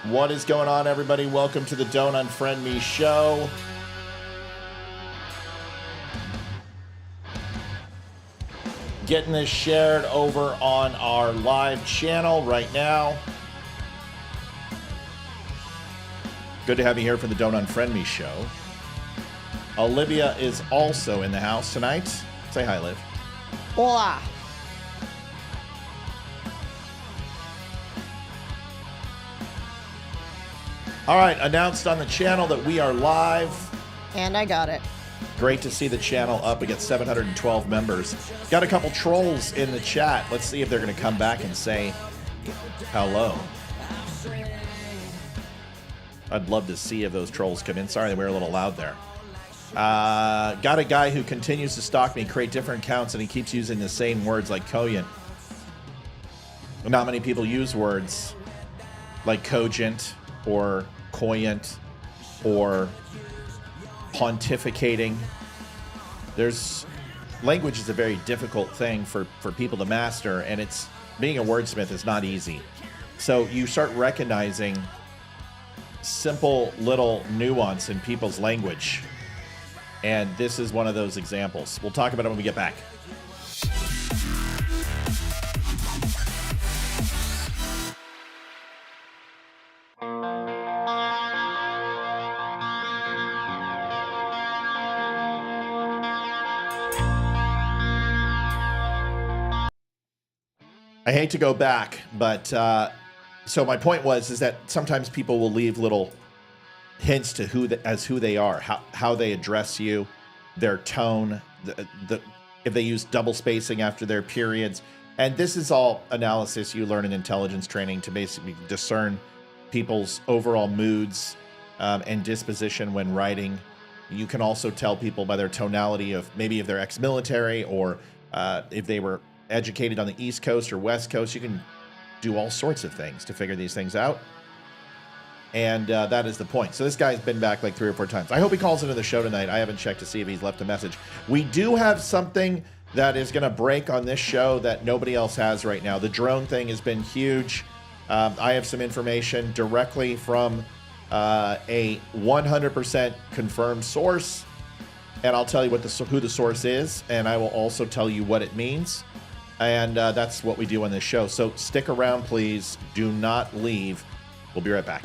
What is going on, everybody? Welcome to the Don't Unfriend Me show. Getting this shared over on our live channel right now. Good to have you here for the Don't Unfriend Me show. Olivia is also in the house tonight. Say hi, Liv. Hola. All right, announced on the channel that we are live. And I got it. Great to see the channel up. We got 712 members. Got a couple trolls in the chat. Let's see if they're going to come back and say hello. I'd love to see if those trolls come in. Sorry, they were a little loud there. Got a guy who continues to stalk me, create different accounts, and he keeps using the same words like cogent. Not many people use words like cogent or coyant or pontificating. Language is a very difficult thing for people to master, and being a wordsmith is not easy. So you start recognizing simple little nuance in people's language, and this is one of those examples. We'll talk about it when we get back. I hate to go back, but so my point is that sometimes people will leave little hints to who they are, how they address you, their tone, if they use double spacing after their periods. And this is all analysis you learn in intelligence training to basically discern people's overall moods and disposition when writing. You can also tell people by their tonality of maybe if they're ex-military or if they were educated on the East Coast or West Coast. You can do all sorts of things to figure these things out. And that is the point. So this guy's been back like 3 or 4 times. I hope he calls into the show tonight. I haven't checked to see if he's left a message. We do have something that is going to break on this show that nobody else has right now. The drone thing has been huge. I have some information directly from a 100% confirmed source. And I'll tell you who the source is. And I will also tell you what it means. And that's what we do on this show. So stick around, please. Do not leave. We'll be right back.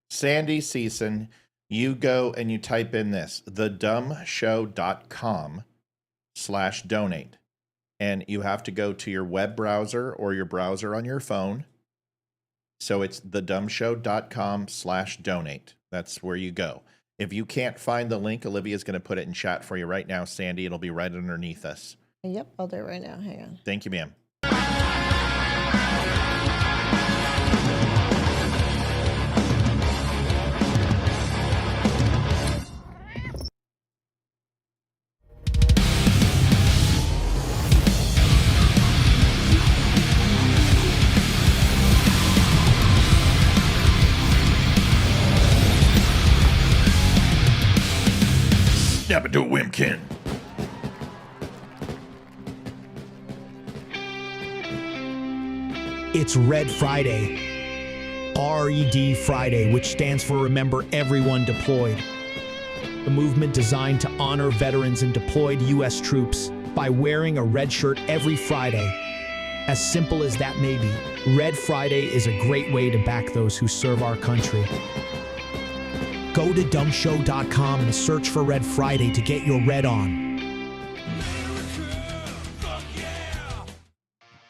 Sandy Season, you go and you type in this, thedumshow.com/donate. And you have to go to your web browser or your browser on your phone. So it's thedumshow.com/donate. That's where you go. If you can't find the link, Olivia's going to put it in chat for you right now, Sandy. It'll be right underneath us. Yep, I'll do it right now. Hang on. Thank you, ma'am. Pumpkin. It's Red Friday, RED Friday, which stands for Remember Everyone Deployed. A movement designed to honor veterans and deployed U.S. troops by wearing a red shirt every Friday. As simple as that may be, Red Friday is a great way to back those who serve our country. Go to dumbshow.com and search for Red Friday to get your red on.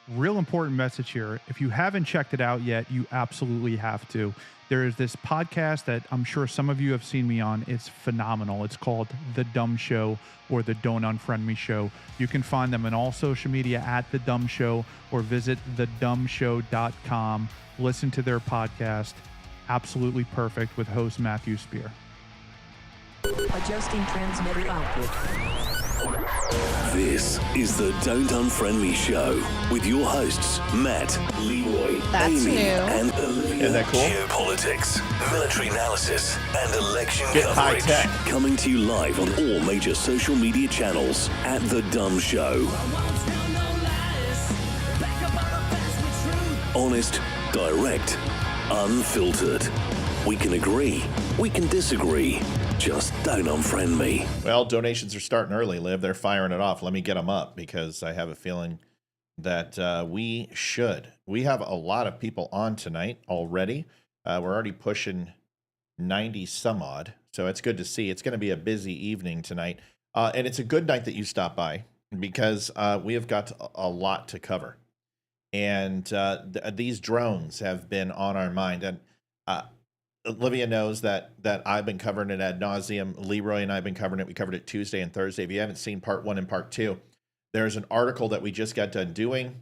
Real important message here. If you haven't checked it out yet, you absolutely have to. There is this podcast that I'm sure some of you have seen me on. It's phenomenal. It's called The DUM Show or The Don't Unfriend Me Show. You can find them on all social media at The DUM Show or visit thedumshow.com. Listen to their podcast. Absolutely perfect with host Matthew Spear. Adjusting transmitter output. This is the Don't Unfriend Me Show with your hosts, Matt, Leroy, That's Amy, new. and Olivia. Isn't that cool? Geopolitics, military analysis, and election Get coverage. high tech. Coming to you live on all major social media channels at The DUM Show. Honest, direct, unfiltered. We can agree, we can disagree. Just don't unfriend me. Well, donations are starting early, Liv. They're firing it off. Let me get them up because I have a feeling that we should. We have a lot of people on tonight already. We're already pushing 90 some odd, so it's good to see. It's going to be a busy evening tonight, and it's a good night that you stop by because we have got a lot to cover. And these drones have been on our mind, and Olivia knows that I've been covering it ad nauseum. Leroy and I have been covering it. We covered it Tuesday and Thursday. If you haven't seen part 1 and part 2, there's an article that we just got done doing.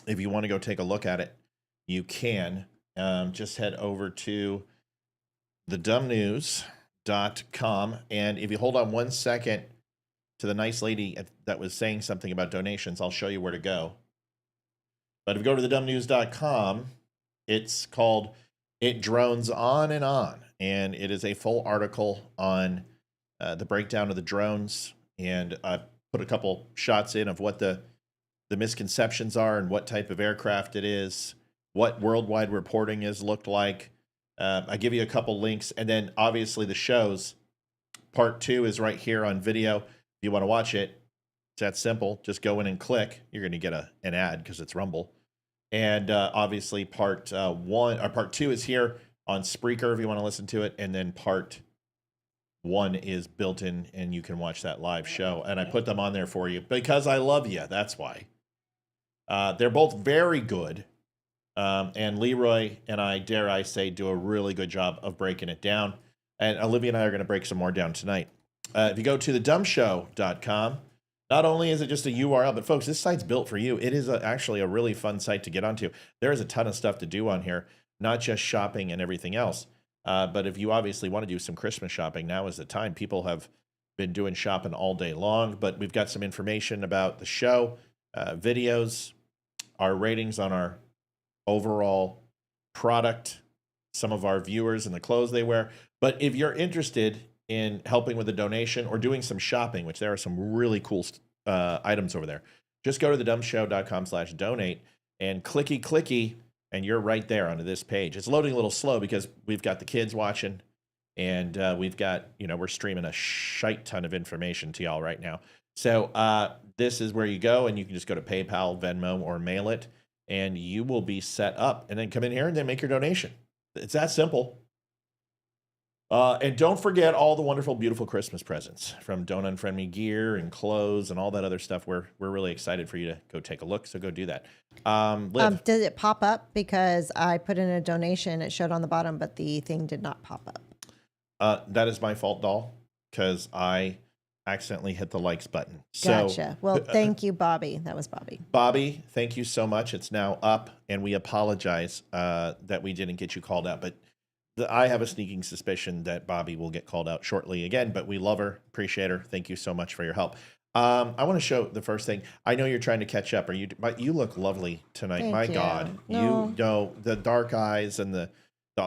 If you want to go take a look at it, you can. Just head over to thedumnews.com. And if you hold on 1 second to the nice lady that was saying something about donations, I'll show you where to go. But if you go to thedumnews.com, it's called It Drones On and On. And it is a full article on the breakdown of the drones. And I put a couple shots in of what the misconceptions are and what type of aircraft it is, what worldwide reporting has looked like. I give you a couple links. And then obviously the shows. Part 2 is right here on video. If you want to watch it, it's that simple. Just go in and click. You're going to get an ad because it's Rumble. And obviously part 2 is here on Spreaker if you want to listen to it. And then part 1 is built in and you can watch that live show. And I put them on there for you because I love you. That's why. They're both very good. And Leroy and I, dare I say, do a really good job of breaking it down. And Olivia and I are going to break some more down tonight. If you go to thedumshow.com, not only is it just a URL, but folks, this site's built for you. It is actually a really fun site to get onto. There is a ton of stuff to do on here, not just shopping and everything else. But if you obviously want to do some Christmas shopping, now is the time. People have been doing shopping all day long, but we've got some information about the show, videos, our ratings on our overall product, some of our viewers and the clothes they wear. But if you're interested in helping with a donation or doing some shopping, which there are some really cool items over there, just go to thedumshow.com/donate and clicky, and you're right there onto this page. It's loading a little slow because we've got the kids watching, and we've got, we're streaming a shite ton of information to y'all right now. So this is where you go, and you can just go to PayPal, Venmo, or mail it, and you will be set up. And then come in here and then make your donation. It's that simple. And don't forget all the wonderful, beautiful Christmas presents from Don't Unfriend Me gear and clothes and all that other stuff. We're really excited for you to go take a look. So go do that. Liv. Did it pop up? Because I put in a donation. It showed on the bottom, but the thing did not pop up. That is my fault, doll, because I accidentally hit the likes button. Gotcha. Well, thank you, Bobby. That was Bobby. Bobby, thank you so much. It's now up, and we apologize that we didn't get you called out. But I have a sneaking suspicion that Bobby will get called out shortly again, but we love her, appreciate her. Thank you so much for your help. I want to show the first thing. I know you're trying to catch up. But you look lovely tonight. Thank My you. God, No. you know the dark eyes and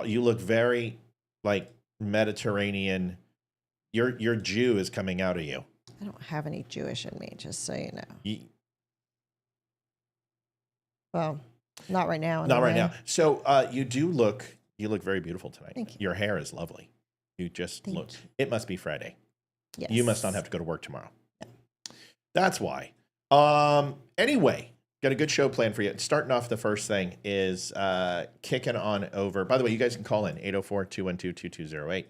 you look very like Mediterranean, your Jew is coming out of you. I don't have any Jewish in me, just so you know. Well, not right now. Not right anyway. now. So you look very beautiful tonight. Thank you. Your hair is lovely. You just Thank look. you. It must be Friday. Yes. You must not have to go to work tomorrow. That's why. Anyway, got a good show planned for you. Starting off, the first thing is kicking on over. By the way, you guys can call in 804-212-2208.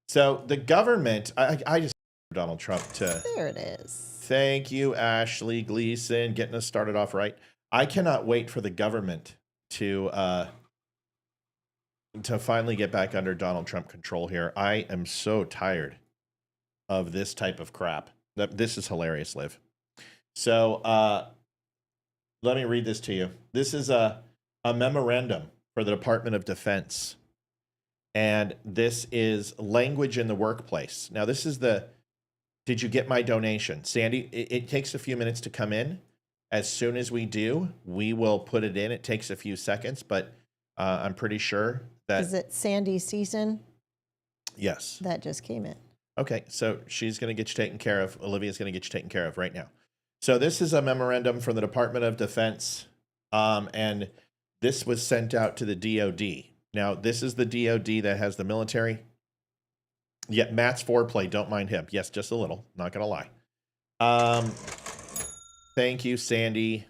So the government, I just Donald Trump to. There it is. Thank you, Ashley Gleason, getting us started off right. I cannot wait for the government to finally get back under Donald Trump control here. I am so tired of this type of crap. This is hilarious, Liv. So let me read this to you. This is a memorandum for the Department of Defense. And this is language in the workplace. Now, this is did you get my donation? Sandy, it takes a few minutes to come in. As soon as we do, we will put it in. It takes a few seconds, but I'm pretty sure that... Is it Sandy Season? Yes. That just came in. Okay, so she's going to get you taken care of. Olivia's going to get you taken care of right now. So this is a memorandum from the Department of Defense, and this was sent out to the DOD. Now, this is the DOD that has the military. Yeah, Matt's foreplay. Don't mind him. Yes, just a little. Not going to lie. Thank you, Sandy,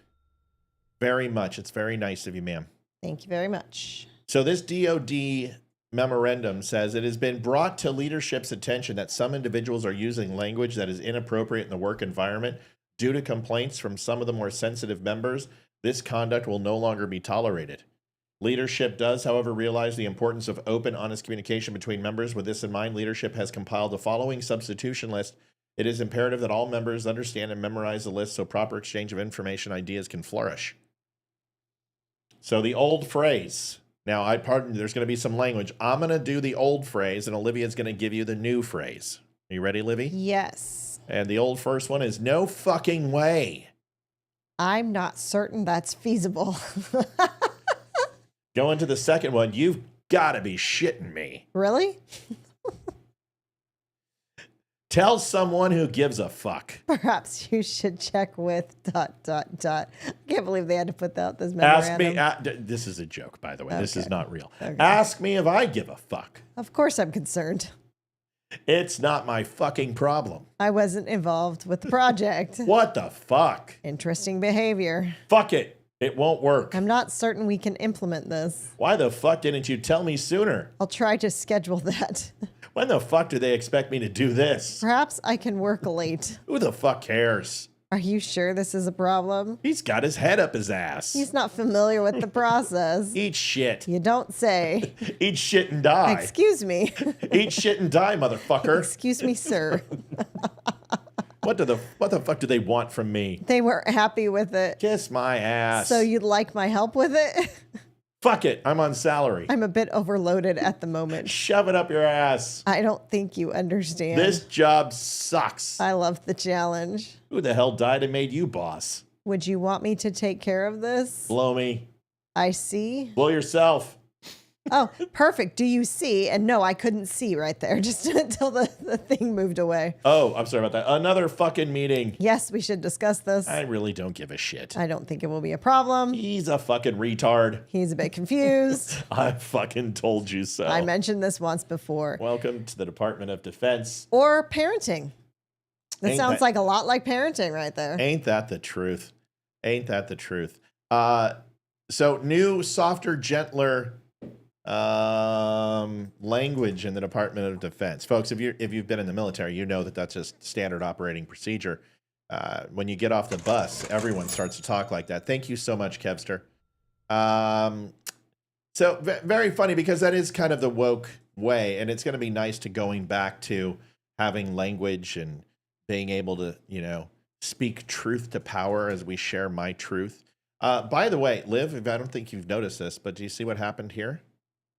very much. It's very nice of you, ma'am. Thank you very much. So this DOD memorandum says it has been brought to leadership's attention that some individuals are using language that is inappropriate in the work environment. Due to complaints from some of the more sensitive members, this conduct will no longer be tolerated. Leadership does, however, realize the importance of open, honest communication between members. With this in mind, leadership has compiled the following substitution list. It is imperative that all members understand and memorize the list so proper exchange of information ideas can flourish. So the old phrase. Now, there's going to be some language. I'm going to do the old phrase, and Olivia's going to give you the new phrase. Are you ready, Livy? Yes. And the old first one is no fucking way. I'm not certain that's feasible. Going to the second one, you've got to be shitting me. Really? Tell someone who gives a fuck. Perhaps you should check with ... I can't believe they had to put out this memorandum. Ask me. This is a joke, by the way. Okay. This is not real. Okay. Ask me if I give a fuck. Of course I'm concerned. It's not my fucking problem. I wasn't involved with the project. What the fuck? Interesting behavior. Fuck it. It won't work. I'm not certain we can implement this. Why the fuck didn't you tell me sooner? I'll try to schedule that. When the fuck do they expect me to do this? Perhaps I can work late. Who the fuck cares? Are you sure this is a problem? He's got his head up his ass. He's not familiar with the process. Eat shit. You don't say. Eat shit and die. Excuse me. Eat shit and die, motherfucker. Excuse me, sir. What the fuck do they want from me? They weren't happy with it. Kiss my ass. So you'd like my help with it? Fuck it. I'm on salary. I'm a bit overloaded at the moment. Shove it up your ass. I don't think you understand. This job sucks. I love the challenge. Who the hell died and made you boss? Would you want me to take care of this? Blow me. I see. Blow yourself. Oh, perfect. Do you see? And no, I couldn't see right there just until the thing moved away. Oh, I'm sorry about that. Another fucking meeting. Yes, we should discuss this. I really don't give a shit. I don't think it will be a problem. He's a fucking retard. He's a bit confused. I fucking told you so. I mentioned this once before. Welcome to the Department of Defense. Or parenting. That sounds that- like a lot like parenting right there. Ain't that the truth? Ain't that the truth? So new, softer, gentler language in the Department of Defense. Folks, if you've been in the military, you know that that's just standard operating procedure. When you get off the bus, everyone starts to talk like that. Thank you so much, Kevster. So very funny because that is kind of the woke way, and it's going to be nice to going back to having language and being able to, speak truth to power as we share my truth. By the way, Liv, I don't think you've noticed this, but do you see what happened here?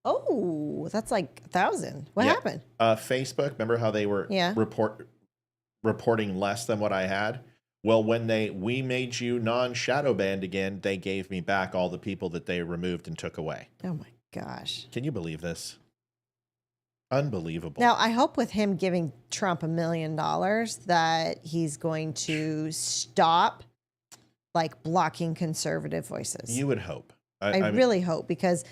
Oh, that's like 1,000. What happened? Facebook, remember how they were reporting less than what I had? Well, when we made you non-shadow banned again, they gave me back all the people that they removed and took away. Oh my gosh. Can you believe this? Unbelievable. Now, I hope with him giving Trump $1 million that he's going to stop like blocking conservative voices. You would hope. I really hope, because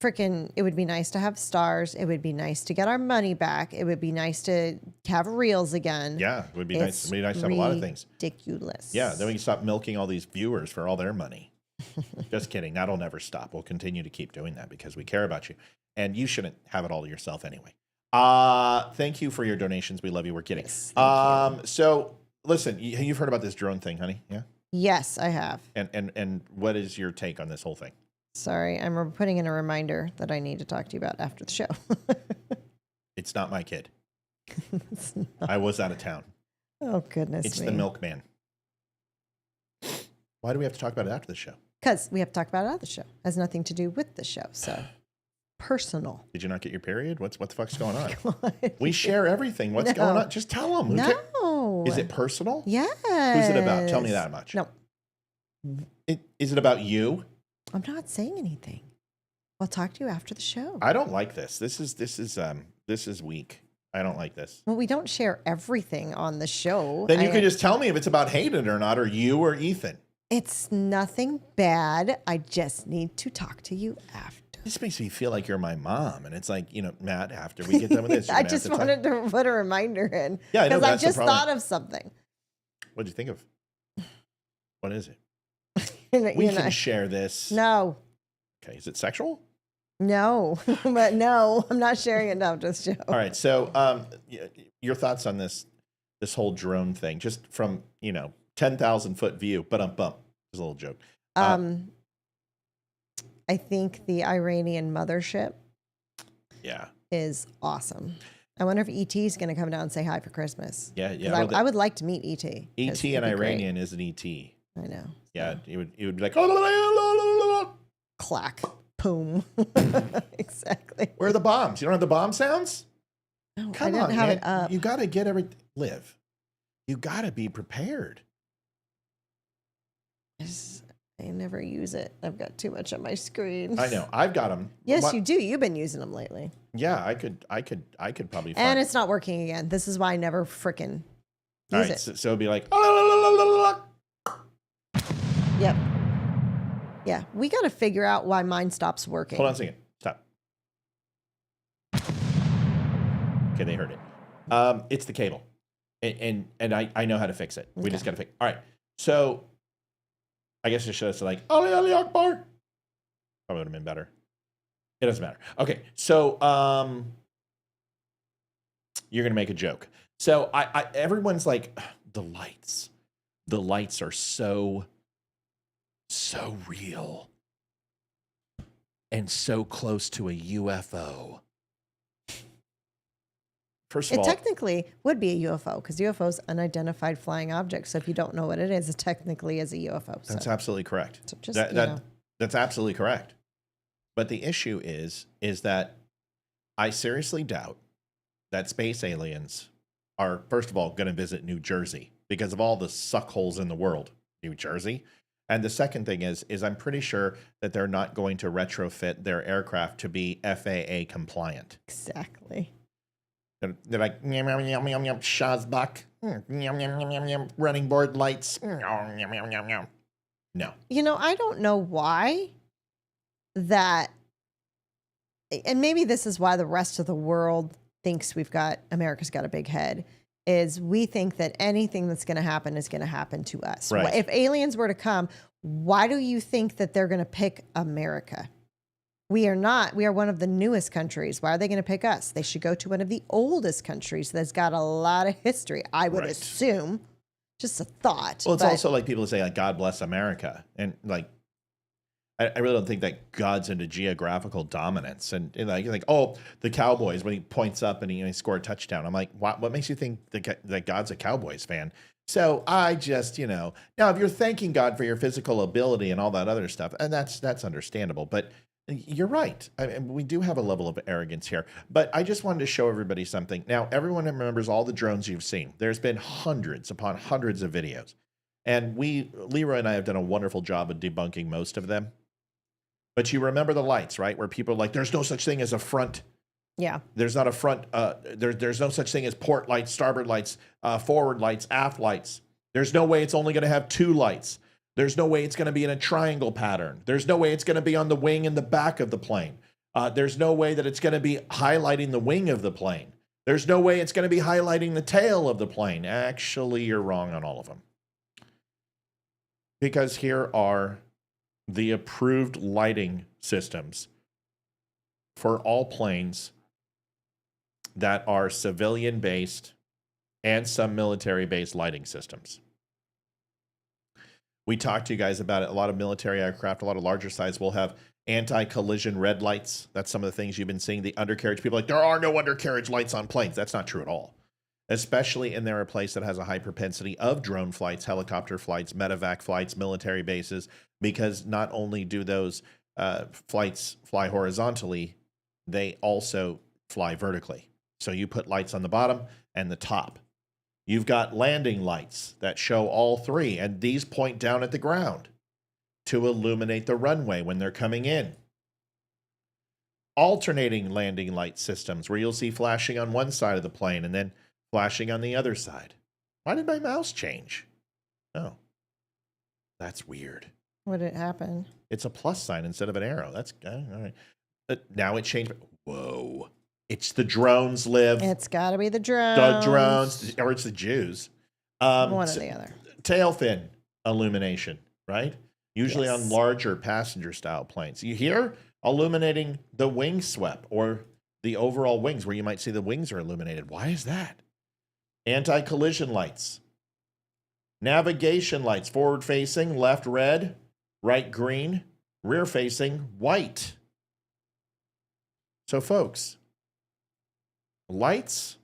freaking it would be nice to have stars. It would be nice to get our money back. It would be nice to have reels again. Yeah, it would be nice. It would be nice to have a lot of things. Ridiculous. Yeah, then we can stop milking all these viewers for all their money. Just kidding. That'll never stop. We'll continue to keep doing that because we care about you. And you shouldn't have it all to yourself anyway. Thank you for your donations. We love you. We're kidding. Yes, So listen, you've heard about this drone thing, honey? Yeah. Yes, I have. And what is your take on this whole thing? Sorry, I'm putting in a reminder that I need to talk to you about after the show. It's not my kid. It's not- I was out of town. Oh, goodness It's me. the milkman. Why do we have to talk about it after the show? Because we have to talk about it after the show. It has nothing to do with the show. So personal. Did you not get your period? What the fuck's going on? God. We share everything. What's going on? Just tell them. No. Is it personal? Yes. Who's it about? Tell me that much. No, Is it about you? I'm not saying anything. I'll talk to you after the show. I don't like this. This is weak. I don't like this. Well, we don't share everything on the show. Then you can just tell me if it's about Hayden or not, or you or Ethan. It's nothing bad. I just need to talk to you after. This makes me feel like you're my mom, and it's like, Matt. After we get done with this, I just wanted to put a reminder in. Yeah, I know, because I that's the just problem. thought of something. What did you think of? What is it? You We know, can share this. No, Okay, is it sexual? no, but no, I'm not sharing it after the show. All right. So, your thoughts on this whole drone thing, just from 10,000 foot view, but bump. Just a little joke. I think the Iranian mothership Yeah. is awesome. I wonder if ET is going to come down and say hi for Christmas. Yeah. 'Cause I would like to meet ET. ET and Iranian is an ET. I know. Yeah. It would be like, oh, Clack. Boom. Exactly. where are the bombs? You don't have the bomb sounds? No, Come I didn't on, have man. it up. You got to get live. You got to be prepared. I never use it. I've got too much on my screen. I know. I've got them. Yes, you do. You've been using them lately. Yeah, I could probably find. And it's not working again. This is why I never frickin' All use right, it. so it'd be like, Yep. Yeah. We got to figure out why mine stops working. hold on a second. Stop. Okay, they heard it. It's the cable. And I know how to fix it. We just got to fix it. All right. So I guess I should have said like, Ali Ali Akbar. Probably would have been better. It doesn't matter. Okay. So you're going to make a joke. So everyone's like, the lights are so real and so close to a UFO. First of It all, technically would be a UFO because UFO is unidentified flying object. So if you don't know what it is, it technically is a UFO. So that's absolutely correct. So just, you know. That's absolutely correct. But the issue is that I seriously doubt that space aliens are, first of all, going to visit New Jersey because of all the suckholes in the world, New Jersey. And the second thing is I'm pretty sure that they're not going to retrofit their aircraft to be FAA compliant. Exactly. They're like, yum, yum, yum, yum, yum, Shazbach, yum, yum, yum, yum, yum, running board lights, yum, yum, yum, yum, yum. No. You know, I don't know why that, and maybe this is why the rest of the world thinks America's got a big head, is we think that anything that's going to happen is going to happen to us. Right. If aliens were to come, why do you think that they're going to pick America? We are not. We are one of the newest countries. Why are they going to pick us? They should go to one of the oldest countries that's got a lot of history, I would assume. Just a thought. Well, it's also like people say, like, God bless America. And, like, I really don't think that God's into geographical dominance. And like, oh, the Cowboys, when he points up and he scored a touchdown. I'm like, what makes you think that God's a Cowboys fan? So I just, now if you're thanking God for your physical ability and all that other stuff, and that's understandable. But you're right. I mean, we do have a level of arrogance here. But I just wanted to show everybody something. Now, everyone remembers all the drones you've seen. There's been hundreds upon hundreds of videos. And Leroy and I have done a wonderful job of debunking most of them. But you remember the lights, right? Where people are like, there's no such thing as a front Yeah. There's not a front. There's no such thing as port lights, starboard lights, forward lights, aft lights. There's no way it's only going to have 2 lights. There's no way it's going to be in a triangle pattern. There's no way it's going to be on the wing and the back of the plane. There's no way that it's going to be highlighting the wing of the plane. There's no way it's going to be highlighting the tail of the plane. Actually, you're wrong on all of them. Because here are the approved lighting systems for all planes that are civilian-based and some military-based lighting systems. We talked to you guys about it. A lot of military aircraft, a lot of larger size will have anti-collision red lights. That's some of the things you've been seeing. The undercarriage, people are like, there are no undercarriage lights on planes. That's not true at all. Especially in a place that has a high propensity of drone flights, helicopter flights, medevac flights, military bases, because not only do those flights fly horizontally, they also fly vertically. So you put lights on the bottom and the top. You've got landing lights that show all 3, and these point down at the ground to illuminate the runway when they're coming in. Alternating landing light systems where you'll see flashing on one side of the plane and then flashing on the other side. Why did my mouse change? Oh, that's weird. What did happen? It's a plus sign instead of an arrow. That's all right. Now it changed. Whoa. It's the drones, Liv. It's got to be the drones. The drones, or it's the Jews. One or the other. Tail fin illumination, right? Usually Yes. on larger passenger style planes. You hear illuminating the wing sweep or the overall wings where you might see the wings are illuminated. Why is that? Anti-collision lights. Navigation lights, forward facing, left red, right green, rear facing white. So folks, lights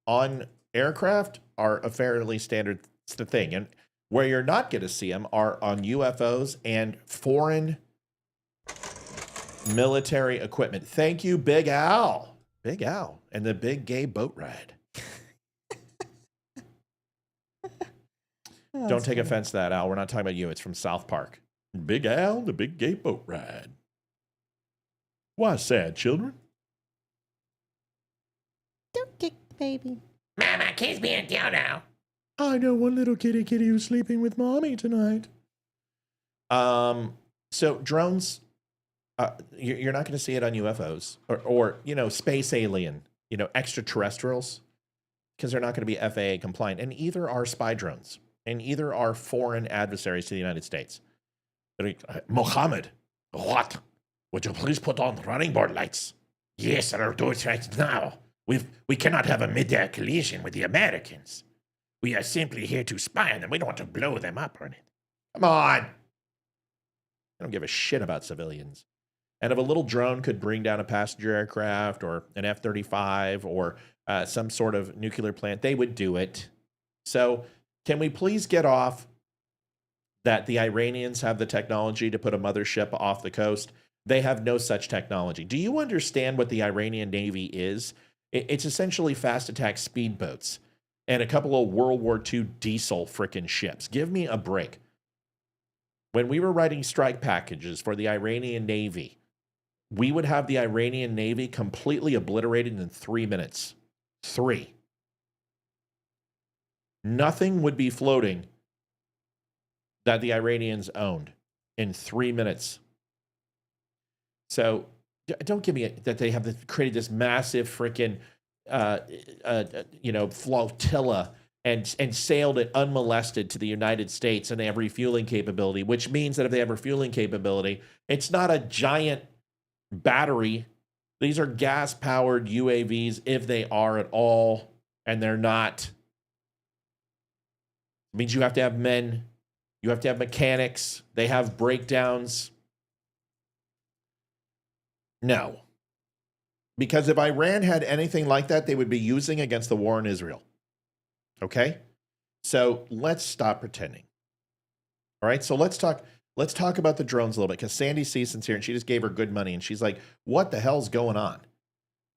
on aircraft are a fairly standard thing. And where you're not going to see them are on UFOs and foreign military equipment. Thank you, Big Al. Big Al and the big gay boat ride. Oh, Don't take offense to that, Al. We're not talking about you. It's from South Park. Big Al, the big gay boat ride. Why sad, children? Don't kick the baby. Mama, kiss me a dodo. I know one little kitty who's sleeping with mommy tonight. So drones, you're not going to see it on UFOs or space alien, extraterrestrials, because they're not going to be FAA compliant. And either are spy drones, and either are foreign adversaries to the United States. Mohammed, what? Would you please put on running board lights? Yes, I'll do it right now. We cannot have a mid-air collision with the Americans. We are simply here to spy on them. We don't want to blow them up or anything. Come on. I don't give a shit about civilians. And if a little drone could bring down a passenger aircraft or an F-35 or some sort of nuclear plant, they would do it. So can we please get off that the Iranians have the technology to put a mothership off the coast? They have no such technology. Do you understand what the Iranian Navy is? It's essentially fast attack speedboats and a couple of World War II diesel frickin' ships. Give me a break. When we were writing strike packages for the Iranian Navy, we would have the Iranian Navy completely obliterated in 3 minutes. 3. Nothing would be floating that the Iranians owned in 3 minutes. So don't give me that they have created this massive freaking flotilla and sailed it unmolested to the United States, and they have refueling capability, which means that if they have refueling capability, it's not a giant battery. These are gas-powered UAVs, if they are at all, and they're not. It means you have to have men, you have to have mechanics, they have breakdowns. No. Because if Iran had anything like that, they would be using against the war in Israel. Okay? So let's stop pretending. All right? So let's talk about the drones a little bit, because Sandy Season's here and she just gave her good money and she's like, what the hell's going on?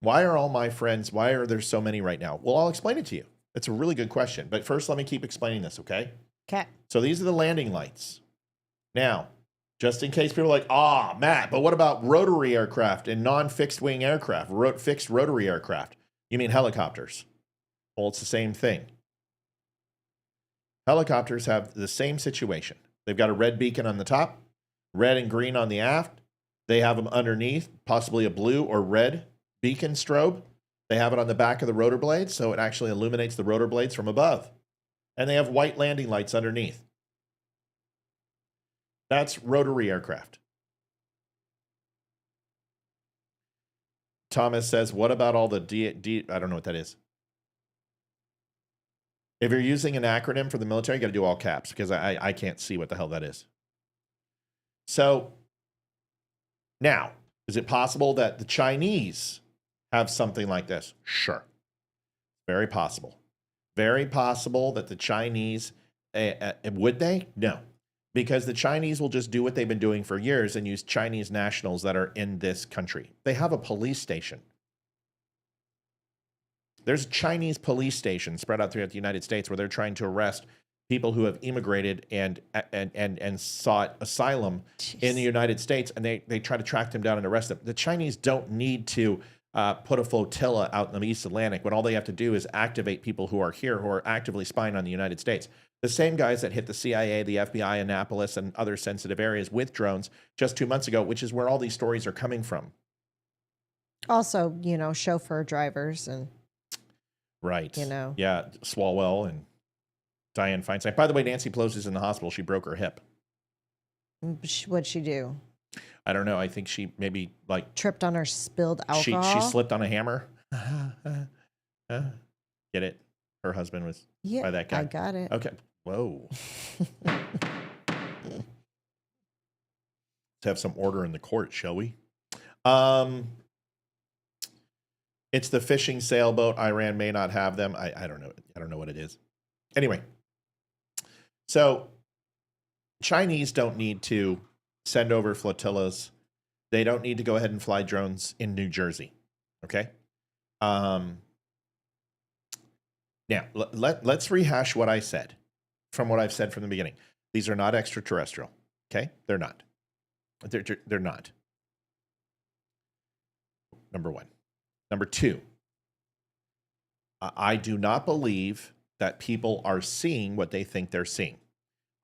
Why are all my friends, why are there so many right now? Well, I'll explain it to you. It's a really good question. But first, let me keep explaining this, okay? Okay. So these are the landing lights. Now, Just in case people are like, Matt, but what about rotary aircraft and non-fixed wing aircraft, fixed rotary aircraft? You mean helicopters? Well, it's the same thing. Helicopters have the same situation. They've got a red beacon on the top, red and green on the aft. They have them underneath, possibly a blue or red beacon strobe. They have it on the back of the rotor blades, so it actually illuminates the rotor blades from above. And they have white landing lights underneath. That's rotary aircraft. Thomas says, what about all the I don't know what that is. If you're using an acronym for the military, you got to do all caps because I can't see what the hell that is. So now, is it possible that the Chinese have something like this? Sure. Very possible. Very possible that the Chinese, would they? No. Because the Chinese will just do what they've been doing for years and use Chinese nationals that are in this country. They have a police station. There's a Chinese police station spread out throughout the United States where they're trying to arrest people who have immigrated and sought asylum in the United States, and they try to track them down and arrest them. The Chinese don't need to put a flotilla out in the East Atlantic when all they have to do is activate people who are here, who are actively spying on the United States. The same guys that hit the CIA, the FBI, Annapolis, and other sensitive areas with drones just 2 months ago, which is where all these stories are coming from. Also, chauffeur drivers and... Right. Yeah, Swalwell and Dianne Feinstein. By the way, Nancy Pelosi's in the hospital. She broke her hip. What'd she do? I don't know. I think she maybe tripped on her spilled alcohol. She slipped on a hammer. Get it? Her husband was by that guy. I got it. Okay. Whoa. Let's have some order in the court, shall we? It's the fishing sailboat. Iran may not have them. I don't know. I don't know what it is. Anyway, so Chinese don't need to send over flotillas. They don't need to go ahead and fly drones in New Jersey. Okay. Now let's rehash what I said from what I've said from the beginning. These are not extraterrestrial. Okay. They're not. They're not. Number one. Number two, I do not believe that people are seeing what they think they're seeing.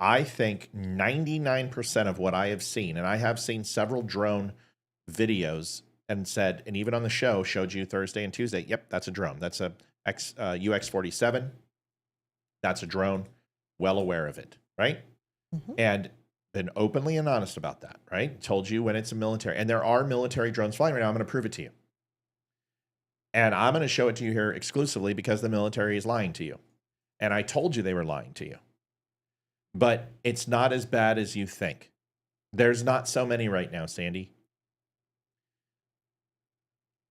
I think 99% of what I have seen, and I have seen several drone videos and said, and even on the show, showed you Thursday and Tuesday, yep, that's a drone. That's a UX-47. That's a drone. Well aware of it, right? Mm-hmm. And been openly and honest about that, right? Told you when it's a military. And there are military drones flying right now. I'm going to prove it to you. And I'm going to show it to you here exclusively because the military is lying to you. And I told you they were lying to you. But it's not as bad as you think. There's not so many right now, Sandy.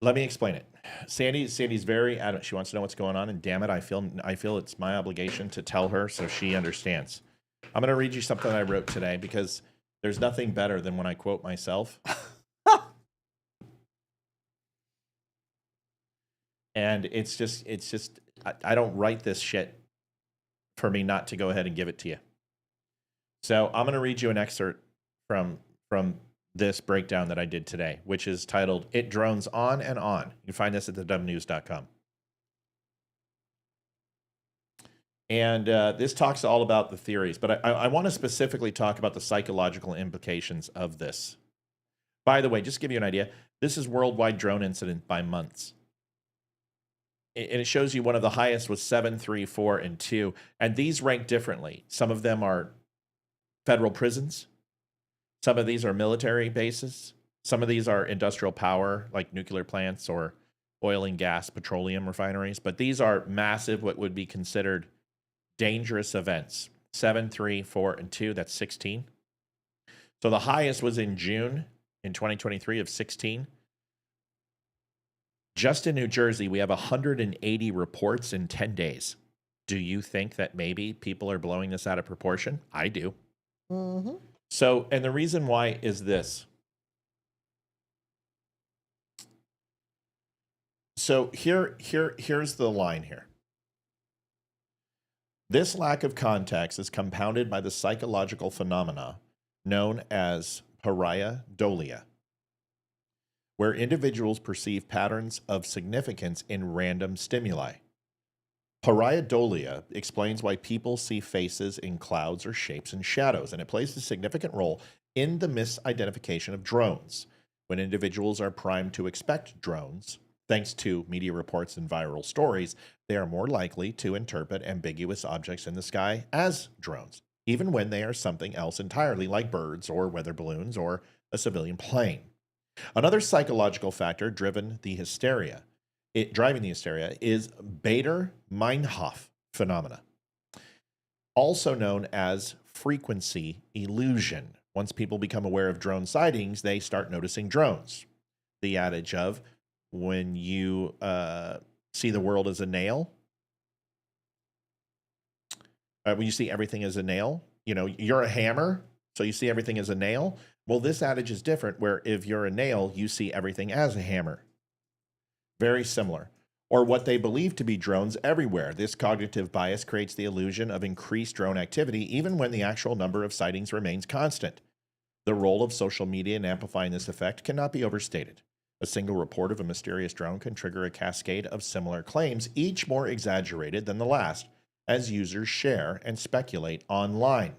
Let me explain it. Sandy's very adamant. She wants to know what's going on. And damn it, I feel it's my obligation to tell her so she understands. I'm going to read you something I wrote today because there's nothing better than when I quote myself. And it's just I don't write this shit for me not to go ahead and give it to you. So I'm going to read you an excerpt from this breakdown that I did today, which is titled, It Drones On and On. You can find this at thedumnews.com. And this talks all about the theories, but I want to specifically talk about the psychological implications of this. By the way, just to give you an idea, this is worldwide drone incident by months. And it shows you one of the highest was 7, 3, 4, and 2. And these rank differently. Some of them are federal prisons. Some of these are military bases. Some of these are industrial power, like nuclear plants or oil and gas, petroleum refineries. But these are massive, what would be considered dangerous events. 7, 3, 4, and 2, that's 16. So the highest was in June in 2023 of 16. Just in New Jersey, we have 180 reports in 10 days. Do you think that maybe people are blowing this out of proportion? I do. Mm-hmm. So, and the reason why is this. So here's the line here. This lack of context is compounded by the psychological phenomena known as pareidolia, where individuals perceive patterns of significance in random stimuli. Pareidolia explains why people see faces in clouds or shapes and shadows, and it plays a significant role in the misidentification of drones. When individuals are primed to expect drones, thanks to media reports and viral stories, they are more likely to interpret ambiguous objects in the sky as drones, even when they are something else entirely, like birds or weather balloons or a civilian plane. Another psychological factor driving the hysteria is Bader-Meinhof phenomena, also known as frequency illusion. Once people become aware of drone sightings, they start noticing drones. The adage of, when you see the world as a nail, when you see everything as a nail, you're a hammer, so you see everything as a nail. Well, this adage is different, where if you're a nail, you see everything as a hammer. Very similar. Or what they believe to be drones everywhere. This cognitive bias creates the illusion of increased drone activity, even when the actual number of sightings remains constant. The role of social media in amplifying this effect cannot be overstated. A single report of a mysterious drone can trigger a cascade of similar claims, each more exaggerated than the last, as users share and speculate online.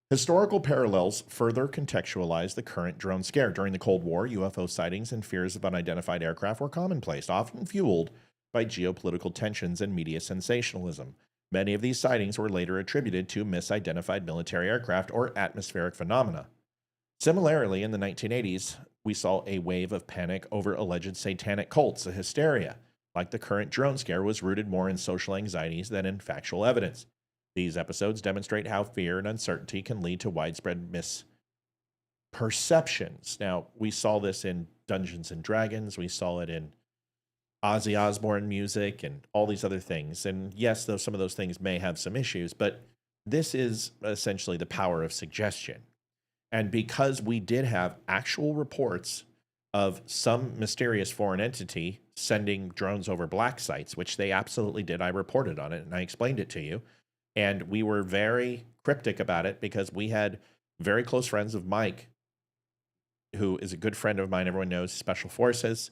Historical parallels further contextualize the current drone scare. During the Cold War, UFO sightings and fears of unidentified aircraft were commonplace, often fueled by geopolitical tensions and media sensationalism. Many of these sightings were later attributed to misidentified military aircraft or atmospheric phenomena. Similarly, in the 1980s, we saw a wave of panic over alleged satanic cults. A hysteria, like the current drone scare, was rooted more in social anxieties than in factual evidence. These episodes demonstrate how fear and uncertainty can lead to widespread misperceptions. Now, we saw this in Dungeons and Dragons. We saw it in Ozzy Osbourne music and all these other things. And yes, though some of those things may have some issues, but this is essentially the power of suggestion. And because we did have actual reports of some mysterious foreign entity sending drones over black sites, which they absolutely did, I reported on it and I explained it to you. And we were very cryptic about it because we had very close friends of Mike, who is a good friend of mine. Everyone knows Special Forces,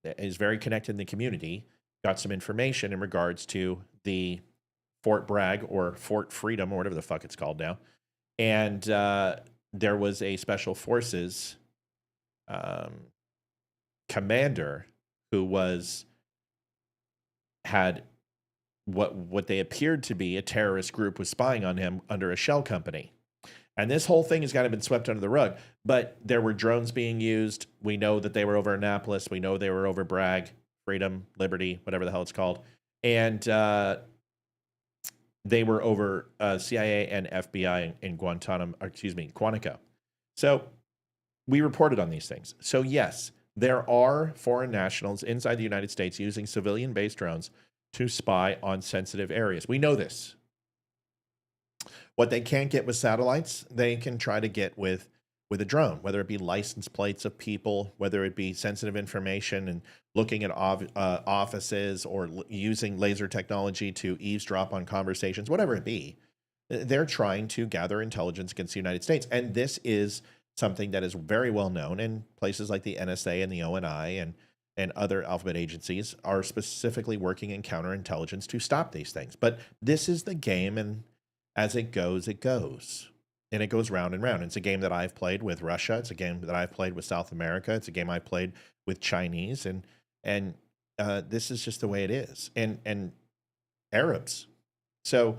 is very connected in the community, got some information in regards to the Fort Bragg or Fort Freedom or whatever the fuck it's called now. And there was a Special Forces commander who had what they appeared to be a terrorist group was spying on him under a shell company. And this whole thing has kind of been swept under the rug. But there were drones being used. We know that they were over Annapolis. We know they were over Bragg, Freedom, Liberty, whatever the hell it's called. And they were over CIA and FBI in Quantico. So we reported on these things. So yes, there are foreign nationals inside the United States using civilian-based drones to spy on sensitive areas. We know this. What they can't get with satellites, they can try to get with a drone, whether it be license plates of people, whether it be sensitive information and looking at offices or using laser technology to eavesdrop on conversations, whatever it be. They're trying to gather intelligence against the United States. And this is something that is very well known in places like the NSA and the ONI and other alphabet agencies are specifically working in counterintelligence to stop these things. But this is the game, and as it goes, it goes. And it goes round and round. It's a game that I've played with Russia. It's a game that I've played with South America. It's a game I've played with Chinese. And this is just the way it is. And Arabs. So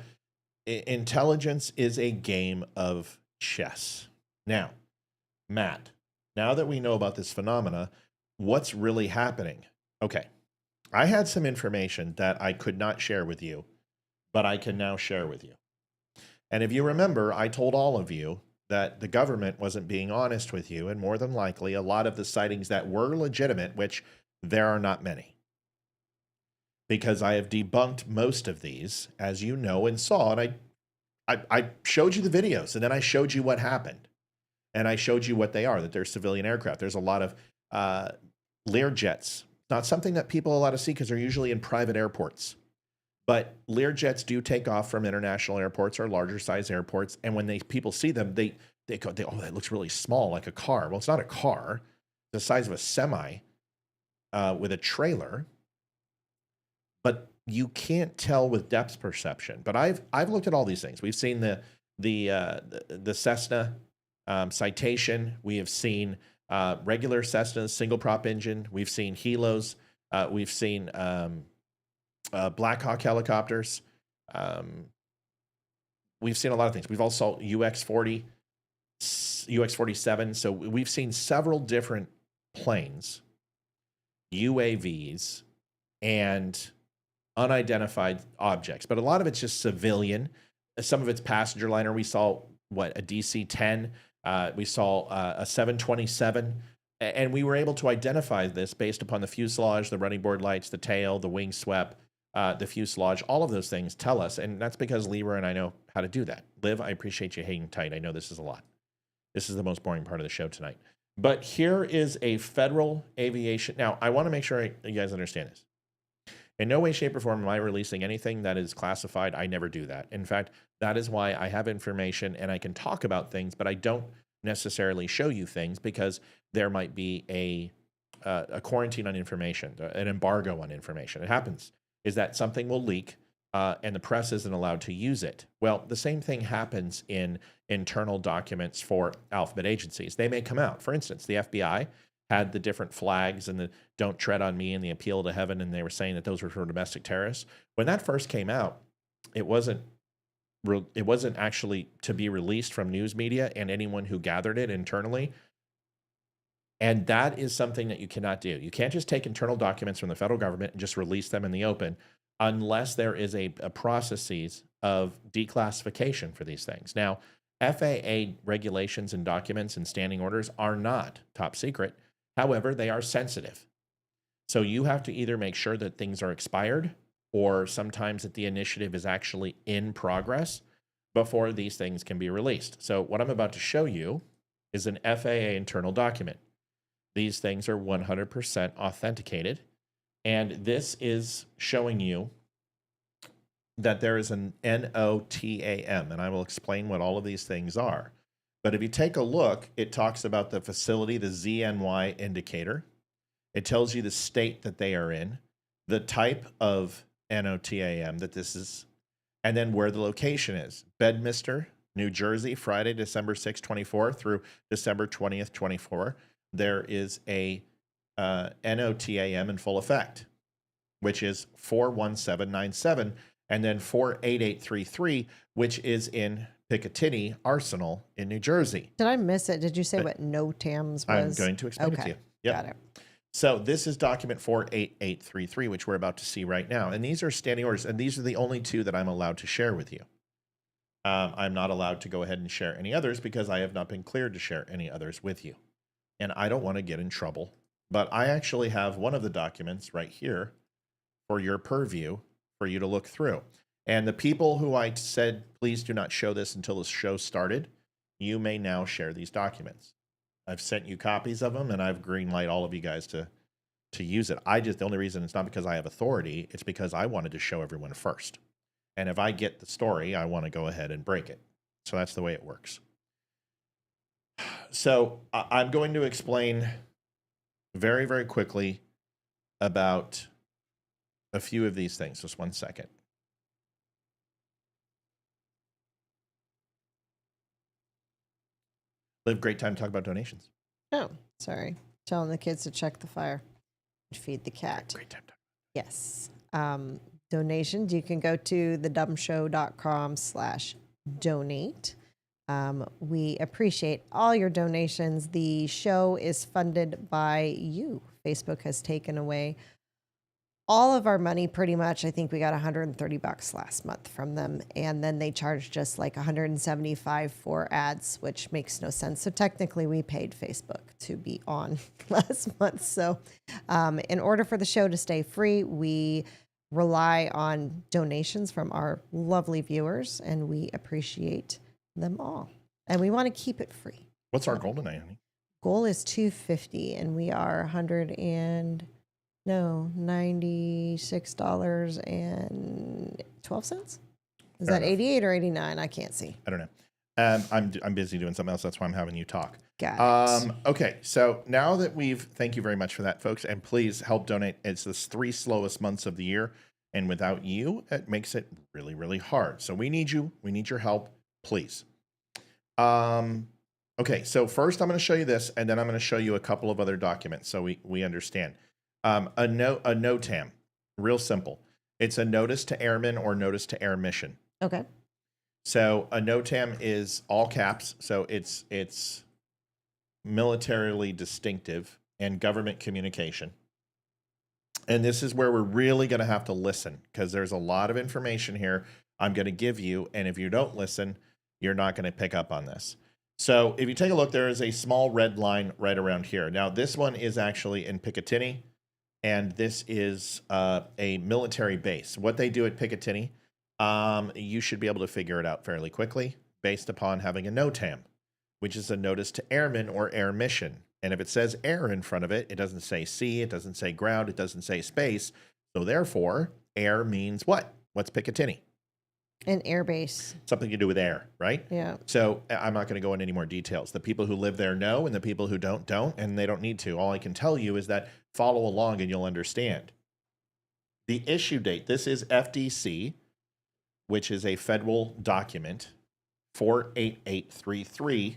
intelligence is a game of chess. Now, Matt, now that we know about this phenomena, what's really happening? Okay, I had some information that I could not share with you, but I can now share with you. And if you remember, I told all of you that the government wasn't being honest with you, and more than likely, a lot of the sightings that were legitimate, which there are not many, because I have debunked most of these, as you know and saw, and I showed you the videos, and then I showed you what happened, and I showed you what they are, that they're civilian aircraft. There's a lot of Learjets, not something that people are allowed to see because they're usually in private airports. But Learjets do take off from international airports or larger size airports, and when people see them, they go, oh, that looks really small, like a car. Well, it's not a car; it's the size of a semi with a trailer. But you can't tell with depth perception. But I've looked at all these things. We've seen the Cessna Citation. We have seen regular Cessnas, single prop engine. We've seen Helos. We've seen Black Hawk helicopters. We've seen a lot of things. We've also UX-40, UX-47. So we've seen several different planes, UAVs, and unidentified objects. But a lot of it's just civilian. Some of it's passenger liner. We saw, a DC-10. We saw a 727. And we were able to identify this based upon the fuselage, the running board lights, the tail, the wing swept, the fuselage. All of those things tell us. And that's because Libra and I know how to do that. Liv, I appreciate you hanging tight. I know this is a lot. This is the most boring part of the show tonight. But here is a federal aviation. Now, I want to make sure you guys understand this. In no way, shape, or form am I releasing anything that is classified. I never do that. In fact, that is why I have information and I can talk about things, but I don't necessarily show you things because there might be a quarantine on information, an embargo on information. It happens is that something will leak and the press isn't allowed to use it. Well, the same thing happens in internal documents for alphabet agencies. They may come out. For instance, the FBI had the different flags and the "Don't Tread on Me" and the "Appeal to Heaven," and they were saying that those were for domestic terrorists. When that first came out, it wasn't actually to be released from news media and anyone who gathered it internally. And that is something that you cannot do. You can't just take internal documents from the federal government and just release them in the open unless there is a processes of declassification for these things. Now, FAA regulations and documents and standing orders are not top secret. However, they are sensitive. So you have to either make sure that things are expired or sometimes that the initiative is actually in progress before these things can be released. So what I'm about to show you is an FAA internal document. These things are 100% authenticated. And this is showing you that there is an NOTAM, and I will explain what all of these things are. But if you take a look, it talks about the facility, the ZNY indicator. It tells you the state that they are in, the type of NOTAM that this is, and then where the location is. Bedminster, New Jersey, Friday, December 6, 24 through December 20th, 24. There is a NOTAM in full effect, which is 41797, and then 48833, which is in Picatinny Arsenal in New Jersey. Did I miss it? Did you say what NOTAMs was? I'm going to explain it to you. Yep. Got it. So this is document 48833, which we're about to see right now. And these are standing orders, and these are the only two that I'm allowed to share with you. I'm not allowed to go ahead and share any others because I have not been cleared to share any others with you. And I don't want to get in trouble. But I actually have one of the documents right here for your purview for you to look through. And the people who I said, please do not show this until the show started, you may now share these documents. I've sent you copies of them, and I've greenlight all of you guys to use it. The only reason it's not because I have authority, it's because I wanted to show everyone first. And if I get the story, I want to go ahead and break it. So that's the way it works. So I'm going to explain very, very quickly about a few of these things. Just one second. Liv, great time to talk about donations. Oh, sorry. Telling the kids to check the fire and feed the cat. Great time to talk. Yes. Donations, you can go to thedumshow.com/donate. We appreciate all your donations. The show is funded by you. Facebook has taken away all of our money pretty much. I think we got $130 last month from them. And then they charged us like $175 for ads, which makes no sense. So technically we paid Facebook to be on last month. So in order for the show to stay free, we rely on donations from our lovely viewers, and we appreciate them all. And we want to keep it free. What's our goal tonight, honey? Goal is $250, and we are 100 and No, $96.12. Is Fair that enough. 88 or 89? I can't see. I don't know. I'm busy doing something else. That's why I'm having you talk. Got it. Okay, so now that thank you very much for that, folks, and please help donate. It's the 3 slowest months of the year, and without you, it makes it really, really hard. So we need you. We need your help, please. Okay, so first I'm going to show you this, and then I'm going to show you a couple of other documents so we understand. A NOTAM, real simple. It's a notice to airmen or notice to air mission. Okay. So a NOTAM is all caps, so it's militarily distinctive and government communication. And this is where we're really going to have to listen, because there's a lot of information here I'm going to give you, and if you don't listen, you're not going to pick up on this. So if you take a look, there is a small red line right around here. Now, this one is actually in Picatinny, and this is a military base. What they do at Picatinny, you should be able to figure it out fairly quickly based upon having a NOTAM, which is a notice to airmen or air mission. And if it says air in front of it, it doesn't say sea, it doesn't say ground, it doesn't say space. So therefore, air means what? What's Picatinny? An air base. Something to do with air, right? Yeah. So I'm not going to go into any more details. The people who live there know, and the people who don't, and they don't need to. All I can tell you is that follow along and you'll understand. The issue date, this is FDC, which is a federal document, 48833,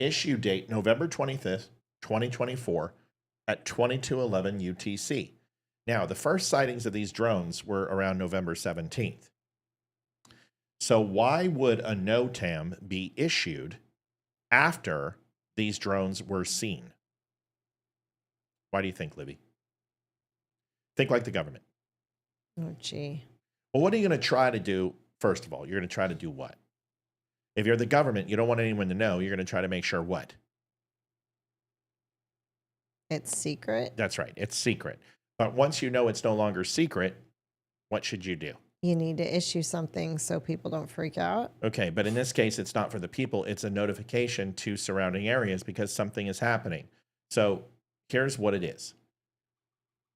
issue date November 25th, 2024 at 2211 UTC. Now, the first sightings of these drones were around November 17th. So why would a NOTAM be issued after these drones were seen? Why do you think, Livy? Think like the government. Oh, gee. Well, what are you going to try to do? First of all, you're going to try to do what? If you're the government, you don't want anyone to know. You're going to try to make sure what? It's secret. That's right. It's secret. But once you know it's no longer secret, what should you do? You need to issue something so people don't freak out. Okay, but in this case, it's not for the people. It's a notification to surrounding areas because something is happening. So here's what it is.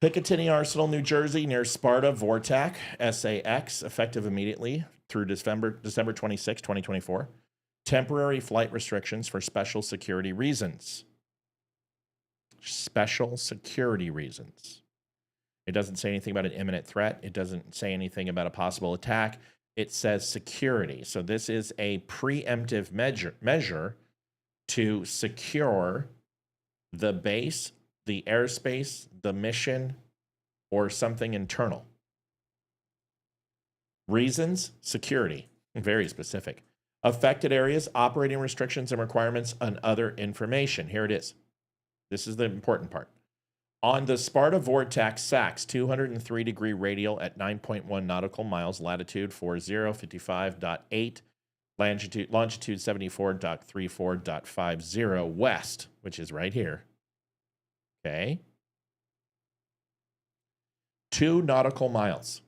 Picatinny Arsenal, New Jersey, near Sparta, Vortac, SAX, effective immediately through December 26, 2024. Temporary flight restrictions for special security reasons. Special security reasons. It doesn't say anything about an imminent threat. It doesn't say anything about a possible attack. It says security. So this is a preemptive measure to secure the base, the airspace, the mission, or something internal. Reasons, security, very specific. Affected areas, operating restrictions and requirements, and other information. Here it is. This is the important part. On the Sparta Vortex SAX, 203-degree radial at 9.1 nautical miles, latitude 4055.8, longitude 74.34.50 west, which is right here. Okay. 2 nautical miles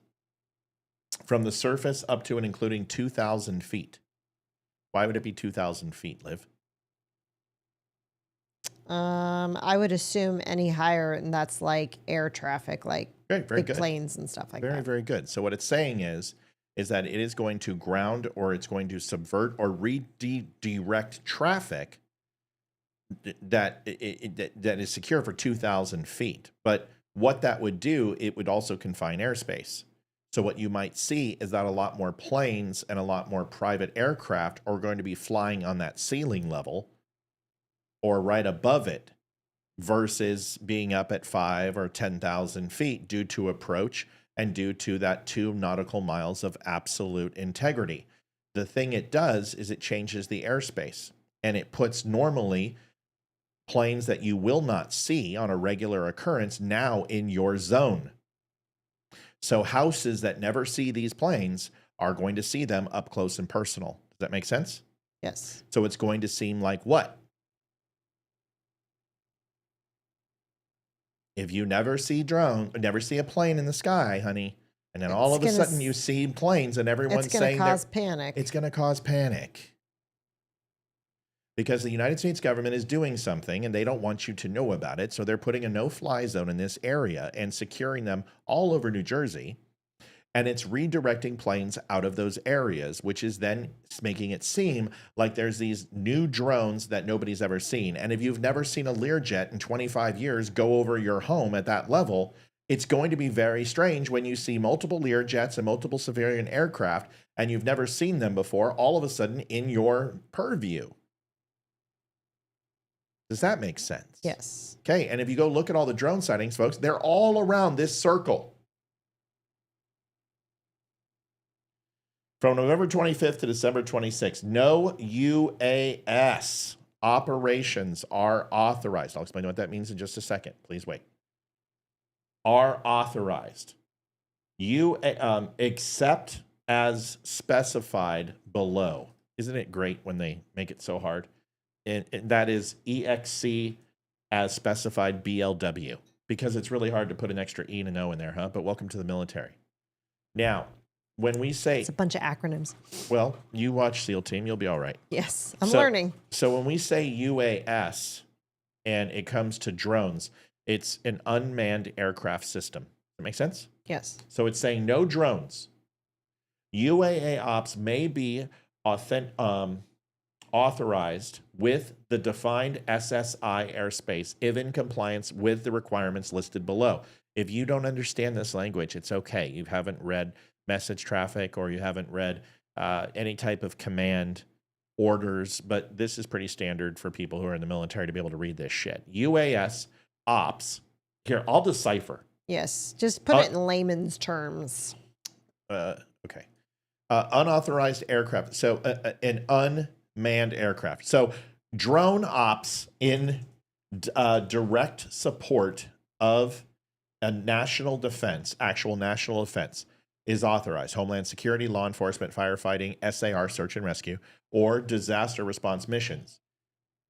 from the surface up to and including 2,000 feet. Why would it be 2,000 feet, Liv? I would assume any higher, and that's like air traffic, like Very big good. planes and stuff like that. Very good. So what it's saying is that it is going to ground or it's going to subvert or redirect traffic that is secure for 2,000 feet. But what that would do, it would also confine airspace. So what you might see is that a lot more planes and a lot more private aircraft are going to be flying on that ceiling level or right above it versus being up at 5 or 10,000 feet due to approach and due to that 2 nautical miles of absolute integrity. The thing it does is it changes the airspace and it puts normally planes that you will not see on a regular occurrence now in your zone. So houses that never see these planes are going to see them up close and personal. Does that make sense? Yes. So it's going to seem like what? If you never see a plane in the sky, honey, and then all of a sudden you see planes and everyone's saying it's going to cause panic. It's going to cause panic. because the United States government is doing something and they don't want you to know about it. So they're putting a no-fly zone in this area and securing them all over New Jersey. And it's redirecting planes out of those areas, which is then making it seem like there's these new drones that nobody's ever seen. And if you've never seen a Learjet in 25 years go over your home at that level, it's going to be very strange when you see multiple Learjets and multiple civilian aircraft, and you've never seen them before, all of a sudden in your purview. Does that make sense? Yes. Okay, and if you go look at all the drone sightings, folks, they're all around this circle. From November 25th to December 26th, no UAS operations are authorized. I'll explain what that means in just a second. Please wait. Are authorized. Except as specified below. Isn't it great when they make it so hard? And that is EXC as specified BLW, because it's really hard to put an extra E and an O in there, huh? But welcome to the military. Now, when we say... It's a bunch of acronyms. Well, you watch SEAL Team, you'll be all right. Yes, I'm learning. So when we say UAS and it comes to drones, it's an unmanned aircraft system. Does that make sense? Yes. So it's saying no drones. UAA ops may be authorized with the defined SSI airspace if in compliance with the requirements listed below. If you don't understand this language, it's okay. You haven't read message traffic or you haven't read any type of command orders, but this is pretty standard for people who are in the military to be able to read this shit. UAS ops. Here, I'll decipher. Yes, just put it in layman's terms. Okay. Unauthorized aircraft. So an unmanned aircraft. So drone ops in direct support of a national defense, actual national defense, is authorized. Homeland Security, law enforcement, firefighting, SAR, search and rescue, or disaster response missions.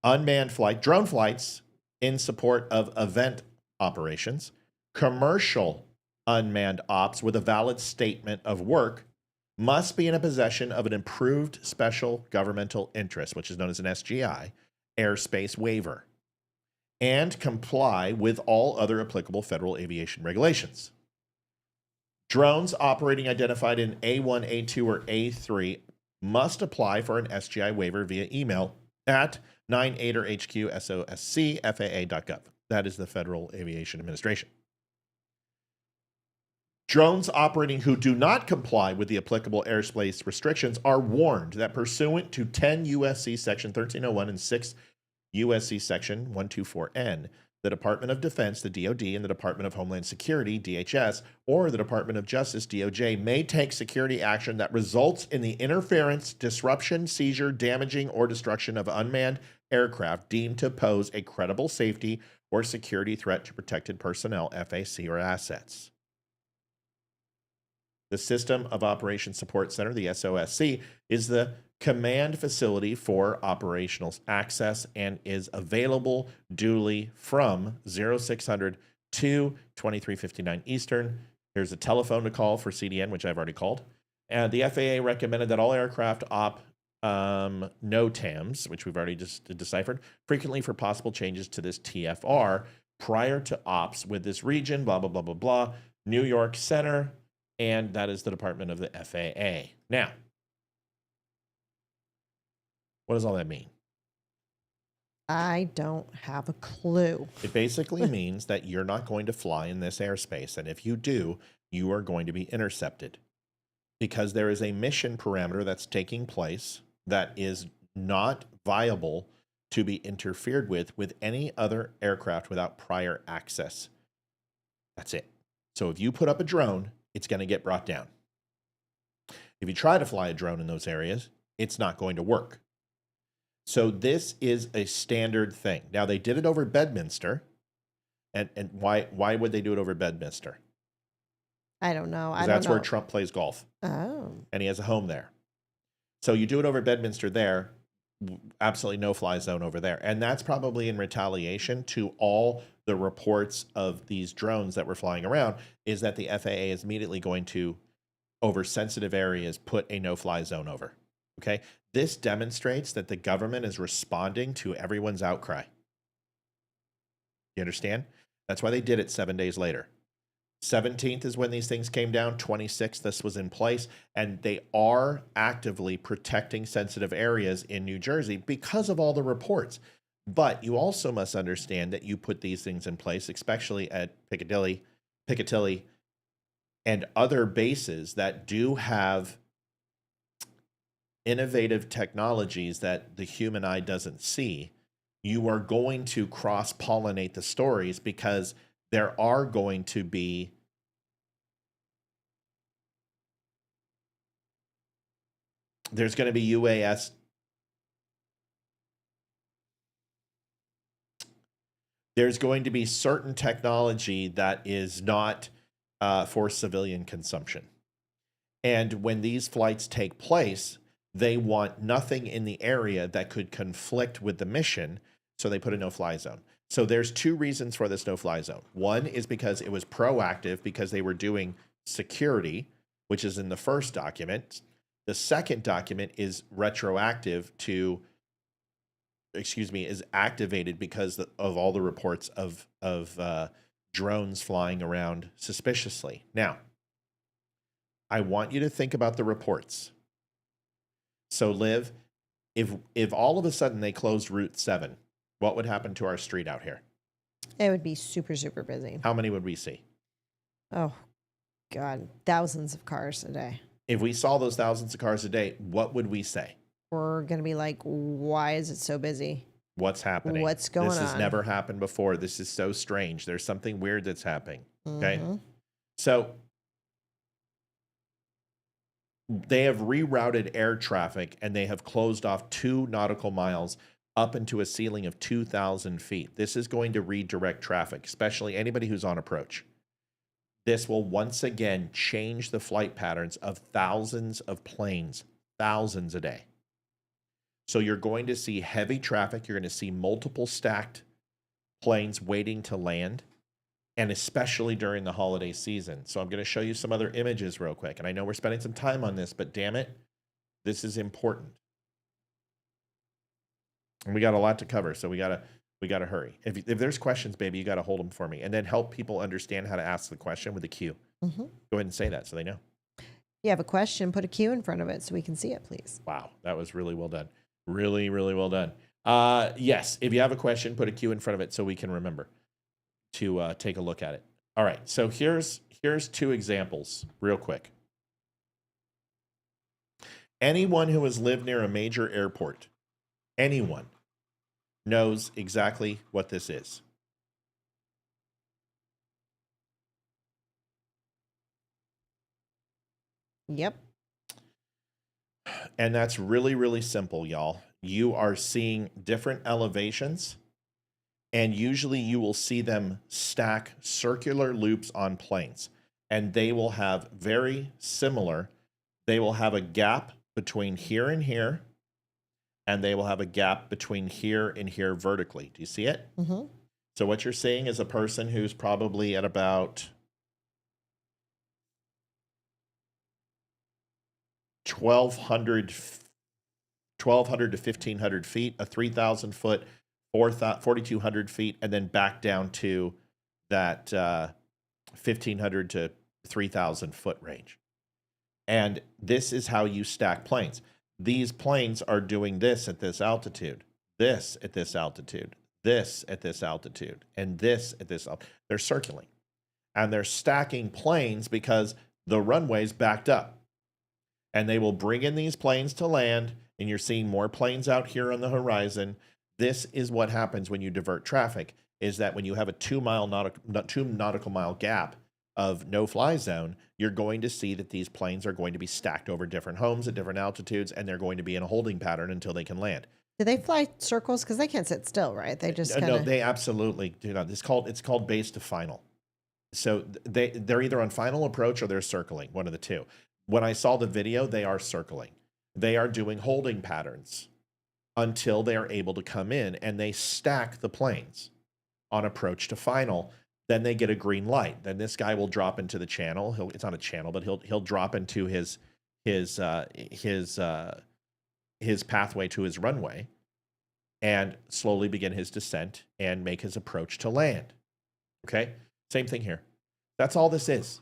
Unmanned flight, drone flights in support of event operations. Commercial unmanned ops with a valid statement of work must be in a possession of an improved special governmental interest, which is known as an SGI, airspace waiver, and comply with all other applicable federal aviation regulations. Drones operating identified in A1, A2, or A3 must apply for an SGI waiver via email at 98erHQ.SOSC.FAA.gov. That is the Federal Aviation Administration. Drones operating who do not comply with the applicable airspace restrictions are warned that pursuant to 10 U.S.C. Section 1301 and 6 U.S.C. Section 124N, the Department of Defense, the DoD, and the Department of Homeland Security, DHS, or the Department of Justice, DOJ, may take security action that results in the interference, disruption, seizure, damaging, or destruction of unmanned aircraft deemed to pose a credible safety or security threat to protected personnel, FAC, or assets. The System of Operations Support Center, the SOSC, is the command facility for operational access and is available duly from 0600 to 2359 Eastern. There's a telephone to call for CDN, which I've already called. And the FAA recommended that all aircraft NOTAMs, which we've already just deciphered, frequently for possible changes to this TFR prior to ops with this region, blah, blah, blah, blah, blah, New York Center, and that is the Department of the FAA. Now, what does all that mean? I don't have a clue. It basically means that you're not going to fly in this airspace, and if you do, you are going to be intercepted because there is a mission parameter that's taking place that is not viable to be interfered with any other aircraft without prior access. That's it. So if you put up a drone, it's going to get brought down. If you try to fly a drone in those areas, it's not going to work. So this is a standard thing. Now, they did it over Bedminster. And why would they do it over Bedminster? I don't know. That's where Trump plays golf. Oh. And he has a home there. So you do it over Bedminster there, absolutely no fly zone over there. And that's probably in retaliation to all the reports of these drones that were flying around, is that the FAA is immediately going to, over sensitive areas, put a no-fly zone over. Okay. This demonstrates that the government is responding to everyone's outcry. You understand? That's why they did it 7 days later. 17th is when these things came down. 26th, this was in place. And they are actively protecting sensitive areas in New Jersey because of all the reports. But you also must understand that you put these things in place, especially at Piccadilly, and other bases that do have innovative technologies that the human eye doesn't see. You are going to cross-pollinate the stories because there are going to be UAS. There's going to be certain technology that is not for civilian consumption. And when these flights take place, they want nothing in the area that could conflict with the mission, so they put a no-fly zone. So there's two reasons for this no-fly zone. One is because it was proactive because they were doing security, which is in the first document. The second document is retroactive to, is activated because of all the reports of drones flying around suspiciously. Now, I want you to think about the reports. So, Liv, if all of a sudden they closed Route 7, what would happen to our street out here? It would be super, super busy. How many would we see? Oh, God. Thousands of cars a day. If we saw those thousands of cars a day, what would we say? We're going to be like, why is it so busy? What's happening? What's going on? This has never happened before. This is so strange. There's something weird that's happening. Okay. So they have rerouted air traffic and they have closed off 2 nautical miles up into a ceiling of 2,000 feet. This is going to redirect traffic, especially anybody who's on approach. This will once again change the flight patterns of thousands of planes, thousands a day. So you're going to see heavy traffic. You're going to see multiple stacked planes waiting to land, and especially during the holiday season. So I'm going to show you some other images real quick. And I know we're spending some time on this, but damn it, this is important. And we got a lot to cover, so we gotta hurry. If there's questions, baby, you got to hold them for me, and then help people understand how to ask the question with a cue. Go ahead and say that so they know. You have a question, put a Q in front of it so we can see it, please. Wow, that was really well done. Really, really well done. Yes, if you have a question, put a Q in front of it so we can remember to take a look at it. All right, so here's 2 examples real quick. Anyone who has lived near a major airport, anyone, knows exactly what this is. Yep. And that's really, really simple, y'all. You are seeing different elevations, and usually you will see them stack circular loops on planes. And they will have they will have a gap between here and here, and they will have a gap between here and here vertically. Do you see it? So what you're seeing is a person who's probably at about 1,200 to 1,500 feet, a 3,000 foot, 4,200 feet, and then back down to that 1,500 to 3,000 foot range. And this is how you stack planes. These planes are doing this at this altitude, this at this altitude, this at this altitude, and this at this altitude. They're circling. And they're stacking planes because the runway's backed up. And they will bring in these planes to land, and you're seeing more planes out here on the horizon. This is what happens when you divert traffic, is that when you have a 2 nautical mile gap of no-fly zone, you're going to see that these planes are going to be stacked over different homes at different altitudes, and they're going to be in a holding pattern until they can land. Do they fly circles? Because they can't sit still, right? They just No, they absolutely do not. It's called base to final. So they're either on final approach or they're circling, one of the two. When I saw the video, they are circling. They are doing holding patterns until they are able to come in, and they stack the planes on approach to final. Then they get a green light. Then this guy will drop into the channel. It's not a channel, but he'll drop into his his pathway to his runway and slowly begin his descent and make his approach to land. Okay? Same thing here. That's all this is.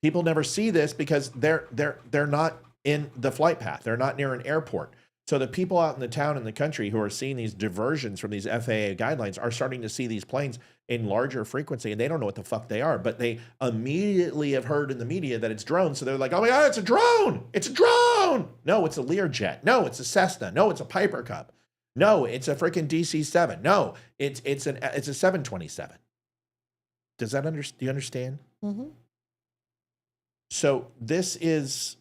People never see this because they're not in the flight path. They're not near an airport. So the people out in the town and the country who are seeing these diversions from these FAA guidelines are starting to see these planes in larger frequency, and they don't know what the fuck they are, but they immediately have heard in the media that it's drones. So they're like, oh my God, it's a drone. It's a drone. No, it's a Learjet. No, it's a Cessna. No, it's a Piper Cub. No, it's a freaking DC-7. No, it's a 727. Does that do you understand? Mm-hmm. So this is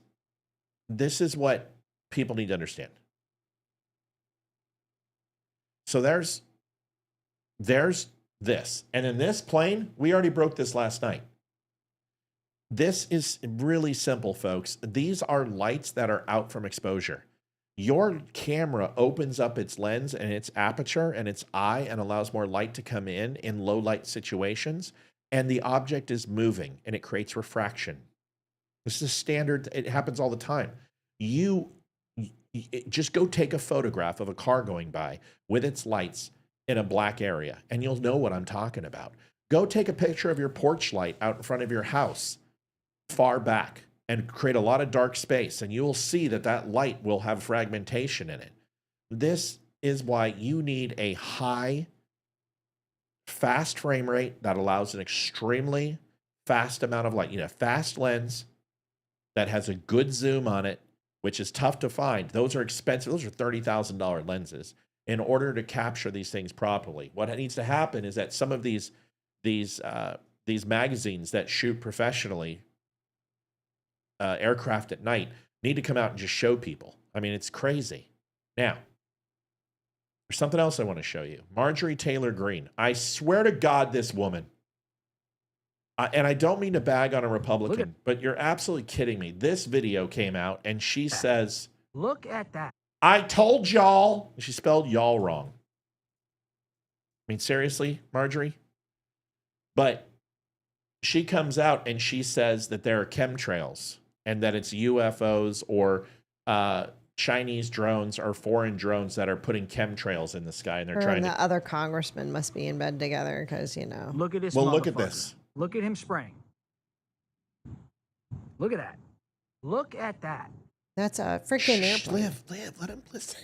what people need to understand. So there's this. And in this plane, we already broke this last night. This is really simple, folks. These are lights that are out from exposure. Your camera opens up its lens and its aperture and its eye and allows more light to come in low light situations. And the object is moving and it creates refraction. This is standard. It happens all the time. You just go take a photograph of a car going by with its lights in a black area, and you'll know what I'm talking about. Go take a picture of your porch light out in front of your house far back and create a lot of dark space, and you will see that that light will have fragmentation in it. This is why you need a high, fast frame rate that allows an extremely fast amount of light. You need a fast lens that has a good zoom on it, which is tough to find. Those are expensive. Those are $30,000 lenses in order to capture these things properly. What needs to happen is that some of these magazines that shoot professionally aircraft at night need to come out and just show people. I mean, it's crazy. Now, there's something else I want to show you. Marjorie Taylor Greene. I swear to God, this woman, and I don't mean to bag on a Republican, but you're absolutely kidding me. This video came out and she says, look at that. I told y'all. She spelled y'all wrong. I mean, seriously, Marjorie? But she comes out and she says that there are chemtrails and that it's UFOs or Chinese drones or foreign drones that are putting chemtrails in the sky, and they're Her trying and to. the other congressman must be in bed together because, you know. Look at this. Well, look at motherfucker. this. Look at him spraying. Look at that. Look at that. That's a freaking airplane. Liv, let him listen.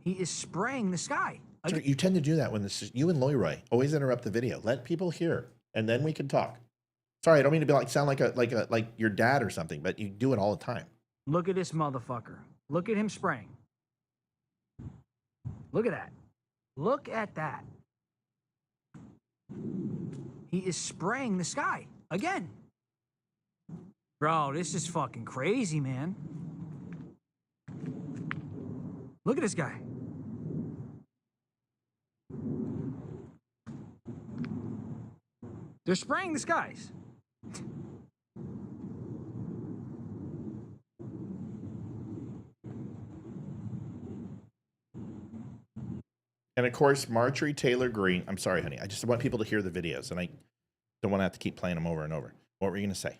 He is spraying the sky. Sorry, you tend to do that when this is you and Leroy always interrupt the video. Let people hear, and then we can talk. Sorry, I don't mean to be sound like your dad or something, but you do it all the time. Look at this motherfucker. Look at him spraying. Look at that. Look at that. He is spraying the sky again. Bro, this is fucking crazy, man. Look at this guy. They're spraying the skies. And of course, Marjorie Taylor Greene. I'm sorry, honey. I just want people to hear the videos, and I don't want to have to keep playing them over and over. What were you going to say?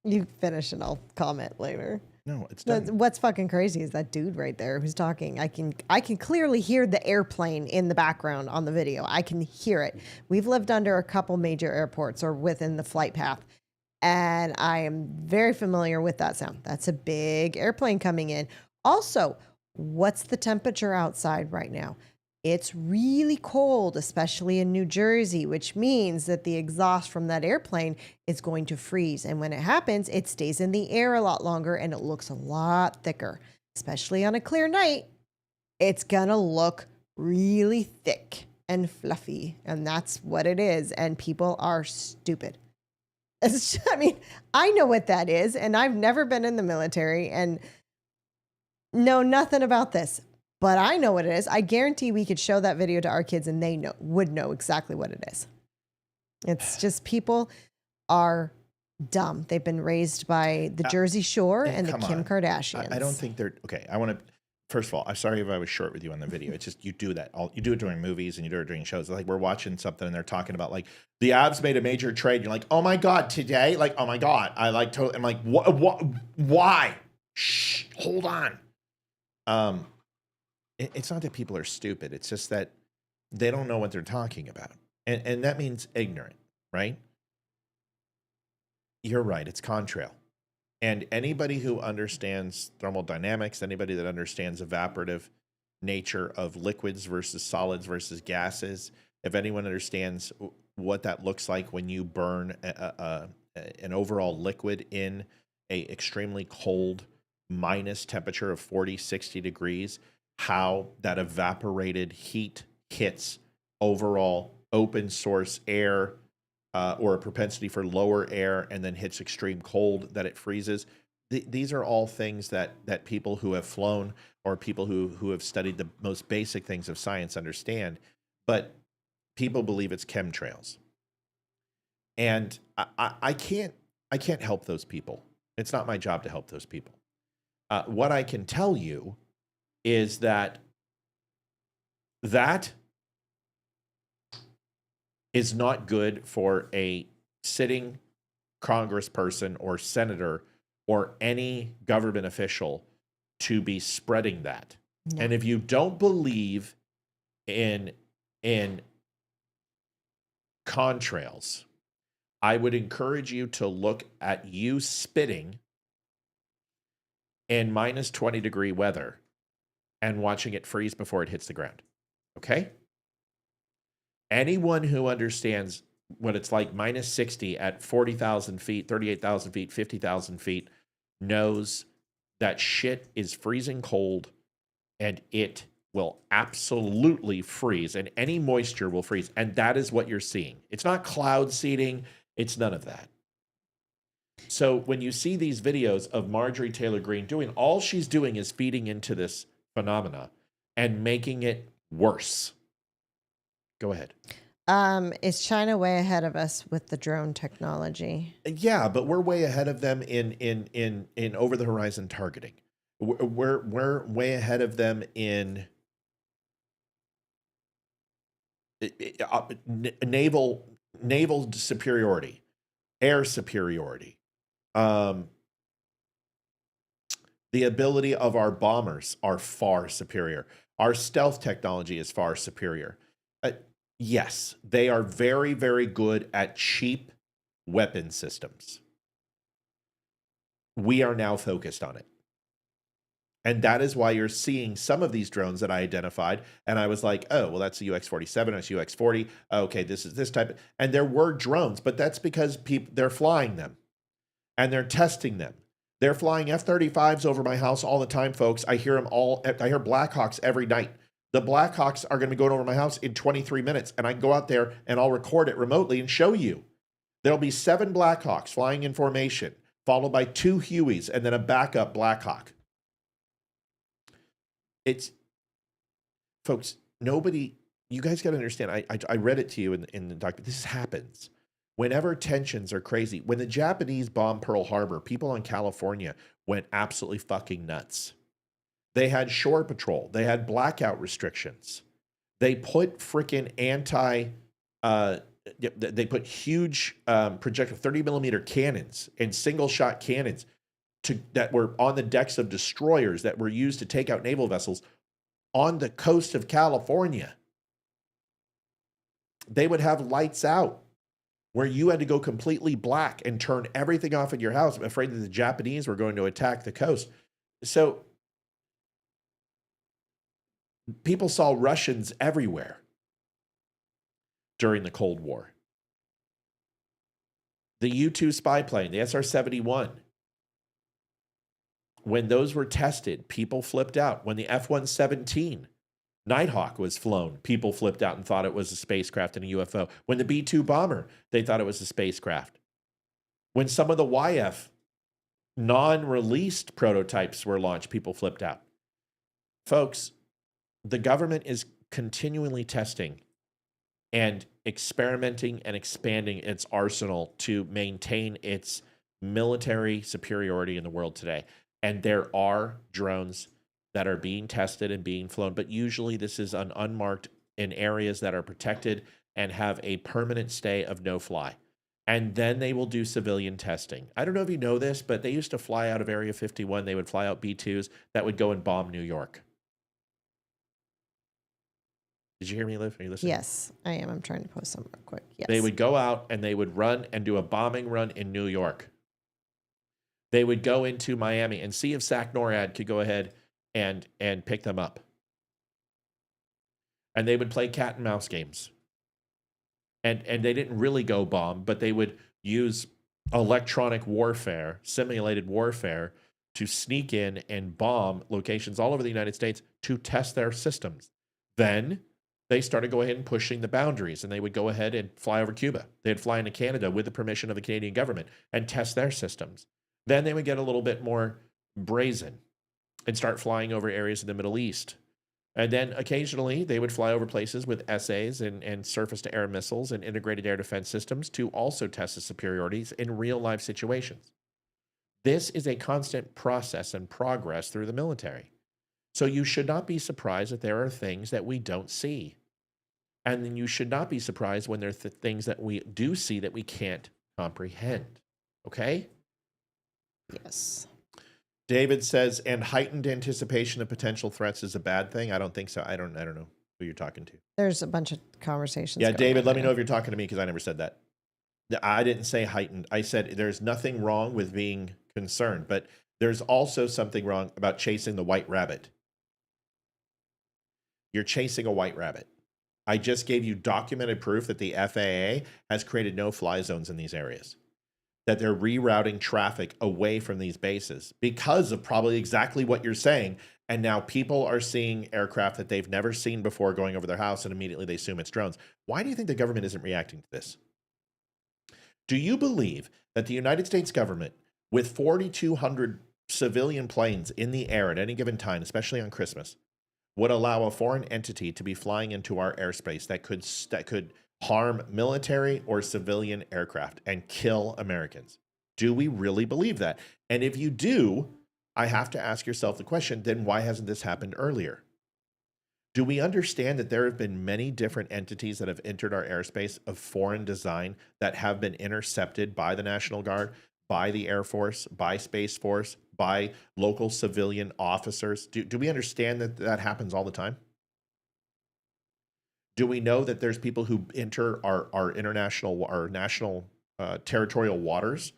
You finish and I'll comment later. No, it's done. What's fucking crazy is that dude right there who's talking. I can clearly hear the airplane in the background on the video. I can hear it. We've lived under a couple major airports or within the flight path, and I am very familiar with that sound. That's a big airplane coming in. Also, what's the temperature outside right now? It's really cold, especially in New Jersey, which means that the exhaust from that airplane is going to freeze. And when it happens, it stays in the air a lot longer and it looks a lot thicker, especially on a clear night. It's going to look really thick and fluffy. And that's what it is. And people are stupid. I mean, I know what that is, and I've never been in the military and know nothing about this. But I know what it is. I guarantee we could show that video to our kids and they would know exactly what it is. It's just people are dumb. They've been raised by the Jersey Shore and the Kim Kardashians. I don't think they're okay. I want to. First of all, I'm sorry if I was short with you on the video. It's just you do that. You do it during movies and you do it during shows. Like we're watching something and they're talking about like the Avs made a major trade. You're like, oh my god, today? Like, oh my god, I like totally. I'm like, what? Why? Shh, hold on. It's not that people are stupid. It's just that they don't know what they're talking about. And that means ignorant, right? You're right. It's contrail. And anybody who understands thermodynamics, anybody that understands evaporative nature of liquids versus solids versus gases, if anyone understands what that looks like when you burn an overall liquid in a extremely cold minus temperature of 40, 60 degrees, how that evaporated heat hits overall open source air, or a propensity for lower air, and then hits extreme cold, that it freezes. These are all things that people who have flown or people who have studied the most basic things of science understand. But people believe it's chemtrails. And I can't help those people. It's not my job to help those people. What I can tell you is that is not good for a sitting congressperson or senator or any government official to be spreading that. No. And if you don't believe in contrails, I would encourage you to look at you spitting in minus 20 degree weather and watching it freeze before it hits the ground. Okay? Anyone who understands what it's like minus 60 at 40,000 feet, 38,000 feet, 50,000 feet knows that shit is freezing cold and it will absolutely freeze, and any moisture will freeze. And that is what you're seeing. It's not cloud seeding. It's none of that. So when you see these videos of Marjorie Taylor Greene doing, all she's doing is feeding into this phenomena and making it worse. Go ahead. Is China way ahead of us with the drone technology? Yeah, but we're way ahead of them in over the horizon targeting. We're way ahead of them in naval superiority, air superiority. The ability of our bombers are far superior. Our stealth technology is far superior. Yes, they are very, very good at cheap weapon systems. We are now focused on it. And that is why you're seeing some of these drones that I identified. And I was like, oh, well, that's a UX-47, that's UX-40. Okay, this is this type. And there were drones, but that's because they're flying them. And they're testing them. They're flying F-35s over my house all the time, folks. I hear them all. I hear Blackhawks every night. The Blackhawks are going to be going over my house in 23 minutes, and I can go out there and I'll record it remotely and show you. There'll be 7 Blackhawks flying in formation, followed by 2 Hueys, and then a backup Blackhawk. It's, folks, nobody, you guys got to understand, I read it to you in the document. This happens. Whenever tensions are crazy, when the Japanese bombed Pearl Harbor, people in California went absolutely fucking nuts. They had shore patrol. They had blackout restrictions. They put freaking they put huge projectile 30 millimeter cannons and single shot cannons that were on the decks of destroyers that were used to take out naval vessels on the coast of California. They would have lights out where you had to go completely black and turn everything off in your house, afraid that the Japanese were going to attack the coast. So people saw Russians everywhere during the Cold War. The U-2 spy plane, the SR-71, when those were tested, people flipped out. When the F-117 Nighthawk was flown, people flipped out and thought it was a spacecraft and a UFO. When the B-2 bomber, they thought it was a spacecraft. When some of the YF non-released prototypes were launched, people flipped out. Folks, the government is continually testing and experimenting and expanding its arsenal to maintain its military superiority in the world today. And there are drones that are being tested and being flown, but usually this is unmarked in areas that are protected and have a permanent stay of no fly. And then they will do civilian testing. I don't know if you know this, but they used to fly out of Area 51. They would fly out B-2s that would go and bomb New York. Did you hear me, Liv? Are you listening? Yes, I am. I'm trying to post some real quick. Yes. They would go out and they would run and do a bombing run in New York. They would go into Miami and see if SAC NORAD could go ahead and pick them up. And they would play cat and mouse games. And they didn't really go bomb, but they would use electronic warfare, simulated warfare, to sneak in and bomb locations all over the United States to test their systems. Then they started going ahead and pushing the boundaries, and they would go ahead and fly over Cuba. They'd fly into Canada with the permission of the Canadian government and test their systems. Then they would get a little bit more brazen and start flying over areas in the Middle East. And then occasionally they would fly over places with SAs and surface-to-air missiles and integrated air defense systems to also test the superiorities in real-life situations. This is a constant process and progress through the military. So you should not be surprised that there are things that we don't see. And then you should not be surprised when there are things that we do see that we can't comprehend. Okay? Yes. David says, and heightened anticipation of potential threats is a bad thing. I don't think so. I don't know who you're talking to. There's a bunch of conversations. Yeah, going David, on let me there. know if you're talking to me because I never said that. I didn't say heightened. I said there's nothing wrong with being concerned, but there's also something wrong about chasing the white rabbit. You're chasing a white rabbit. I just gave you documented proof that the FAA has created no-fly zones in these areas, that they're rerouting traffic away from these bases because of probably exactly what you're saying. And now people are seeing aircraft that they've never seen before going over their house, and immediately they assume it's drones. Why do you think the government isn't reacting to this? Do you believe that the United States government, with 4,200 civilian planes in the air at any given time, especially on Christmas, would allow a foreign entity to be flying into our airspace that could harm military or civilian aircraft and kill Americans? Do we really believe that? And if you do, I have to ask yourself the question, then why hasn't this happened earlier? Do we understand that there have been many different entities that have entered our airspace of foreign design that have been intercepted by the National Guard, by the Air Force, by Space Force, by local civilian officers? Do we understand that that happens all the time? Do we know that there's people who enter our national territorial waters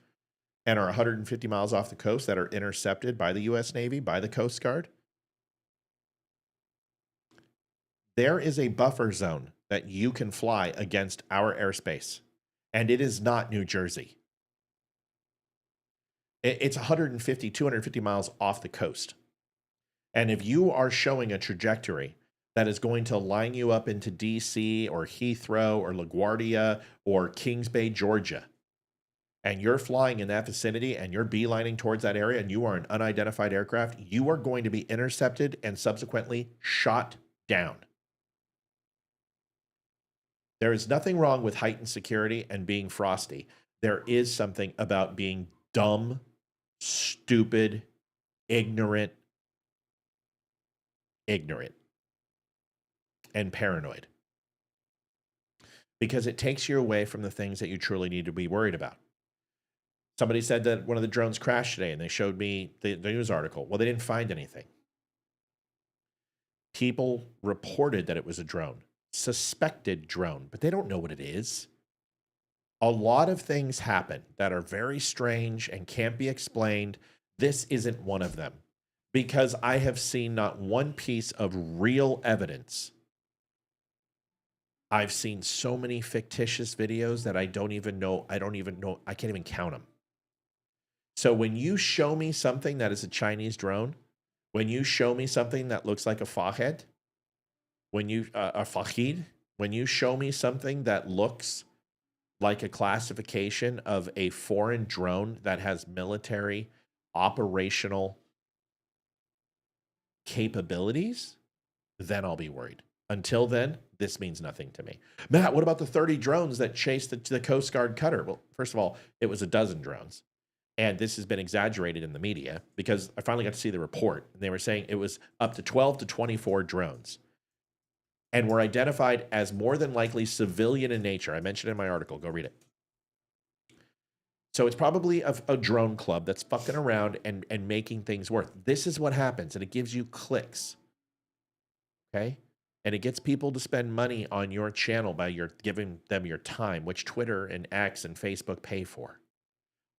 and are 150 miles off the coast that are intercepted by the U.S. Navy, by the Coast Guard? There is a buffer zone that you can fly against our airspace, and it is not New Jersey. It's 150, 250 miles off the coast. And if you are showing a trajectory that is going to line you up into DC or Heathrow or LaGuardia or Kings Bay, Georgia, and you're flying in that vicinity and you're beelining towards that area and you are an unidentified aircraft, you are going to be intercepted and subsequently shot down. There is nothing wrong with heightened security and being frosty. There is something about being dumb, stupid, ignorant, and paranoid. Because it takes you away from the things that you truly need to be worried about. Somebody said that one of the drones crashed today, and they showed me the news article. Well, they didn't find anything. People reported that it was a drone, suspected drone, but they don't know what it is. A lot of things happen that are very strange and can't be explained. This isn't one of them, because I have seen not one piece of real evidence. I've seen so many fictitious videos that I can't even count them. So when you show me something that is a Chinese drone, when you show me something that looks like a Fahed, when you show me something that looks like a classification of a foreign drone that has military operational capabilities, then I'll be worried. Until then, this means nothing to me. Matt, what about the 30 drones that chased the Coast Guard cutter? Well, first of all, it was a dozen drones. And this has been exaggerated in the media because I finally got to see the report. And they were saying it was up to 12 to 24 drones. And were identified as more than likely civilian in nature. I mentioned it in my article. Go read it. So it's probably a drone club that's fucking around and making things work. This is what happens, and it gives you clicks. Okay? And it gets people to spend money on your channel by your giving them your time, which Twitter and X and Facebook pay for.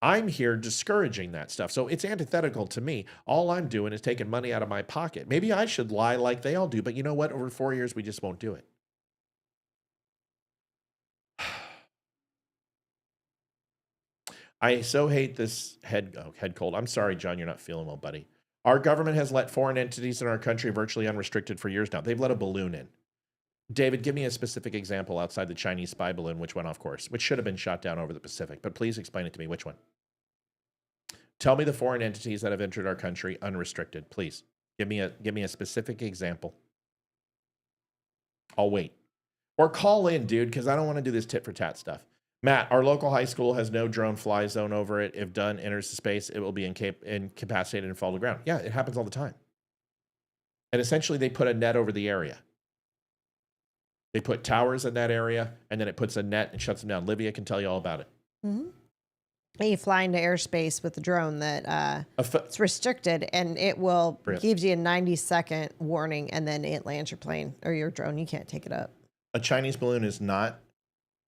I'm here discouraging that stuff. So it's antithetical to me. All I'm doing is taking money out of my pocket. Maybe I should lie like they all do, but you know what? Over 4 years, we just won't do it. I so hate this head cold. I'm sorry, John, you're not feeling well, buddy. Our government has let foreign entities in our country virtually unrestricted for years now. They've let a balloon in. David, give me a specific example outside the Chinese spy balloon, which went off course, which should have been shot down over the Pacific. But please explain it to me. Which one? Tell me the foreign entities that have entered our country unrestricted. Please give me a specific example. I'll wait. Or call in, dude, because I don't want to do this tit for tat stuff. Matt, our local high school has no drone fly zone over it. If done enters the space, it will be incapacitated and fall to the ground. Yeah, it happens all the time. And essentially, they put a net over the area. They put towers in that area, and then it puts a net and shuts them down. Livia can tell you all about it. Mm-hmm. And you fly into airspace with the drone that it's restricted, and it will gives you a 90-second warning, and then it lands your plane or your drone. You can't take it up. A Chinese balloon is not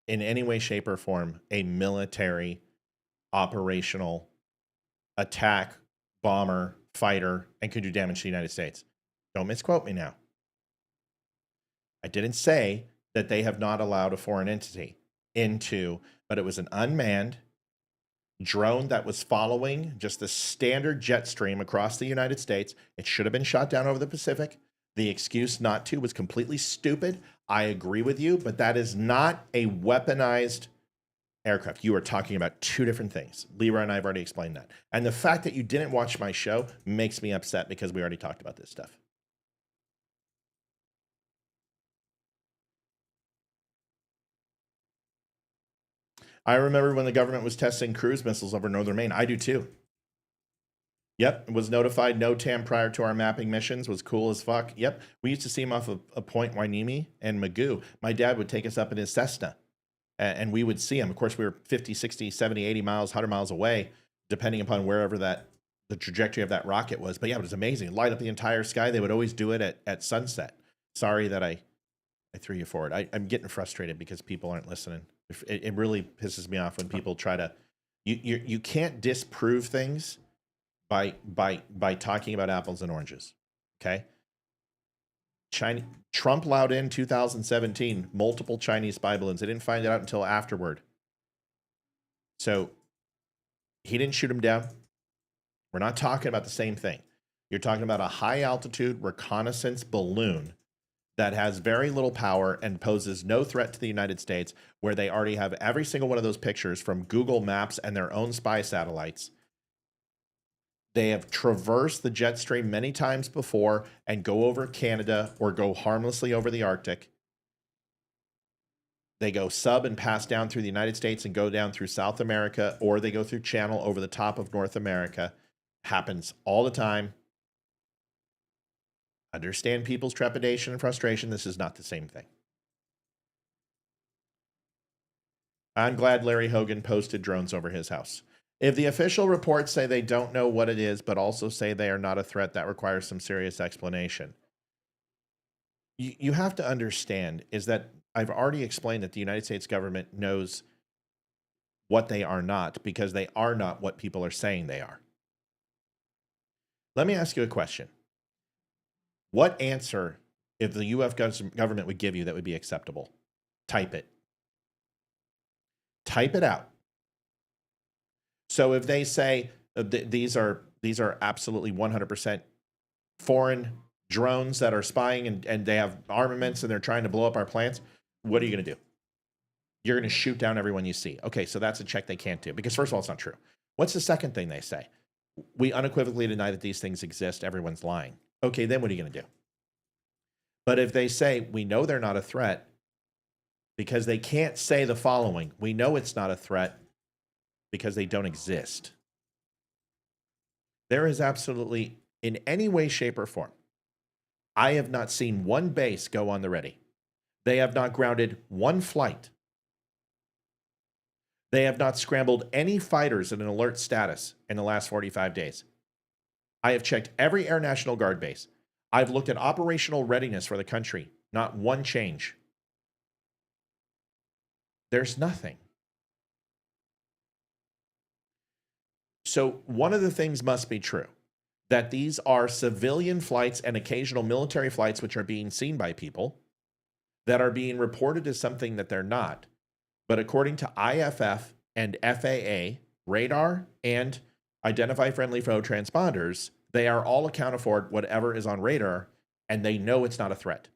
in any way, shape, or form a military operational attack, bomber, fighter, and could do damage to the United States. Don't misquote me now. I didn't say that they have not allowed a foreign entity into, but it was an unmanned drone that was following just the standard jet stream across the United States. It should have been shot down over the Pacific. The excuse not to was completely stupid. I agree with you, but that is not a weaponized aircraft. You are talking about two different things. Leroy and I have already explained that. And the fact that you didn't watch my show makes me upset because we already talked about this stuff. I remember when the government was testing cruise missiles over northern Maine. I do too. Yep, was notified NOTAM prior to our mapping missions, was cool as fuck. Yep, we used to see him off of Point Wainimi and Magoo. My dad would take us up in his Cessna, and we would see him. Of course, we were 50, 60, 70, 80 miles, 100 miles away, depending upon wherever the trajectory of that rocket was. But yeah, it was amazing. Light up the entire sky. They would always do it at sunset. Sorry that I threw you for it. I'm getting frustrated because people aren't listening. It really pisses me off when people try to... You can't disprove things by talking about apples and oranges, okay? Trump allowed in 2017 multiple Chinese spy balloons. They didn't find it out until afterward. So he didn't shoot them down. We're not talking about the same thing. You're talking about a high altitude reconnaissance balloon that has very little power and poses no threat to the United States, where they already have every single one of those pictures from Google Maps and their own spy satellites. They have traversed the jet stream many times before and go over Canada or go harmlessly over the Arctic. They go sub and pass down through the United States and go down through South America, or they go through Channel over the top of North America. Happens all the time. Understand people's trepidation and frustration. This is not the same thing. I'm glad Larry Hogan posted drones over his house. If the official reports say they don't know what it is, but also say they are not a threat, that requires some serious explanation. You have to understand is that I've already explained that the United States government knows what they are not, because they are not what people are saying they are. Let me ask you a question. What answer, if the U.S. government would give you, that would be acceptable? Type it. Type it out. So if they say these are absolutely 100% foreign drones that are spying and they have armaments and they're trying to blow up our plants, what are you going to do? You're going to shoot down everyone you see. Okay, so that's a check they can't do, because first of all, it's not true. What's the second thing they say? We unequivocally deny that these things exist. Everyone's lying. Okay, then what are you going to do? But if they say, we know they're not a threat, because they can't say the following: we know it's not a threat because they don't exist. There is absolutely, in any way, shape, or form, I have not seen one base go on the ready. They have not grounded one flight. They have not scrambled any fighters in an alert status in the last 45 days. I have checked every Air National Guard base. I've looked at operational readiness for the country. Not one change. There's nothing. So one of the things must be true, that these are civilian flights and occasional military flights which are being seen by people that are being reported as something that they're not. But according to IFF and FAA, radar and identify friendly foe transponders, they are all accounted for whatever is on radar, and they know it's not a threat.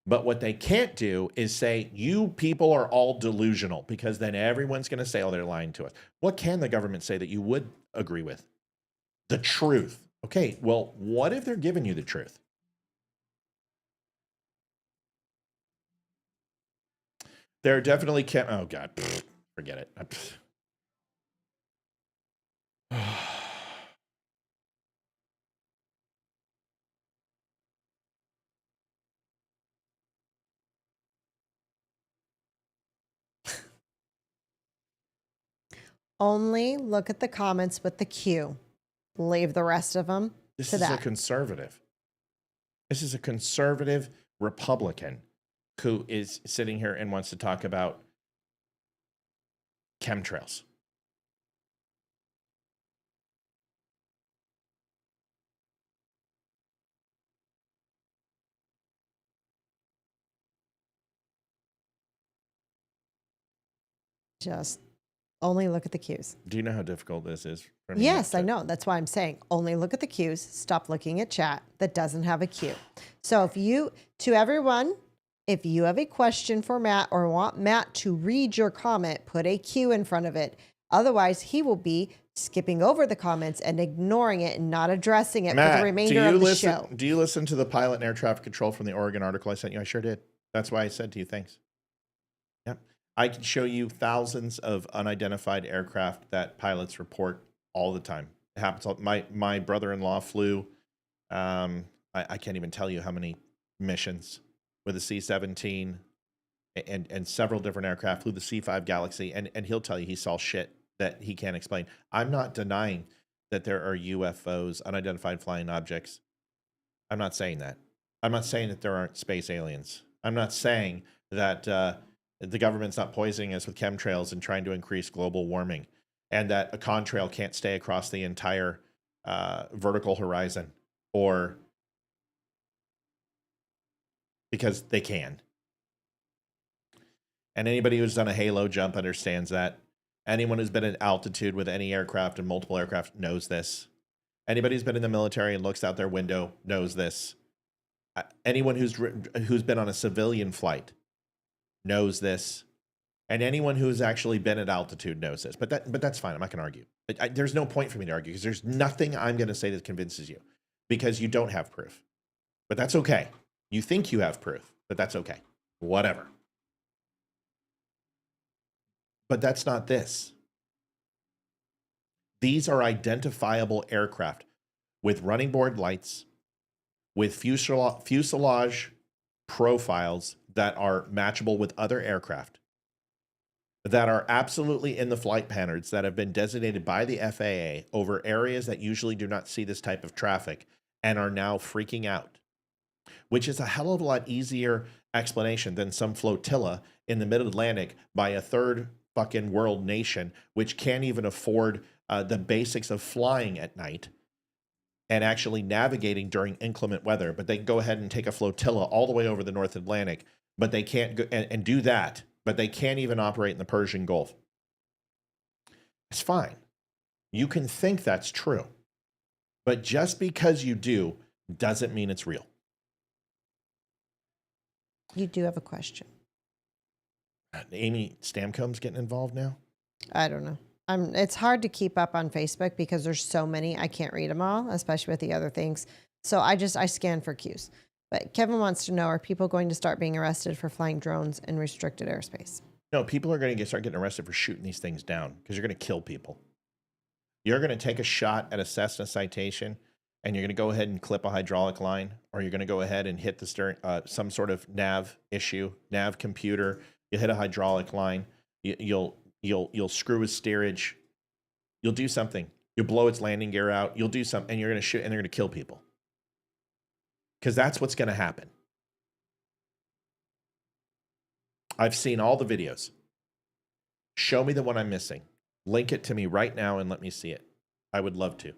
But what they can't do is say, you people are all delusional, because then everyone's going to say, oh, they're lying to us. What can the government say that you would agree with? The truth. Okay, well, what if they're giving you the truth? There definitely can. Oh, God. Forget it. Only look at the comments with the Q. Leave the rest of them This to is that. a conservative. This is a conservative Republican who is sitting here and wants to talk about chemtrails. Just only look at the cues. Do you know how difficult this is for me? Yes, I know. That's why I'm saying only look at the cues. Stop looking at chat that doesn't have a cue. So if you, to everyone, if you have a question for Matt or want Matt to read your comment, put a cue in front of it. Otherwise, he will be skipping over the comments and ignoring it and not addressing it Matt, for the remainder of the show. Do you listen to the pilot and air traffic control from the Oregon article I sent you? I sure did. That's why I said to you, thanks. Yep. I can show you thousands of unidentified aircraft that pilots report all the time. It happens. My brother-in-law flew, I can't even tell you how many missions with a C-17 and several different aircraft, flew the C-5 Galaxy, and he'll tell you he saw shit that he can't explain. I'm not denying that there are UFOs, unidentified flying objects. I'm not saying that. I'm not saying that there aren't space aliens. I'm not saying that the government's not poisoning us with chemtrails and trying to increase global warming, and that a contrail can't stay across the entire vertical horizon, or because they can. And anybody who's done a halo jump understands that. Anyone who's been at altitude with any aircraft and multiple aircraft knows this. Anybody who's been in the military and looks out their window knows this. Anyone who's been on a civilian flight knows this. And anyone who's actually been at altitude knows this. But that's fine. I'm not going to argue. There's no point for me to argue, because there's nothing I'm going to say that convinces you, because you don't have proof. But that's okay. You think you have proof, but that's okay. Whatever. But that's not this. These are identifiable aircraft with running board lights, with fuselage profiles that are matchable with other aircraft, that are absolutely in the flight patterns that have been designated by the FAA over areas that usually do not see this type of traffic and are now freaking out, which is a hell of a lot easier explanation than some flotilla in the mid-Atlantic by a third fucking world nation, which can't even afford the basics of flying at night and actually navigating during inclement weather. But they can go ahead and take a flotilla all the way over the North Atlantic, but they can't go and do that. But they can't even operate in the Persian Gulf. It's fine. You can think that's true. But just because you do doesn't mean it's real. You do have a question. Amy Stamcomb's getting involved now? I don't know. It's hard to keep up on Facebook because there's so many. I can't read them all, especially with the other things. So I scan for cues. But Kevin wants to know, are people going to start being arrested for flying drones in restricted airspace? No, people are going to start getting arrested for shooting these things down, because you're going to kill people. You're going to take a shot at a Cessna Citation, and you're going to go ahead and clip a hydraulic line, or you're going to go ahead and hit the stern, some sort of nav computer. You hit a hydraulic line. You'll You'll screw his steerage. You'll do something. You'll blow its landing gear out. You'll do something, and you're going to shoot, and they're going to kill people. Because that's what's going to happen. I've seen all the videos. Show me the one I'm missing. Link it to me right now and let me see it. I would love to.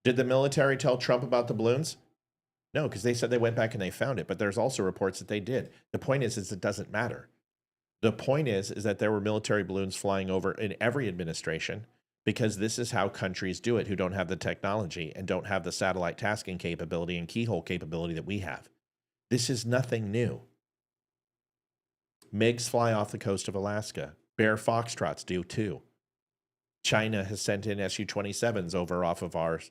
Did the military tell Trump about the balloons? No, because they said they went back and they found it, but there's also reports that they did. The point is it doesn't matter. The point is that there were military balloons flying over in every administration, because this is how countries do it who don't have the technology and don't have the satellite tasking capability and keyhole capability that we have. This is nothing new. MiGs fly off the coast of Alaska. Bear Foxtrots do too. China has sent in Su-27s over off of ours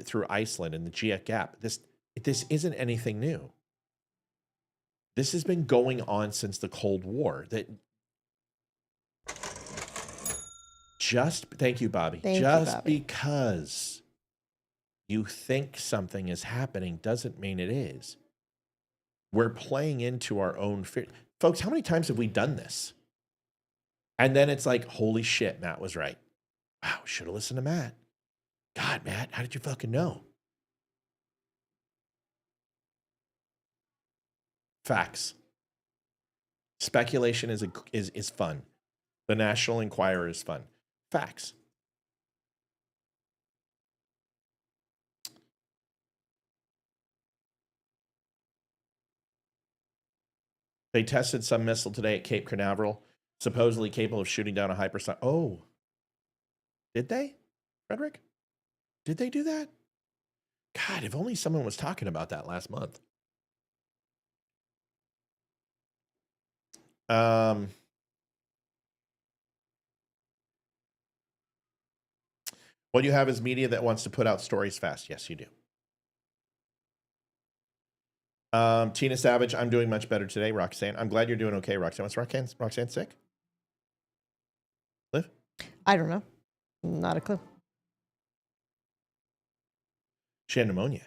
through Iceland and the Giat Gap. This isn't anything new. This has been going on since the Cold War. Thank you, Bobby. Thank you, Bobby. Because you think something is happening doesn't mean it is. We're playing into our own fear. Folks, how many times have we done this? And then it's like, holy shit, Matt was right. Wow, should have listened to Matt. God, Matt, how did you fucking know? Facts. Speculation is fun. The National Enquirer is fun. Facts. They tested some missile today at Cape Canaveral, supposedly capable of shooting down a hypersonic. Oh, did they, Frederick? Did they do that? God, if only someone was talking about that last month. What you have is media that wants to put out stories fast. Yes, you do. Tina Savage, I'm doing much better today. Roxanne, I'm glad you're doing okay, Roxanne. What's Roxanne sick? Liv? I don't know. Not a clue. She had pneumonia.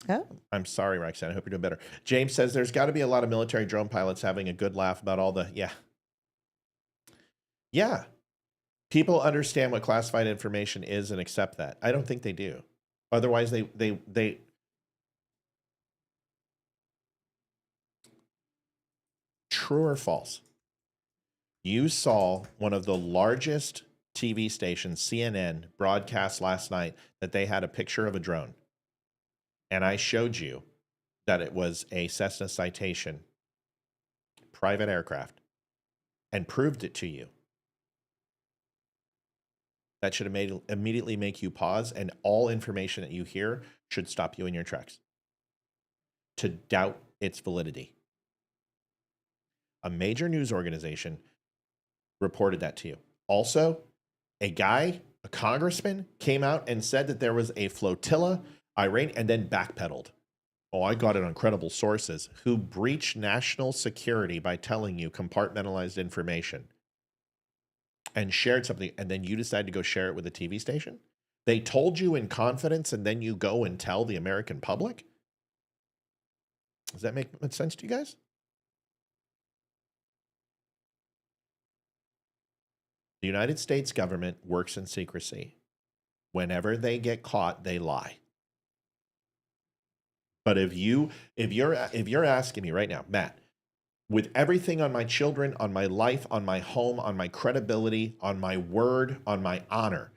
Oh. I'm sorry, Roxanne. I hope you're doing better. James says there's got to be a lot of military drone pilots having a good laugh about all the, yeah. People understand what classified information is and accept that. I don't think they do. Otherwise, they true or false? You saw one of the largest TV stations, CNN, broadcast last night that they had a picture of a drone. And I showed you that it was a Cessna Citation private aircraft and proved it to you. That should have immediately make you pause, and all information that you hear should stop you in your tracks to doubt its validity. A major news organization reported that to you. Also, a congressman came out and said that there was a flotilla, Iran, and then backpedaled. Oh, I got it on credible sources, who breached national security by telling you compartmentalized information and shared something, and then you decide to go share it with a TV station? They told you in confidence, and then you go and tell the American public? Does that make sense to you guys? The United States government works in secrecy. Whenever they get caught, they lie. But if you're asking me right now, Matt, with everything on my children, on my life, on my home, on my credibility, on my word, on my honor,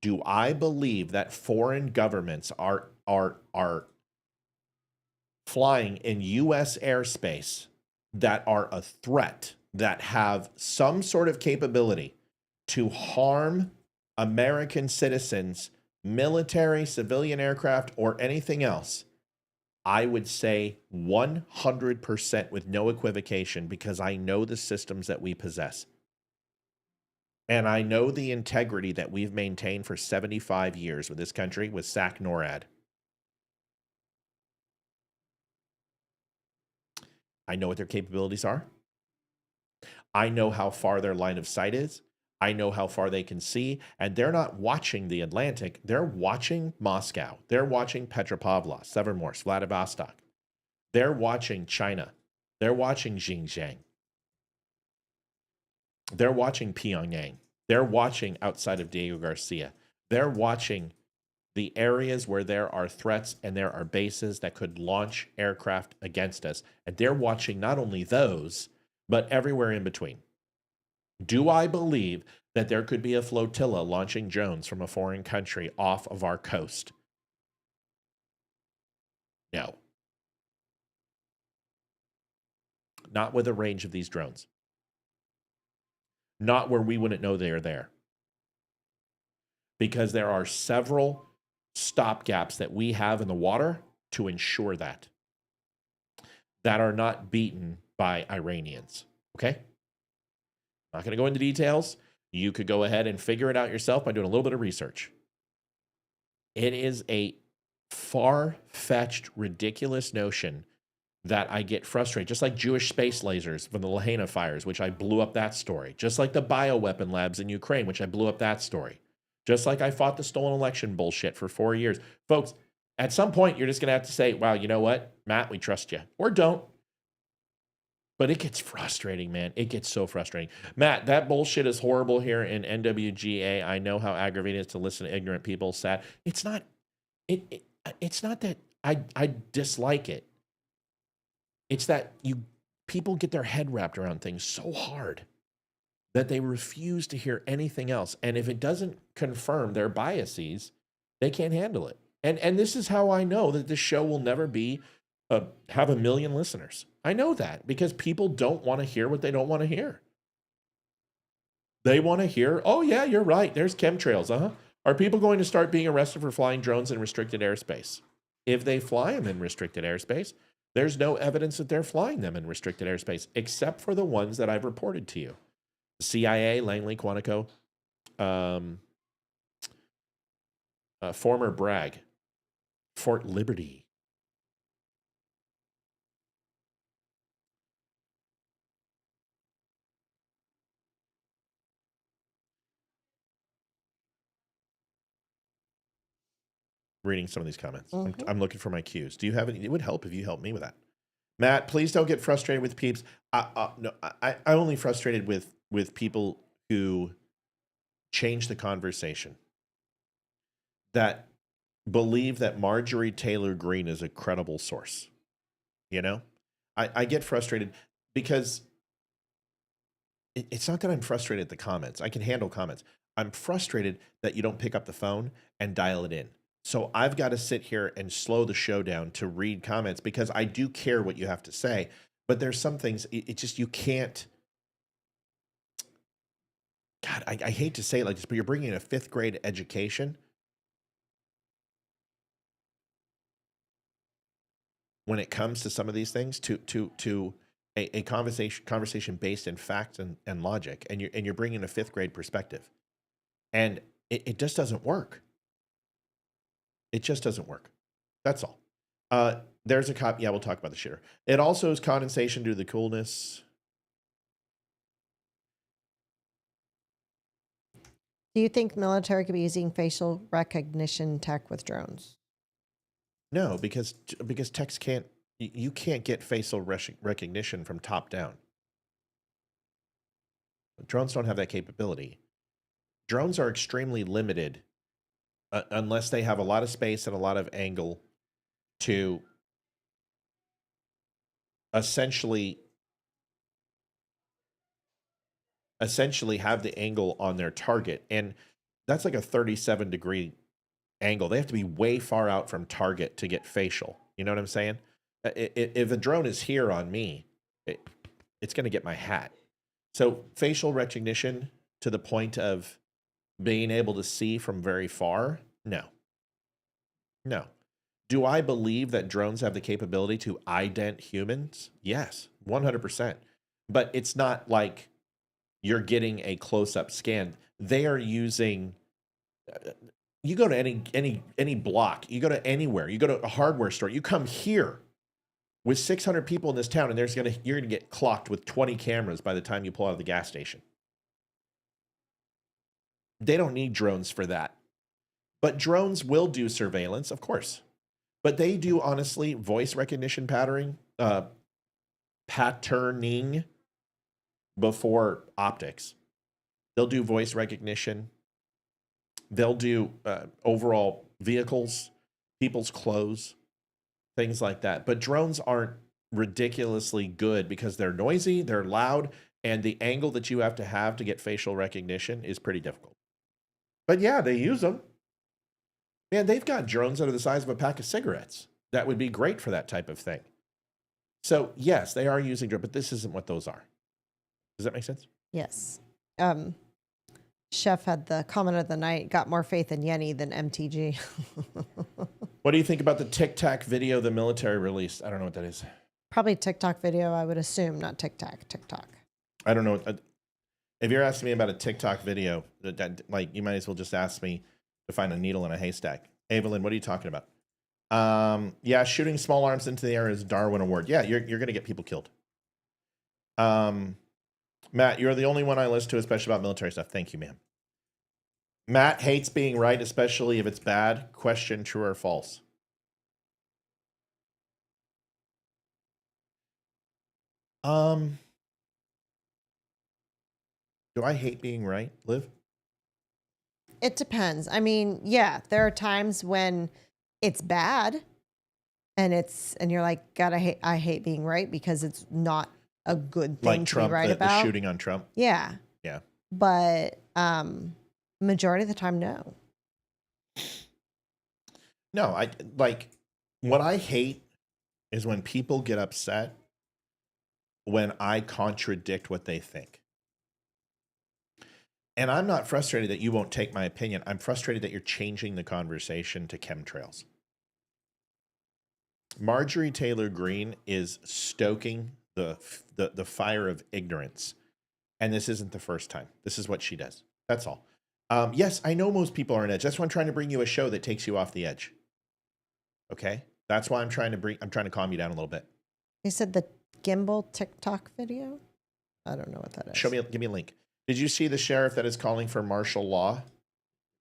do I believe that foreign governments are flying in U.S. airspace that are a threat, that have some sort of capability to harm American citizens, military, civilian aircraft, or anything else? I would say 100% with no equivocation, because I know the systems that we possess. And I know the integrity that we've maintained for 75 years with this country with SAC NORAD. I know what their capabilities are. I know how far their line of sight is. I know how far they can see, and they're not watching the Atlantic. They're watching Moscow. They're watching Petropavlovsk, Severomorsk, Vladivostok. They're watching China. They're watching Xinjiang. They're watching Pyongyang. They're watching outside of Diego Garcia. They're watching the areas where there are threats and there are bases that could launch aircraft against us. And they're watching not only those, but everywhere in between. Do I believe that there could be a flotilla launching drones from a foreign country off of our coast? No. Not with the range of these drones. Not where we wouldn't know they are there. Because there are several stopgaps that we have in the water to ensure that are not beaten by Iranians. Okay? Not going to go into details. You could go ahead and figure it out yourself by doing a little bit of research. It is a far-fetched, ridiculous notion that I get frustrated, just like Jewish space lasers from the Lahaina fires, which I blew up that story, just like the bioweapon labs in Ukraine, which I blew up that story, just like I fought the stolen election bullshit for 4 years. Folks, at some point, you're just going to have to say, wow, you know what, Matt, we trust you, or don't. But it gets frustrating, man. It gets so frustrating. Matt, that bullshit is horrible here in NWGA. I know how aggravating it is to listen to ignorant people. Sad. It's not. It's not that I dislike it. It's that people get their head wrapped around things so hard that they refuse to hear anything else. And if it doesn't confirm their biases, they can't handle it. And this is how I know that this show will never be have 1 million listeners. I know that because people don't want to hear what they don't want to hear. They want to hear, oh yeah, you're right. There's chemtrails. Are people going to start being arrested for flying drones in restricted airspace? If they fly them in restricted airspace, there's no evidence that they're flying them in restricted airspace, except for the ones that I've reported to you. CIA, Langley, Quantico, former Bragg, Fort Liberty. Reading some of these comments. I'm looking for my cues. Do you have any? It would help if you helped me with that. Matt, please don't get frustrated with peeps. No, I only frustrated with people who change the conversation, that believe that Marjorie Taylor Greene is a credible source. You know, I get frustrated because it's not that I'm frustrated at the comments. I can handle comments. I'm frustrated that you don't pick up the phone and dial it in. So I've got to sit here and slow the show down to read comments because I do care what you have to say. But there's some things, it just, you can't. God, I hate to say it like this, but you're bringing a 5th grade education when it comes to some of these things to a conversation based in facts and logic. And you're bringing a 5th grade perspective. And it just doesn't work. It just doesn't work. That's all. There's a cop. Yeah, we'll talk about the shitter. It also is condensation due to the coolness. Do you think military could be using facial recognition tech with drones? No, because text can't. You can't get facial recognition from top down. Drones don't have that capability. Drones are extremely limited. Unless they have a lot of space and a lot of angle to essentially have the angle on their target. And that's like a 37-degree angle. They have to be way far out from target to get facial. You know what I'm saying? If a drone is here on me, it's going to get my hat. So facial recognition to the point of being able to see from very far? No. Do I believe that drones have the capability to ident humans? Yes, 100%. But it's not like you're getting a close-up scan. They are using. You go to any block. You go to anywhere. You go to a hardware store. You come here with 600 people in this town, and you're gonna get clocked with 20 cameras by the time you pull out of the gas station. They don't need drones for that. But drones will do surveillance, of course. But they do, honestly, voice recognition patterning before optics. They'll do voice recognition. They'll do overall vehicles, people's clothes, things like that. But drones aren't ridiculously good because they're noisy, they're loud, and the angle that you have to get facial recognition is pretty difficult. But yeah, they use them. Man, they've got drones that are the size of a pack of cigarettes. That would be great for that type of thing. So yes, they are using drones, but this isn't what those are. Does that make sense? Yes. Chef had the comment of the night, got more faith in Yenny than MTG. What do you think about the Tic Tac video the military released? I don't know what that is. Probably TikTok video, I would assume, not TikTok. TikTok. I don't know. If you're asking me about a TikTok video, like you might as well just ask me to find a needle in a haystack. Evelyn, what are you talking about? Yeah, shooting small arms into the air is Darwin Award. Yeah, you're going to get people killed. Matt, you're the only one I listen to, especially about military stuff. Thank you, ma'am. Matt hates being right, especially if it's bad. Question, true or false? Do I hate being right, Liv? It depends. I mean, yeah, there are times when it's bad and you're like, God, I hate being right because it's not a good thing like Trump, to be right the about. shooting on Trump. Yeah. Yeah. But majority of the time, no. No, I like what I hate is when people get upset when I contradict what they think. And I'm not frustrated that you won't take my opinion. I'm frustrated that you're changing the conversation to chemtrails. Marjorie Taylor Greene is stoking the fire of ignorance. And this isn't the first time. This is what she does. That's all. Yes, I know most people are on edge. That's why I'm trying to bring you a show that takes you off the edge. Okay? That's why I'm trying to calm you down a little bit. You said the gimbal TikTok video? I don't know what that is. Give me a link. Did you see the sheriff that is calling for martial law?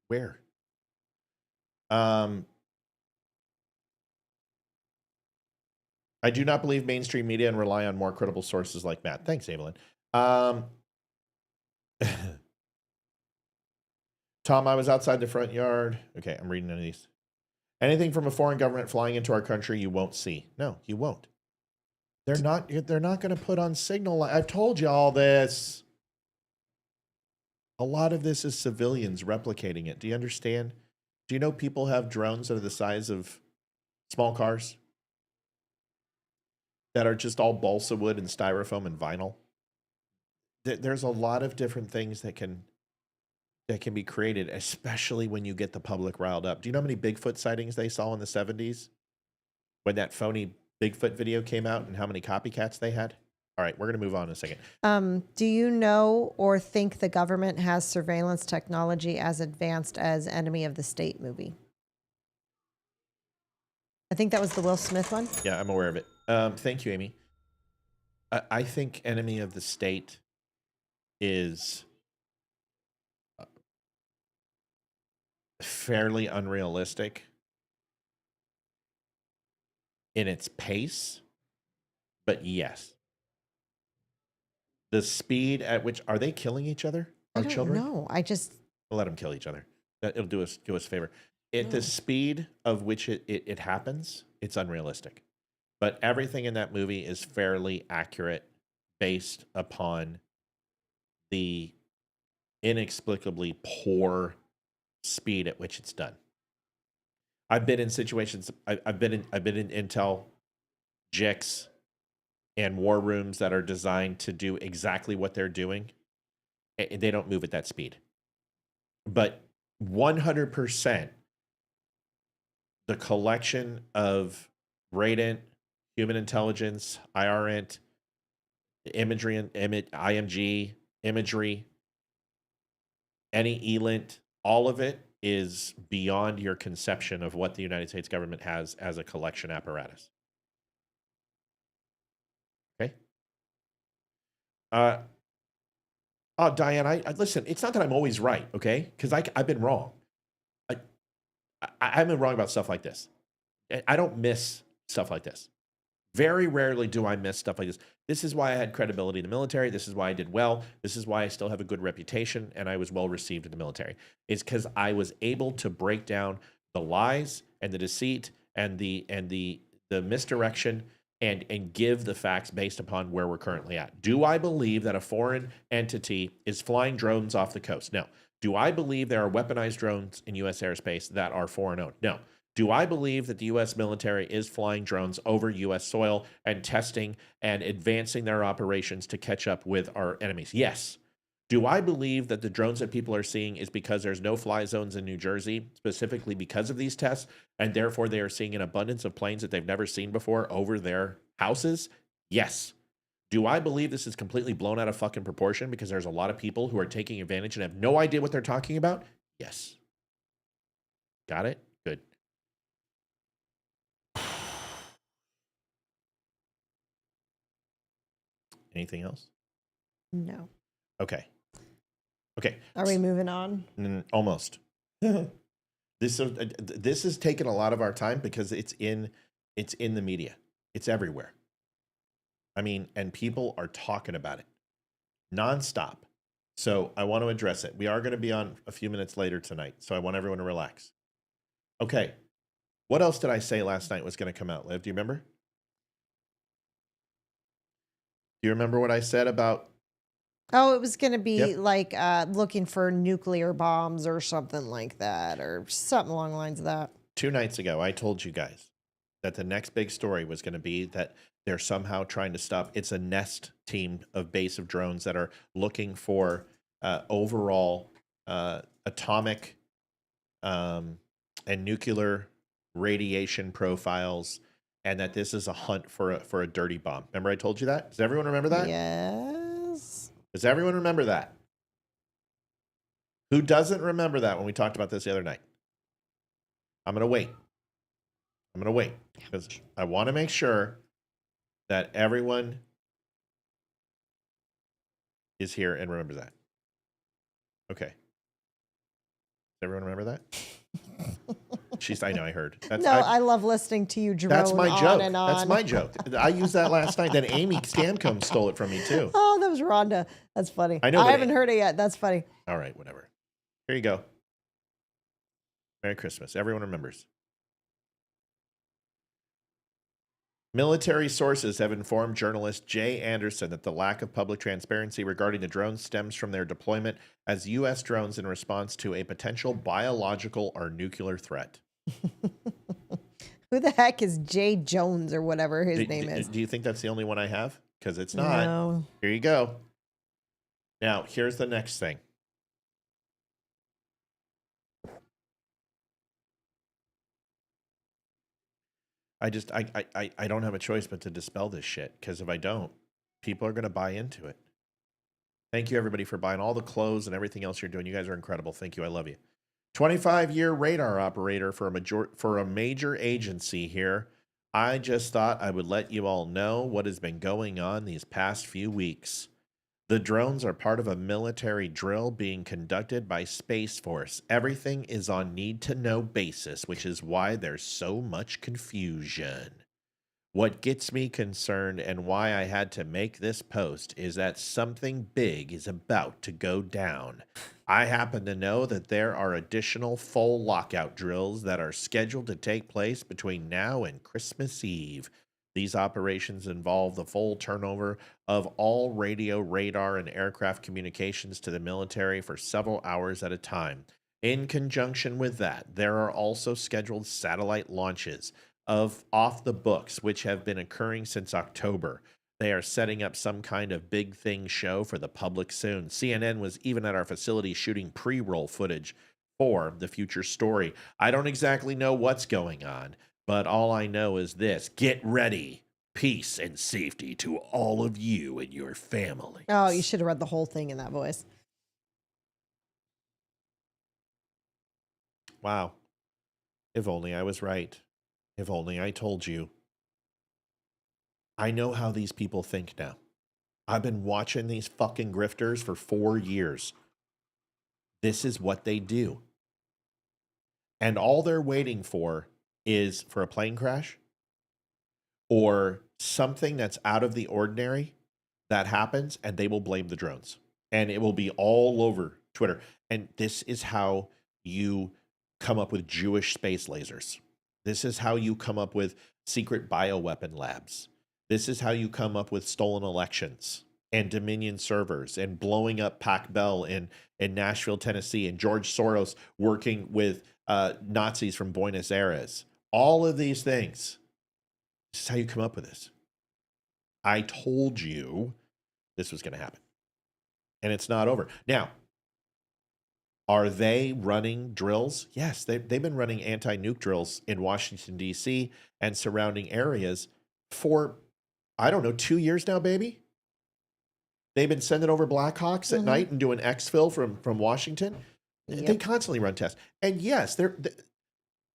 Where? I do not believe mainstream media and rely on more credible sources like Matt. Thanks, Evelyn. Tom, I was outside the front yard. Okay, I'm reading none of these. Anything from a foreign government flying into our country, you won't see. No, you won't. They're not going to put on signal. I've told you all this. A lot of this is civilians replicating it. Do you understand? Do you know people have drones that are the size of small cars? That are just all balsa wood and styrofoam and vinyl? There's a lot of different things that can be created, especially when you get the public riled up. Do you know how many Bigfoot sightings they saw in the 70s? When that phony Bigfoot video came out and how many copycats they had? All right, we're going to move on in a second. Do you know or think the government has surveillance technology as advanced as Enemy of the State movie? I think that was the Will Smith one. Yeah, I'm aware of it. Thank you, Amy. I think Enemy of the State is fairly unrealistic in its pace, but yes. The speed at which are they killing each other? Our children? No, We'll let them kill each other. It'll do us a favor. At the speed of which it happens, it's unrealistic. But everything in that movie is fairly accurate based upon the inexplicably poor speed at which it's done. I've been in situations. I've been in intel jics and war rooms that are designed to do exactly what they're doing. They don't move at that speed. But 100%, the collection of radent, human intelligence, IRINT, imagery, and IMG, imagery, any ELINT, all of it is beyond your conception of what the United States government has as a collection apparatus. Okay? Diane, I listen, it's not that I'm always right, okay? Because I've been wrong. I've been wrong about stuff like this. I don't miss stuff like this. Very rarely do I miss stuff like this. This is why I had credibility in the military. This is why I did well. This is why I still have a good reputation and I was well received in the military. It's because I was able to break down the lies and the deceit and the misdirection and give the facts based upon where we're currently at. Do I believe that a foreign entity is flying drones off the coast? No. Do I believe there are weaponized drones in U.S. airspace that are foreign owned? No. Do I believe that the U.S. military is flying drones over U.S. soil and testing and advancing their operations to catch up with our enemies? Yes. Do I believe that the drones that people are seeing is because there's no fly zones in New Jersey, specifically because of these tests, and therefore they are seeing an abundance of planes that they've never seen before over their houses? Yes. Do I believe this is completely blown out of fucking proportion because there's a lot of people who are taking advantage and have no idea what they're talking about? Yes. Got it? Good. Anything else? No. Okay. Okay. Are we moving on? Almost. This has taken a lot of our time because it's in the media. It's everywhere. I mean, and people are talking about it nonstop. So I want to address it. We are going to be on a few minutes later tonight, so I want everyone to relax. Okay. What else did I say last night was going to come out, Liv? Do you remember? Do you remember what I said about? Oh, it was going to be like looking for nuclear bombs or something like that, or something along the lines of that. 2 nights ago, I told you guys that the next big story was going to be that they're somehow trying to stop. It's a nest team of base of drones that are looking for overall atomic and nuclear radiation profiles, and that this is a hunt for a dirty bomb. Remember I told you that? Does everyone remember that? Yes. Does everyone remember that? Who doesn't remember that when we talked about this the other night? I'm going to wait. I'm going to wait because I want to make sure that everyone is here and remembers that. Okay. Does everyone remember that? I know I heard. I love listening to you drone That's my joke. and on. That's my joke. I used that last night. Then Amy Stamcombe stole it from me too. Oh, that was Rhonda. That's funny. I know. I haven't heard it yet. That's funny. All right, whatever. Here you go. Merry Christmas. Everyone remembers. Military sources have informed journalist Jay Anderson that the lack of public transparency regarding the drones stems from their deployment as U.S. drones in response to a potential biological or nuclear threat. Who the heck is Jay Jones or whatever his name is? Do you think that's the only one I have? Because it's not. No. Here you go. Now, here's the next thing. I don't have a choice but to dispel this shit, because if I don't, people are going to buy into it. Thank you, everybody, for buying all the clothes and everything else you're doing. You guys are incredible. Thank you. I love you. 25-year radar operator for a major agency here. I just thought I would let you all know what has been going on these past few weeks. The drones are part of a military drill being conducted by Space Force. Everything is on need-to-know basis, which is why there's so much confusion. What gets me concerned and why I had to make this post is that something big is about to go down. I happen to know that there are additional full lockout drills that are scheduled to take place between now and Christmas Eve. These operations involve the full turnover of all radio, radar, and aircraft communications to the military for several hours at a time. In conjunction with that, there are also scheduled satellite launches of off the books, which have been occurring since October. They are setting up some kind of big thing show for the public soon. CNN was even at our facility shooting pre-roll footage for the future story. I don't exactly know what's going on, but all I know is this: get ready. Peace and safety to all of you and your families. Oh, you should have read the whole thing in that voice. Wow. If only I was right. If only I told you. I know how these people think now. I've been watching these fucking grifters for 4 years. This is what they do. And all they're waiting for is for a plane crash or something that's out of the ordinary that happens, and they will blame the drones. And it will be all over Twitter. And this is how you come up with Jewish space lasers. This is how you come up with secret bioweapon labs. This is how you come up with stolen elections and Dominion servers and blowing up Pac Bell in Nashville, Tennessee, and George Soros working with Nazis from Buenos Aires. All of these things. This is how you come up with this. I told you this was going to happen. And it's not over. Now, are they running drills? Yes, they've been running anti-nuke drills in Washington, D.C. and surrounding areas for, 2 years now, baby. They've been sending over Blackhawks at night and doing exfil from Washington. Yep. They constantly run tests. And yes,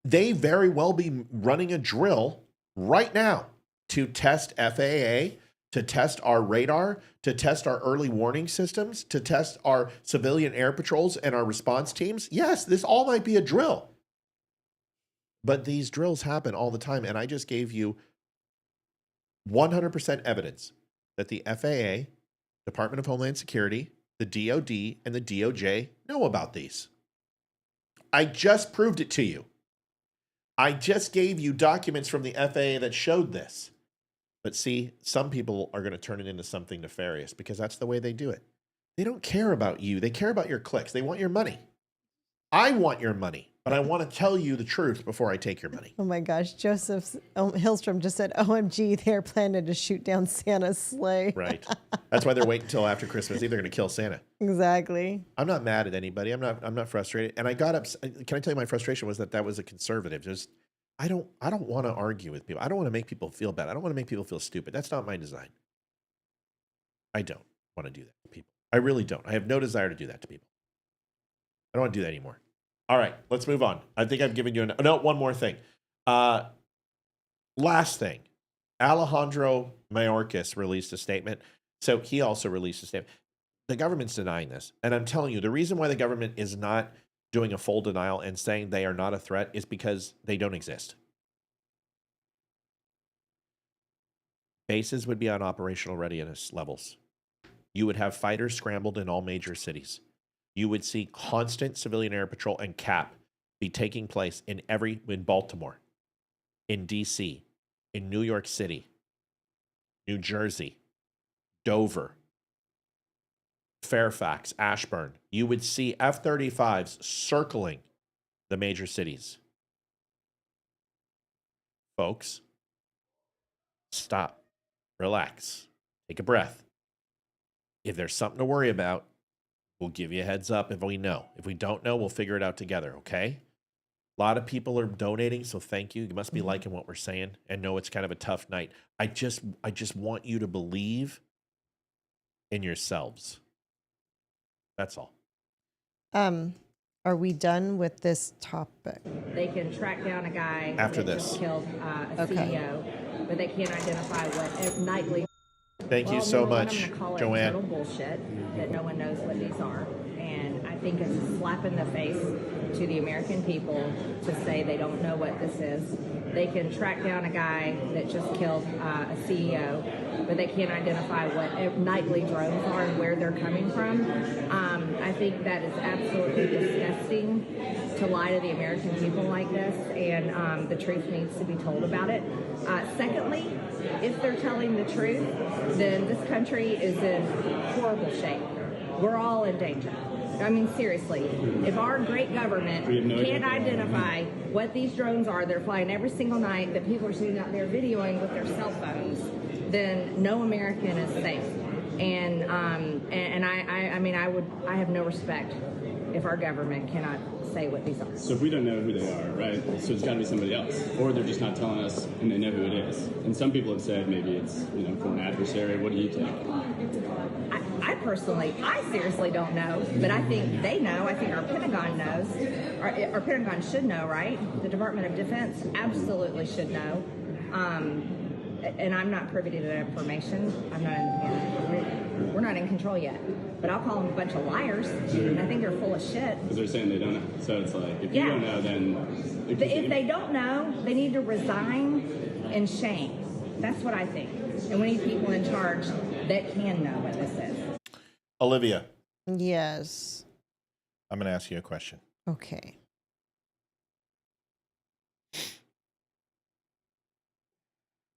they very well be running a drill right now to test FAA, to test our radar, to test our early warning systems, to test our civilian air patrols and our response teams. Yes, this all might be a drill. But these drills happen all the time. And I just gave you 100% evidence that the FAA, Department of Homeland Security, the DOD, and the DOJ know about these. I just proved it to you. I just gave you documents from the FAA that showed this. But see, some people are going to turn it into something nefarious because that's the way they do it. They don't care about you. They care about your clicks. They want your money. I want your money, but I want to tell you the truth before I take your money. Oh my gosh. Joseph Hillstrom just said, OMG, they're planning to shoot down Santa's sleigh. Right. That's why they're waiting until after Christmas Eve. They're going to kill Santa. Exactly. I'm not mad at anybody. I'm not frustrated. And I got upset. Can I tell you my frustration was that was a conservative. I don't want to argue with people. I don't want to make people feel bad. I don't want to make people feel stupid. That's not my design. I don't want to do that to people. I really don't. I have no desire to do that to people. I don't want to do that anymore. All right, let's move on. I think I've given you one more thing. Last thing. Alejandro Mayorkas released a statement. So he also released a statement. The government's denying this. And I'm telling you, the reason why the government is not doing a full denial and saying they are not a threat is because they don't exist. Bases would be on operational readiness levels. You would have fighters scrambled in all major cities. You would see constant civilian air patrol and CAP be taking place in Baltimore, in DC, in New York City, New Jersey, Dover, Fairfax, Ashburn. You would see F-35s circling the major cities. Folks, stop, relax, take a breath. If there's something to worry about, we'll give you a heads up if we know. If we don't know, we'll figure it out together, okay? A lot of people are donating, so thank you. You must be liking what we're saying and know it's kind of a tough night. I just want you to believe in yourselves. That's all. Are we done with this topic? They can track down a guy after that this just killed a CEO, but they can't identify what nightly. Thank you so much, I'm gonna call Joanne. it total bullshit that no one knows what these are, and I think it's a slap in the face to the American people to say they don't know what this is. They can track down a guy that just killed a CEO, but they can't identify what nightly drones are and where they're coming from. I think that is absolutely disgusting to lie to the American people like this, and the truth needs to be told about it. Secondly, if they're telling the truth, then this country is in horrible shape. We're all in danger. I mean, seriously, if our great government can't identify what these drones are, they're flying every single night, that people are sitting out there videoing with their cell phones, then no American is safe. And I have no respect if our government cannot say what these are. So if we don't know who they are, right, so it's got to be somebody else, or they're just not telling us and they know who it is. And some people have said maybe it's, for an adversary. What do you think? I seriously don't know, but I think they know. I think our Pentagon knows. Our Pentagon should know, right? The Department of Defense absolutely should know. And I'm not privy to that information. We're not in control yet. But I'll call them a bunch of liars, and I think they're full of shit. Because they're saying they don't know. So it's like, if you don't know, then... If they don't know, they need to resign in shame. That's what I think. And we need people in charge that can know what this is. Olivia, Yes. I'm going to ask you a question. Okay.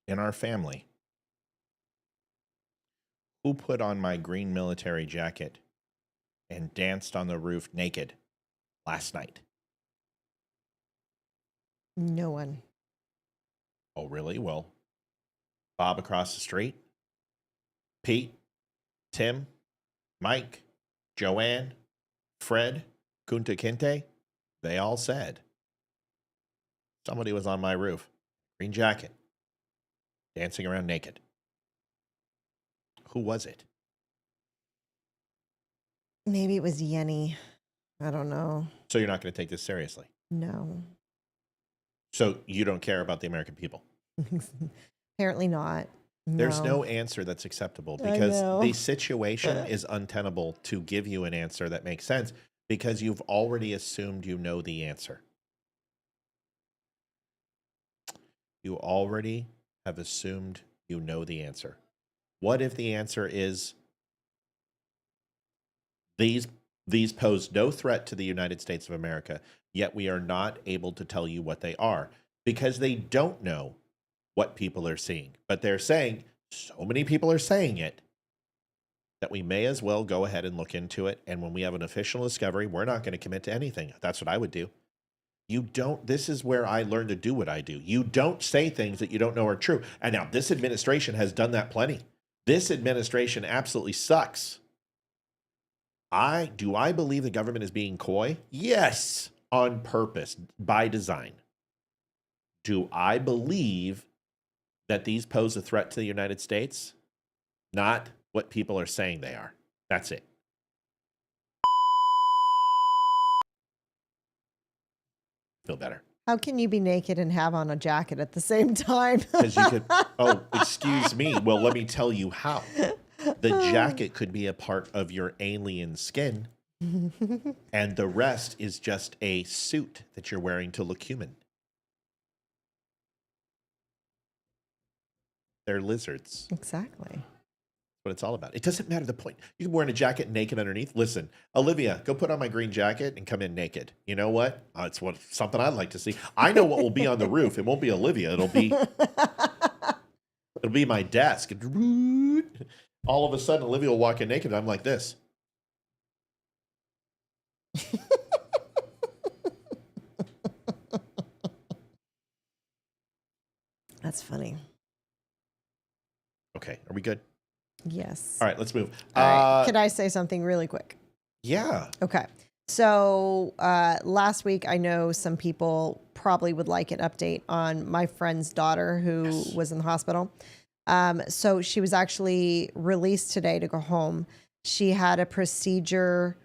In our family, who put on my green military jacket and danced on the roof naked last night? No one. Oh, really? Well, Bob across the street, Pete, Tim, Mike, Joanne, Fred, Kunta Kinte, they all said somebody was on my roof, green jacket, dancing around naked. Who was it? Maybe it was Yenny. I don't know. So you're not going to take this seriously? No. So you don't care about the American people? Apparently not. There's no answer that's acceptable because the situation is untenable to give you an answer that makes sense because you've already assumed you know the answer. You already have assumed you know the answer. What if the answer is these pose no threat to the United States of America, yet we are not able to tell you what they are because they don't know what people are seeing. But they're saying, so many people are saying it, that we may as well go ahead and look into it. And when we have an official discovery, we're not going to commit to anything. That's what I would do. This is where I learned to do what I do. You don't say things that you don't know are true. And now this administration has done that plenty. This administration absolutely sucks. Do I believe the government is being coy? Yes, on purpose, by design. Do I believe that these pose a threat to the United States? Not what people are saying they are. That's it. Feel better. How can you be naked and have on a jacket at the same time? Because you could, oh, excuse me. Well, let me tell you how. The jacket could be a part of your alien skin, and the rest is just a suit that you're wearing to look human. They're lizards. Exactly. That's what it's all about. It doesn't matter the point. You can be wearing a jacket naked underneath. Listen, Olivia, go put on my green jacket and come in naked. You know what? It's something I'd like to see. I know what will be on the roof. It won't be Olivia. It'll be my desk. All of a sudden, Olivia will walk in naked, and I'm like this. That's funny. Okay, are we good? Yes. All right, let's move. All right. Can I say something really quick? Yeah. Okay. So last week, I know some people probably would like an update on my friend's daughter who was in the hospital. So she was actually released today to go home. She had a procedure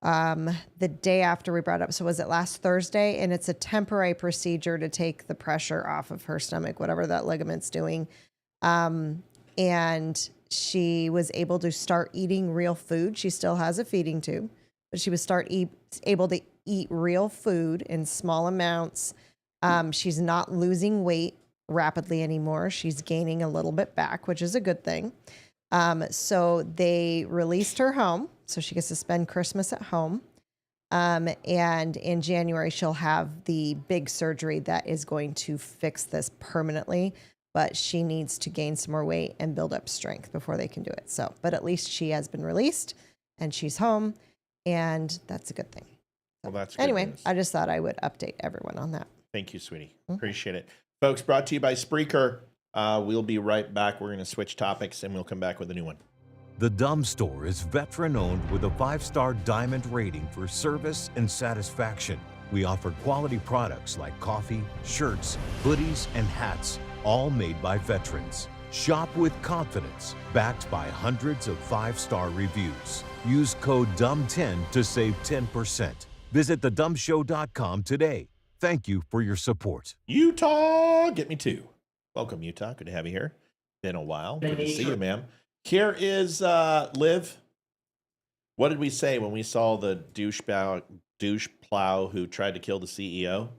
the day after we brought it up. So was it last Thursday? And it's a temporary procedure to take the pressure off of her stomach, whatever that ligament's doing. And she was able to start eating real food. She still has a feeding tube, but she was able to eat real food in small amounts. She's not losing weight rapidly anymore. She's gaining a little bit back, which is a good thing. So they released her home, so she gets to spend Christmas at home. And in January, she'll have the big surgery that is going to fix this permanently, but she needs to gain some more weight and build up strength before they can do it. So, but at least she has been released and she's home, and that's a good thing. Well, that's good anyway, news. I just thought I would update everyone on that. Thank you, sweetie. Appreciate it. Folks, brought to you by Spreaker. We'll be right back. We're going to switch topics, and we'll come back with a new one. The DUM store is veteran-owned with a 5-star diamond rating for service and satisfaction. We offer quality products like coffee, shirts, hoodies, and hats, all made by veterans. Shop with confidence, backed by hundreds of 5-star reviews. Use code DUM10 to save 10%. Visit thedumshow.com today. Thank you for your support. Utah, get me two. Welcome, Utah. Good to have you here. Been a while. Good to see you, ma'am. Here is Liv. What did we say when we saw the douche plow who tried to kill the CEO?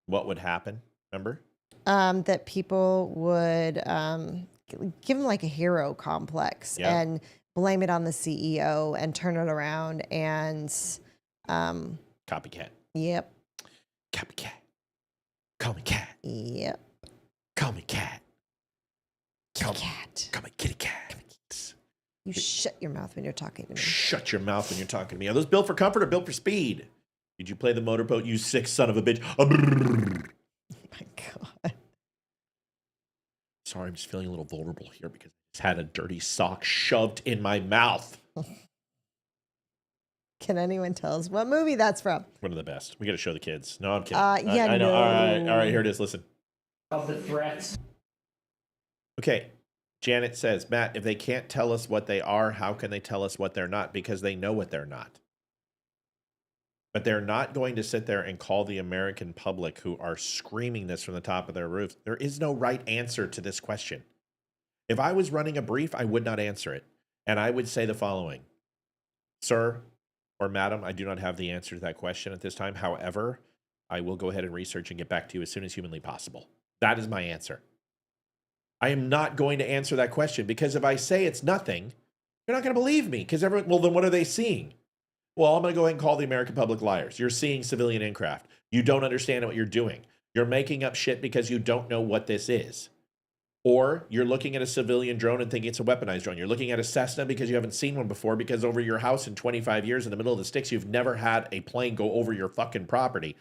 What would happen? Remember? that people would give him like a hero complex and blame it on the CEO and turn it around and Copycat. Yep. Copycat. Call me cat. Yep. Call me cat. Kitty cat. Call me kitty cat. You shut your mouth when you're talking to me. Shut your mouth when you're talking to me. Are those built for comfort or built for speed? Did you play the motorboat, you sick son of a bitch? Oh my God. Sorry, I'm just feeling a little vulnerable here because I just had a dirty sock shoved in my mouth. Can anyone tell us what movie that's from? One of the best. We got to show the kids. No, I'm kidding. Yeah, I know. no. All right, here it is. Listen. Of the threats. Okay. Janet says, Matt, if they can't tell us what they are, how can they tell us what they're not? Because they know what they're not. But they're not going to sit there and call the American public who are screaming this from the top of their roofs. There is no right answer to this question. If I was running a brief, I would not answer it. And I would say the following. Sir or madam, I do not have the answer to that question at this time. However, I will go ahead and research and get back to you as soon as humanly possible. That is my answer. I am not going to answer that question because if I say it's nothing, you're not going to believe me because everyone, well, then what are they seeing? Well, I'm going to go ahead and call the American public liars. You're seeing civilian aircraft. You don't understand what you're doing. You're making up shit because you don't know what this is. Or you're looking at a civilian drone and thinking it's a weaponized drone. You're looking at a Cessna because you haven't seen one before because over your house in 25 years in the middle of the sticks, you've never had a plane go over your fucking property.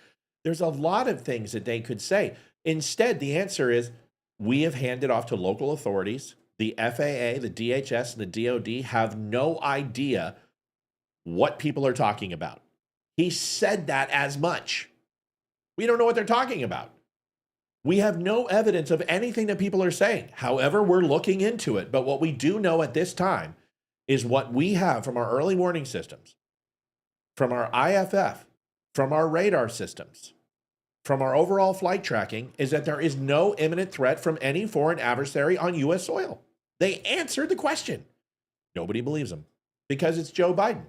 There's a lot of things that they could say. Instead, the answer is, we have handed off to local authorities. The FAA, the DHS, and the DOD have no idea what people are talking about. He said that as much. We don't know what they're talking about. We have no evidence of anything that people are saying. However, we're looking into it. But what we do know at this time is what we have from our early warning systems, from our IFF, from our radar systems, from our overall flight tracking, is that there is no imminent threat from any foreign adversary on U.S. soil. They answered the question. Nobody believes them because it's Joe Biden.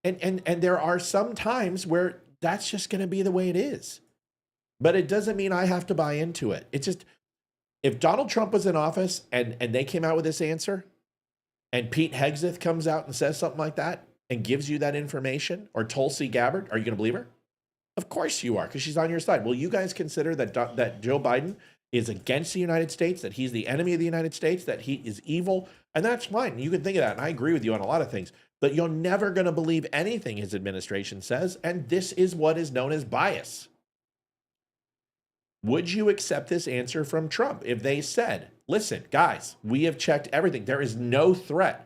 And there are some times where that's just going to be the way it is. But it doesn't mean I have to buy into it. It's just, if Donald Trump was in office and they came out with this answer, and Pete Hegseth comes out and says something like that and gives you that information, or Tulsi Gabbard, are you going to believe her? Of course you are, because she's on your side. Will you guys consider that Joe Biden is against the United States, that he's the enemy of the United States, that he is evil? And that's fine. You can think of that, and I agree with you on a lot of things. But you're never going to believe anything his administration says, and this is what is known as bias. Would you accept this answer from Trump if they said, listen, guys, we have checked everything. There is no threat,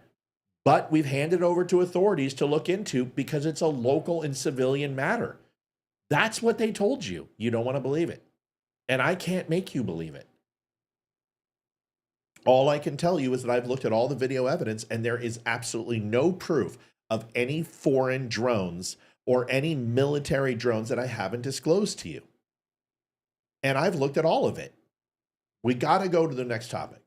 but we've handed over to authorities to look into because it's a local and civilian matter. That's what they told you. You don't want to believe it. And I can't make you believe it. All I can tell you is that I've looked at all the video evidence and there is absolutely no proof of any foreign drones or any military drones that I haven't disclosed to you. And I've looked at all of it. We got to go to the next topic.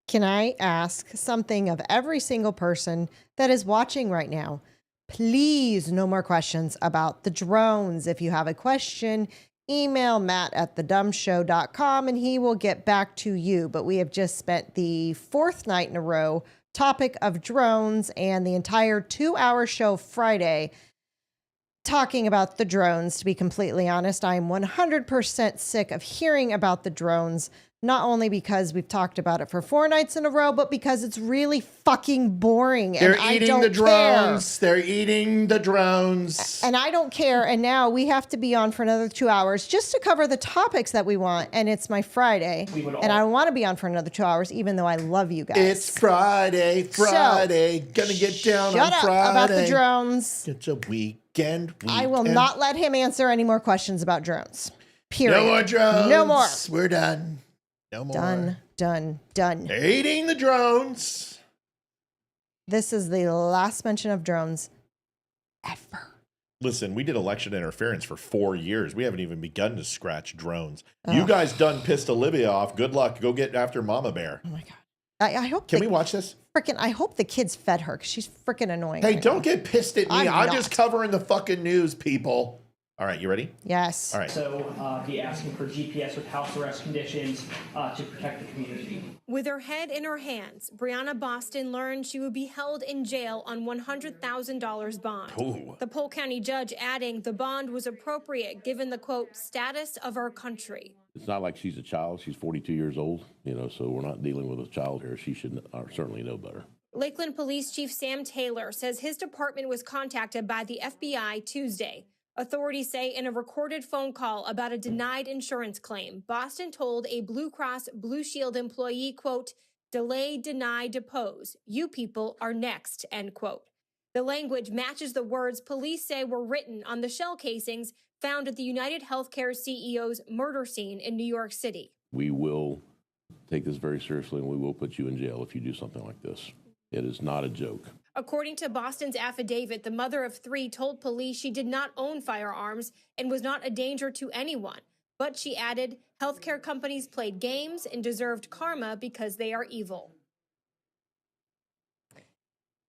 Can I ask something of every single person that is watching right now? Please, no more questions about the drones. If you have a question, email matt@thedumshow.com and he will get back to you. But we have just spent the fourth night in a row topic of drones and the entire 2-hour show Friday talking about the drones. To be completely honest, I am 100% sick of hearing about the drones, not only because we've talked about it for 4 nights in a row, but because it's really fucking boring. They're and eating the drones. They're eating the drones. And I don't care. And now we have to be on for another 2 hours just to cover the topics that we want. And it's my Friday. And I don't want to be on for another 2 hours, even though I love you guys. It's Friday. Gonna get down on Shut up Friday. about the drones. It's a weekend. I will not let him answer any more questions about drones. Period. No more drones. No more. We're done. No more. Done. They're eating the drones. This is the last mention of drones ever. Listen, we did election interference for 4 years. We haven't even begun to scratch drones. You guys done pissed Olivia off. Good luck. Go get after Mama Bear. Oh my God. I hope. Can we watch this? I hope the kids fed her because she's freaking annoying. Hey, right don't now. get pissed at me. I'm just covering the fucking news, people. All right, you ready? Yes. All right. So be asking for GPS with house arrest conditions to protect the community. With her head in her hands, Brianna Boston learned she would be held in jail on $100,000 bond. Ooh. The Polk County judge adding the bond was appropriate given the, quote, status of our country. It's not like she's a child. She's 42 years old, so we're not dealing with a child here. She should certainly know better. Lakeland Police Chief Sam Taylor says his department was contacted by the FBI Tuesday. Authorities say in a recorded phone call about a denied insurance claim, Boston told a Blue Cross Blue Shield employee, quote, delay, deny, depose. You people are next, end quote. The language matches the words police say were written on the shell casings found at the United Healthcare CEO's murder scene in New York City. We will take this very seriously, and we will put you in jail if you do something like this. It is not a joke. According to Boston's affidavit, the mother of three told police she did not own firearms and was not a danger to anyone. But she added, healthcare companies played games and deserved karma because they are evil.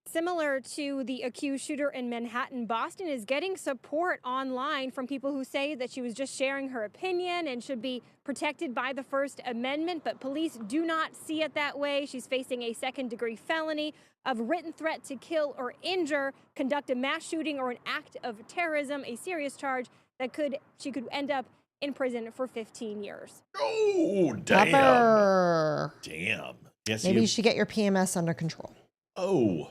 Similar to the accused shooter in Manhattan, Boston is getting support online from people who say that she was just sharing her opinion and should be protected by the First Amendment, but police do not see it that way. She's facing a second-degree felony of written threat to kill or injure, conduct a mass shooting, or an act of terrorism, a serious charge that she could end up in prison for 15 years. Oh, damn. Pepper. Damn. Yes, Maybe you should get your PMS under control. Oh.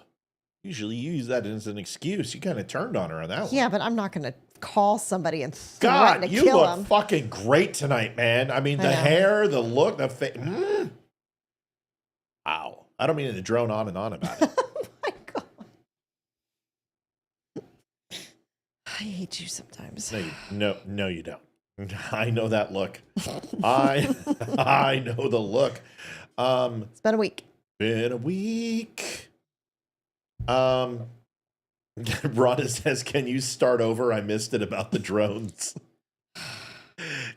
Usually you use that as an excuse. You kind of turned on her on that one. Yeah, but I'm not going to call somebody and threaten to God, you kill look them. fucking great tonight, man. I mean, the hair, the look, the face. Wow. I don't mean to drone on and on about it. Oh my God. I hate you sometimes. No, you don't. I know that look. I know the look. It's been a week. Rhonda says, can you start over? I missed it about the drones.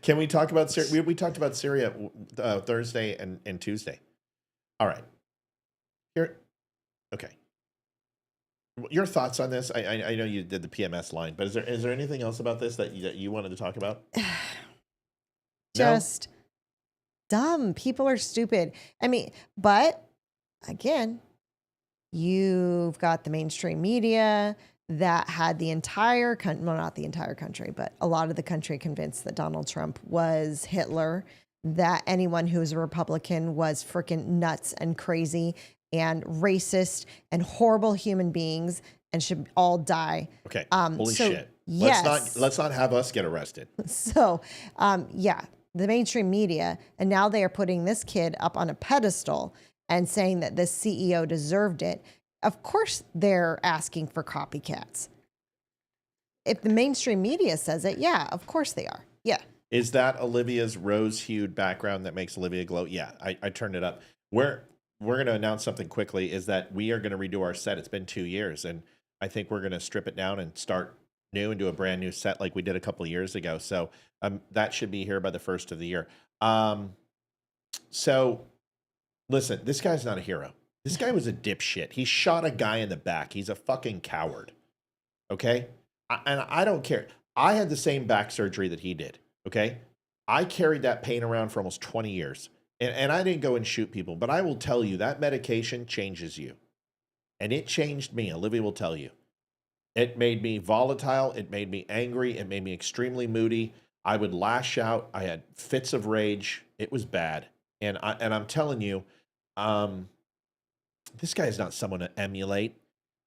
Can we talk about Syria? We talked about Syria Thursday and Tuesday. All right. Here. Okay. Your thoughts on this? I know you did the PMS line, but is there anything else about this that you wanted to talk about? Just dumb. People are stupid. I mean, but again, you've got the mainstream media that had the entire country, well, not the entire country, but a lot of the country convinced that Donald Trump was Hitler, that anyone who was a Republican was freaking nuts and crazy and racist and horrible human beings and should all die. Okay. Holy shit. Yes. Let's not have us get arrested. So, yeah, the mainstream media, and now they are putting this kid up on a pedestal and saying that this CEO deserved it. Of course they're asking for copycats. If the mainstream media says it, yeah, of course they are. Yeah. Is that Olivia's rose-hued background that makes Olivia glow? Yeah, I turned it up. We're going to announce something quickly, is that we are going to redo our set. It's been 2 years, and I think we're going to strip it down and start new and do a brand new set like we did a couple of years ago. So that should be here by the first of the year. So listen, this guy's not a hero. This guy was a dipshit. He shot a guy in the back. He's a fucking coward. Okay? And I don't care. I had the same back surgery that he did. Okay? I carried that pain around for almost 20 years. And I didn't go and shoot people. But I will tell you, that medication changes you. And it changed me. Olivia will tell you. It made me volatile. It made me angry. It made me extremely moody. I would lash out. I had fits of rage. It was bad. And I'm telling you, this guy is not someone to emulate.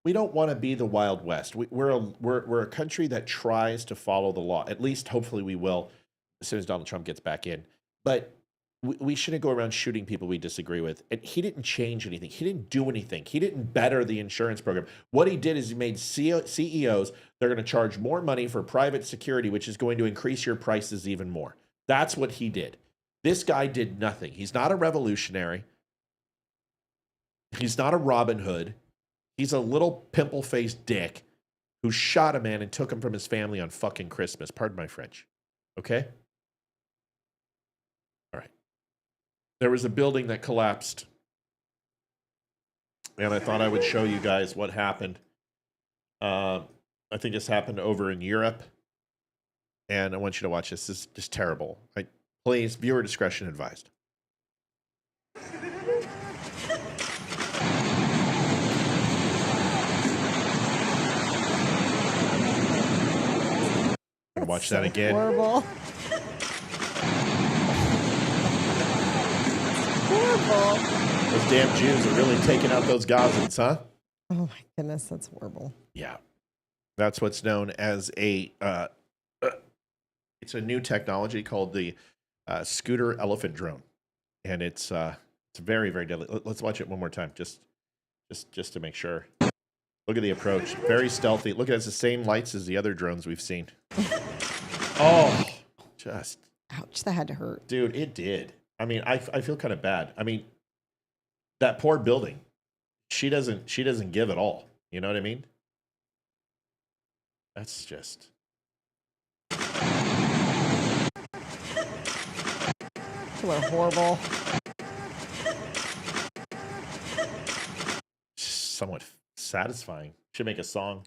We don't want to be the Wild West. We're a country that tries to follow the law. At least, hopefully, we will as soon as Donald Trump gets back in. But we shouldn't go around shooting people we disagree with. And he didn't change anything. He didn't do anything. He didn't better the insurance program. What he did is he made CEOs, they're going to charge more money for private security, which is going to increase your prices even more. That's what he did. This guy did nothing. He's not a revolutionary. He's not a Robin Hood. He's a little pimple-faced dick who shot a man and took him from his family on fucking Christmas. Pardon my French. Okay? All right. There was a building that collapsed. And I thought I would show you guys what happened. I think this happened over in Europe. and I want you to watch this. This is just terrible. Please, viewer discretion advised. Watch that again. Horrible. Horrible. Those damn Jews are really taking out those Gazans, huh? Oh my goodness, that's horrible. Yeah. That's what's known as a it's a new technology called the scooter elephant drone. And it's very, very deadly. Let's watch it one more time, just to make sure. Look at the approach. Very stealthy. Look, it has the same lights as the other drones we've seen. Oh, just. Ouch, that had to hurt. Dude, it did. I mean, I feel kind of bad. I mean, that poor building. She doesn't give at all. You know what I mean? That's just. People are horrible. Somewhat satisfying. Should make a song.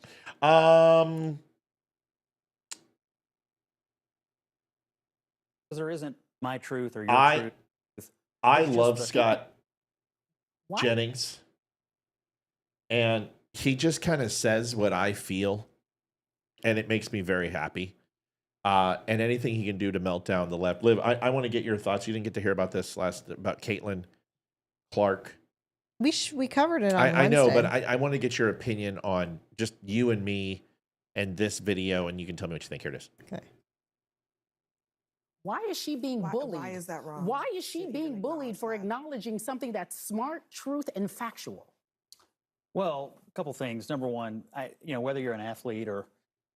There isn't my truth or your truth. I love Scott Jennings. And he just kind of says what I feel. And it makes me very happy. And anything he can do to melt down the left. Liv, I want to get your thoughts. You didn't get to hear about this about Caitlin Clark. We covered it on Wednesday. I know, but I want to get your opinion on just you and me and this video, and you can tell me what you think. Here it is. Okay. Why is she being bullied? Why is that wrong? Why is she being bullied for acknowledging something that's smart, truth, and factual? Well, a couple things. Number one, whether you're an athlete or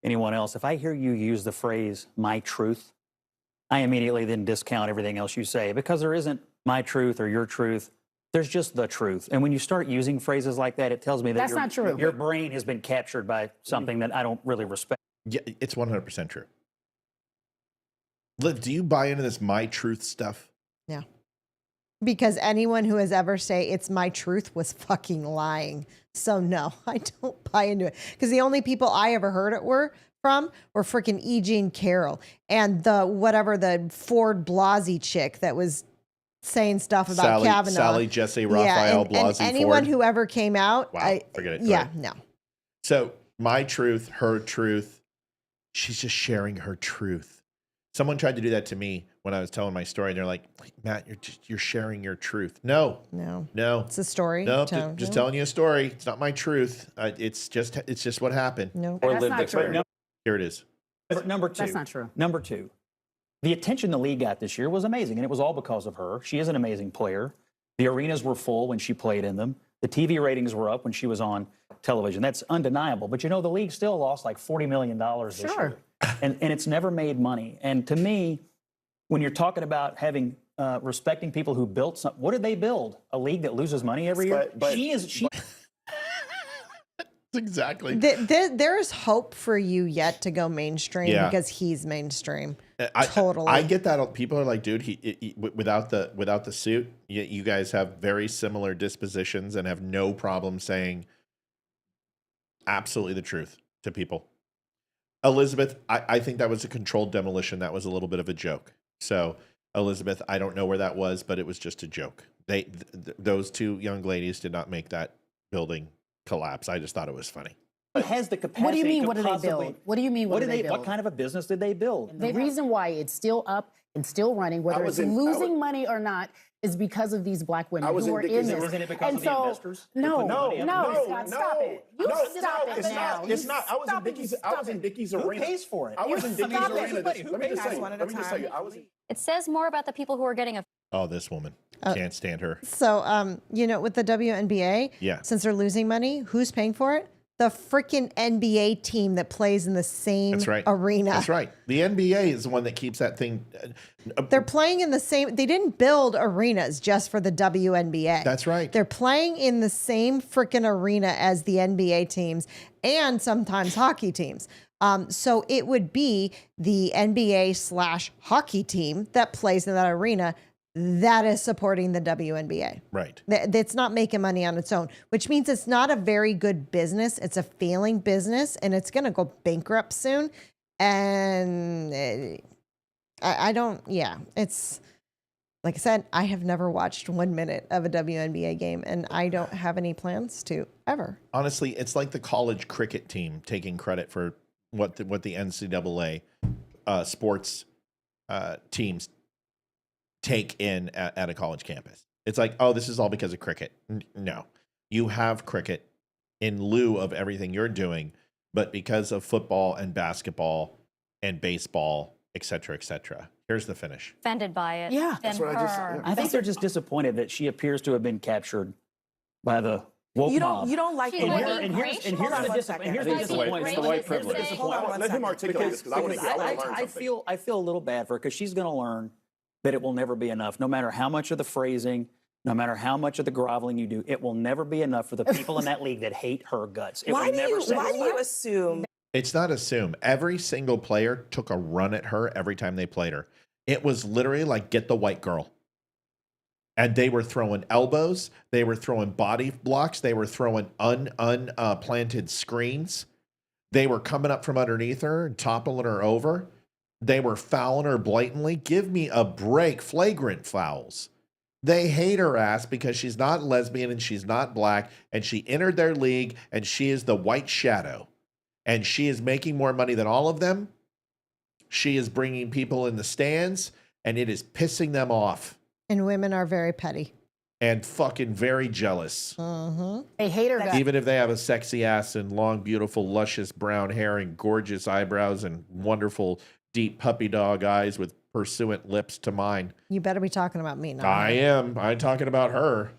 anyone else, if I hear you use the phrase "my truth," I immediately then discount everything else you say because there isn't my truth or your truth. There's just the truth. And when you start using phrases like that, it tells me that that's not true. Your brain has been captured by something that I don't really respect. Yeah, it's 100% true. Liv, do you buy into this my truth stuff? Yeah. Because anyone who has ever say it's my truth was fucking lying. So no, I don't buy into it. Because the only people I ever heard it were freaking E.G. and Carroll and the Ford Blasey chick that was saying stuff about Kavanaugh. Sally Jesse Raphael Blasey and anyone Ford. who ever came out. Wow, forget it. Yeah, right. no. So my truth, her truth. She's just sharing her truth. Someone tried to do that to me when I was telling my story. And they're like, Matt, you're sharing your truth. No. It's a story. No, just telling you a story. It's not my truth. It's just what happened. No, that's not true. Here it is. Number two. That's not true. Number two. The attention the league got this year was amazing, and it was all because of her. She is an amazing player. The arenas were full when she played in them. The TV ratings were up when she was on television. That's undeniable. But, the league still lost like $40 million this year. And it's never made money. And to me, when you're talking about respecting people who built something, what did they build? A league that loses money every year? She Exactly. There's hope for you yet to go mainstream because he's mainstream. Totally. I get that. People are like, dude, he without the suit, you guys have very similar dispositions and have no problem saying absolutely the truth to people. Elizabeth, I think that was a controlled demolition. That was a little bit of a joke. So Elizabeth, I don't know where that was, but it was just a joke. Those two young ladies did not make that building collapse. I just thought it was funny. It has the capacity. What do you mean? to What did they build? What do you mean? What did they build? What kind of a business did they build? The reason why it's still up and still running, whether it's losing money or not, is because of these black women who are in this. Isn't it because of the investors? No, Scott, stop it. You stop it now. It's not. I was in Dickie's arena. Who pays for it? I was in Dickie's arena. Let me just tell you. It says more about the people who are getting a. Oh, this woman. Can't stand her. So, with the WNBA, since they're losing money, who's paying for it? The freaking NBA team that plays in the same arena. That's right. The NBA is the one that keeps that thing. They're playing in the same. They didn't build arenas just for the WNBA. That's right. They're playing in the same freaking arena as the NBA teams and sometimes hockey teams. So it would be the NBA/hockey team that plays in that arena that is supporting the WNBA. Right. That's not making money on its own, which means it's not a very good business. It's a failing business and it's going to go bankrupt soon. And I don't, it's like I said, I have never watched 1 minute of a WNBA game, and I don't have any plans to ever. Honestly, it's like the college cricket team taking credit for what the NCAA sports teams take in at a college campus. It's like, oh, this is all because of cricket. No, you have cricket in lieu of everything you're doing, but because of football and basketball and baseball, et cetera, et cetera. Here's the finish. Offended by it. Yeah. That's what I think they're just disappointed that she appears to have been captured by the woke mob. You don't like And here's the disappointment. It's the white privilege. Hold on, let him articulate this, because I want to learn something. I feel a little bad for her because she's going to learn that it will never be enough. No matter how much of the phrasing, no matter how much of the groveling you do, it will never be enough for the people in that league that hate her guts. Why do you assume? It's not assume. Every single player took a run at her every time they played her. It was literally like, get the white girl. And they were throwing elbows. They were throwing body blocks. They were throwing unplanted screens. They were coming up from underneath her and toppling her over. They were fouling her blatantly. Give me a break. Flagrant fouls. They hate her ass because she's not lesbian and she's not black, and she entered their league and she is the white shadow, and she is making more money than all of them. She is bringing people in the stands, and it is pissing them off. And women are very petty. And fucking very jealous. They hate her guts. Even if they have a sexy ass and long, beautiful, luscious brown hair and gorgeous eyebrows and wonderful, deep puppy dog eyes with pursuant lips to mine. You better be talking about me, not I her. am. I'm talking about her.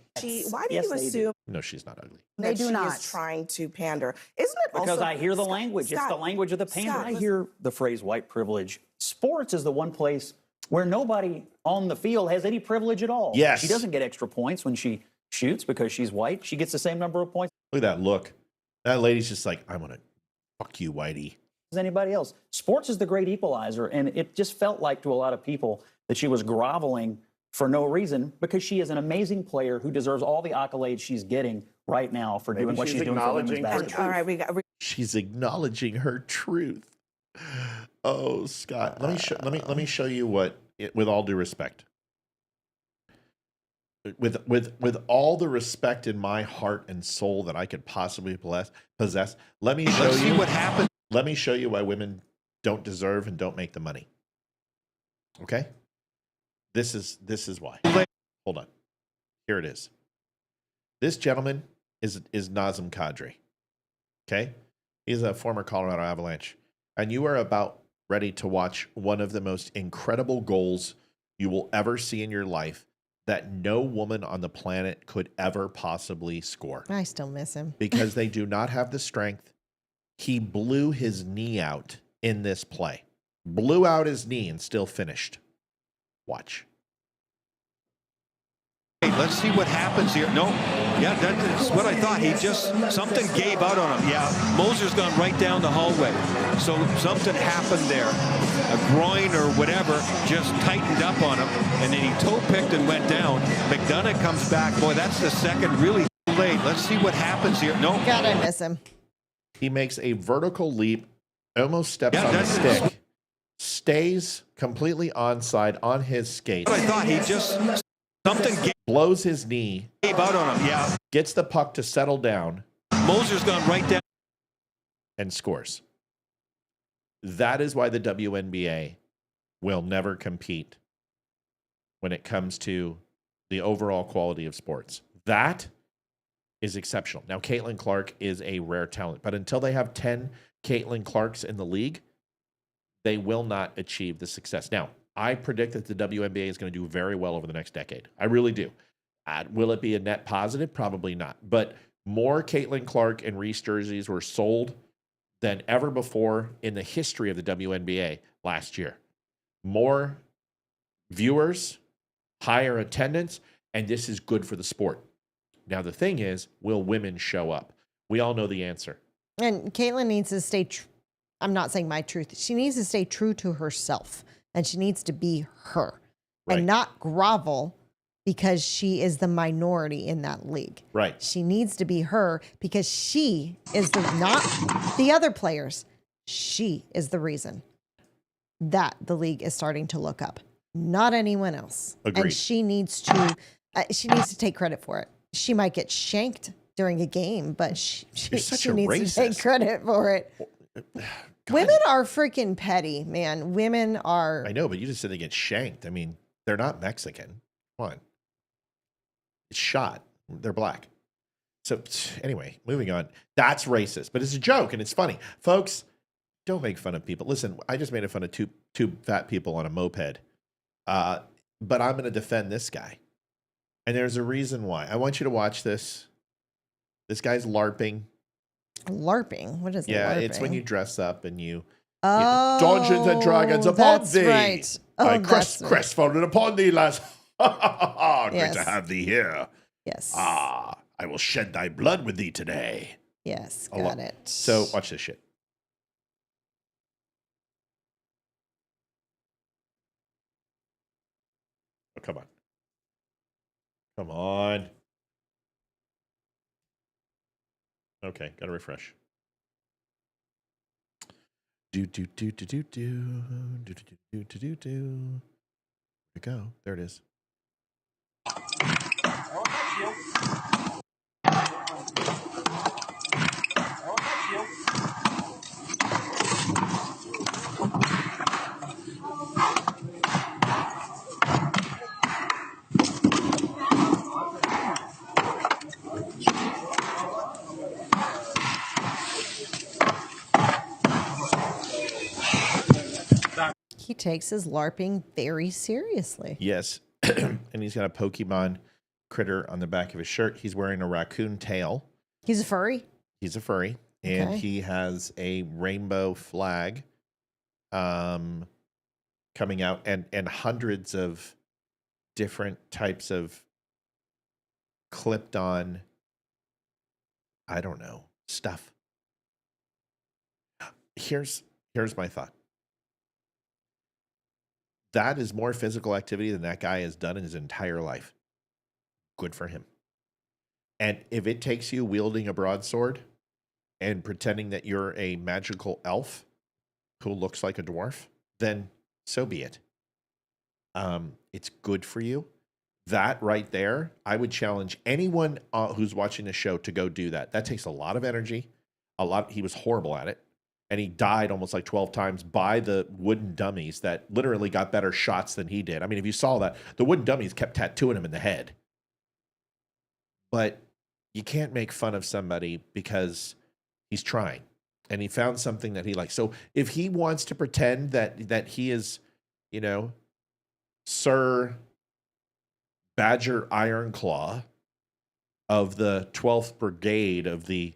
Why do you assume? No, she's not ugly. They do she not. is trying to pander. Isn't it Because also, I hear the Scott, language. It's Scott, the language of the pander. Scott, I hear the phrase white privilege. Sports is the one place where nobody on the field has any privilege at all. Yes. She doesn't get extra points when she shoots because she's white. She gets the same number of points Look at that look. That lady's just like, I'm going to fuck you, Whitey. as anybody else. Sports is the great equalizer, and it just felt like to a lot of people that she was groveling for no reason because she is an amazing player who deserves all the accolades she's getting right now for doing what she's doing for women's basketball. All right, She's acknowledging her truth. Oh, Scott, let me show you what. With all due respect, with all the respect in my heart and soul that I could possibly possess, let me show you what happened. Let me show you why women don't deserve and don't make the money. Okay, this is why. Hold on, here it is. This gentleman is Nazem Kadri. Okay, he's a former Colorado Avalanche, and you are about ready to watch one of the most incredible goals you will ever see in your life that no woman on the planet could ever possibly score. I still miss him. Because they do not have the strength. He blew his knee out in this play. Blew out his knee and still finished. Watch. Hey, let's see what happens here. No, yeah, that's what I thought. He just, something gave out on him. Yeah, Moser's gone right down the hallway. So something happened there. A groin or whatever just tightened up on him, and then he toe-picked and went down. McDonough comes back. Boy, that's the second really late. Let's see what happens here. No. God, I miss him. He makes a vertical leap, almost steps on the stick, stays completely onside on his skates. I thought he just, something blows his knee, gave out on him. Yeah. Gets the puck to settle down. Moser's gone right down. And scores. That is why the WNBA will never compete when it comes to the overall quality of sports. That is exceptional. Now, Caitlin Clark is a rare talent, but until they have 10 Caitlin Clarks in the league, they will not achieve the success. Now, I predict that the WNBA is going to do very well over the next decade. I really do. Will it be a net positive? Probably not. But more Caitlin Clark and Reese jerseys were sold than ever before in the history of the WNBA last year. More viewers, higher attendance, and this is good for the sport. Now, the thing is, will women show up? We all know the answer. And Caitlin needs to stay, I'm not saying my truth. She needs to stay true to herself, and she needs to be her and not grovel because she is the minority in that league. Right. She needs to be her because she is not the other players. She is the reason that the league is starting to look up, not anyone else. Agreed. And she needs to take credit for it. She might get shanked during a game, but she needs to take credit for it. God. Women are freaking petty, man. Women are. I know, but you just said they get shanked. I mean, they're not Mexican. Come on. It's shot. They're black. So anyway, moving on. That's racist, but it's a joke and it's funny. Folks, don't make fun of people. Listen, I just made fun of two fat people on a moped. But I'm going to defend this guy. And there's a reason why. I want you to watch this. This guy's LARPing. LARPing? What is LARPing? Yeah, it's when you dress up and you Dungeons and Dragons upon that's thee. Right. I crestfallen upon thee, lass. Great to have thee here. Yes. I will shed thy blood with thee today. Yes, got it. So watch this shit. Oh, come on. Come on. Okay, gotta refresh. Do. There we go. There it is. He takes his LARPing very seriously. Yes. And he's got a Pokemon critter on the back of his shirt. He's wearing a raccoon tail. He's a furry? He's a furry. And Okay. he has a rainbow flag coming out and hundreds of different types of clipped on, I don't know, stuff. Here's my thought. That is more physical activity than that guy has done in his entire life. Good for him. And if it takes you wielding a broadsword and pretending that you're a magical elf who looks like a dwarf, then so be it. It's good for you. That right there, I would challenge anyone who's watching the show to go do that. That takes a lot of energy. He was horrible at it. And he died almost like 12 times by the wooden dummies that literally got better shots than he did. I mean, if you saw that, the wooden dummies kept tattooing him in the head. But you can't make fun of somebody because he's trying. And he found something that he likes. So if he wants to pretend that he is, you know, Sir Badger Ironclaw of the 12th Brigade of the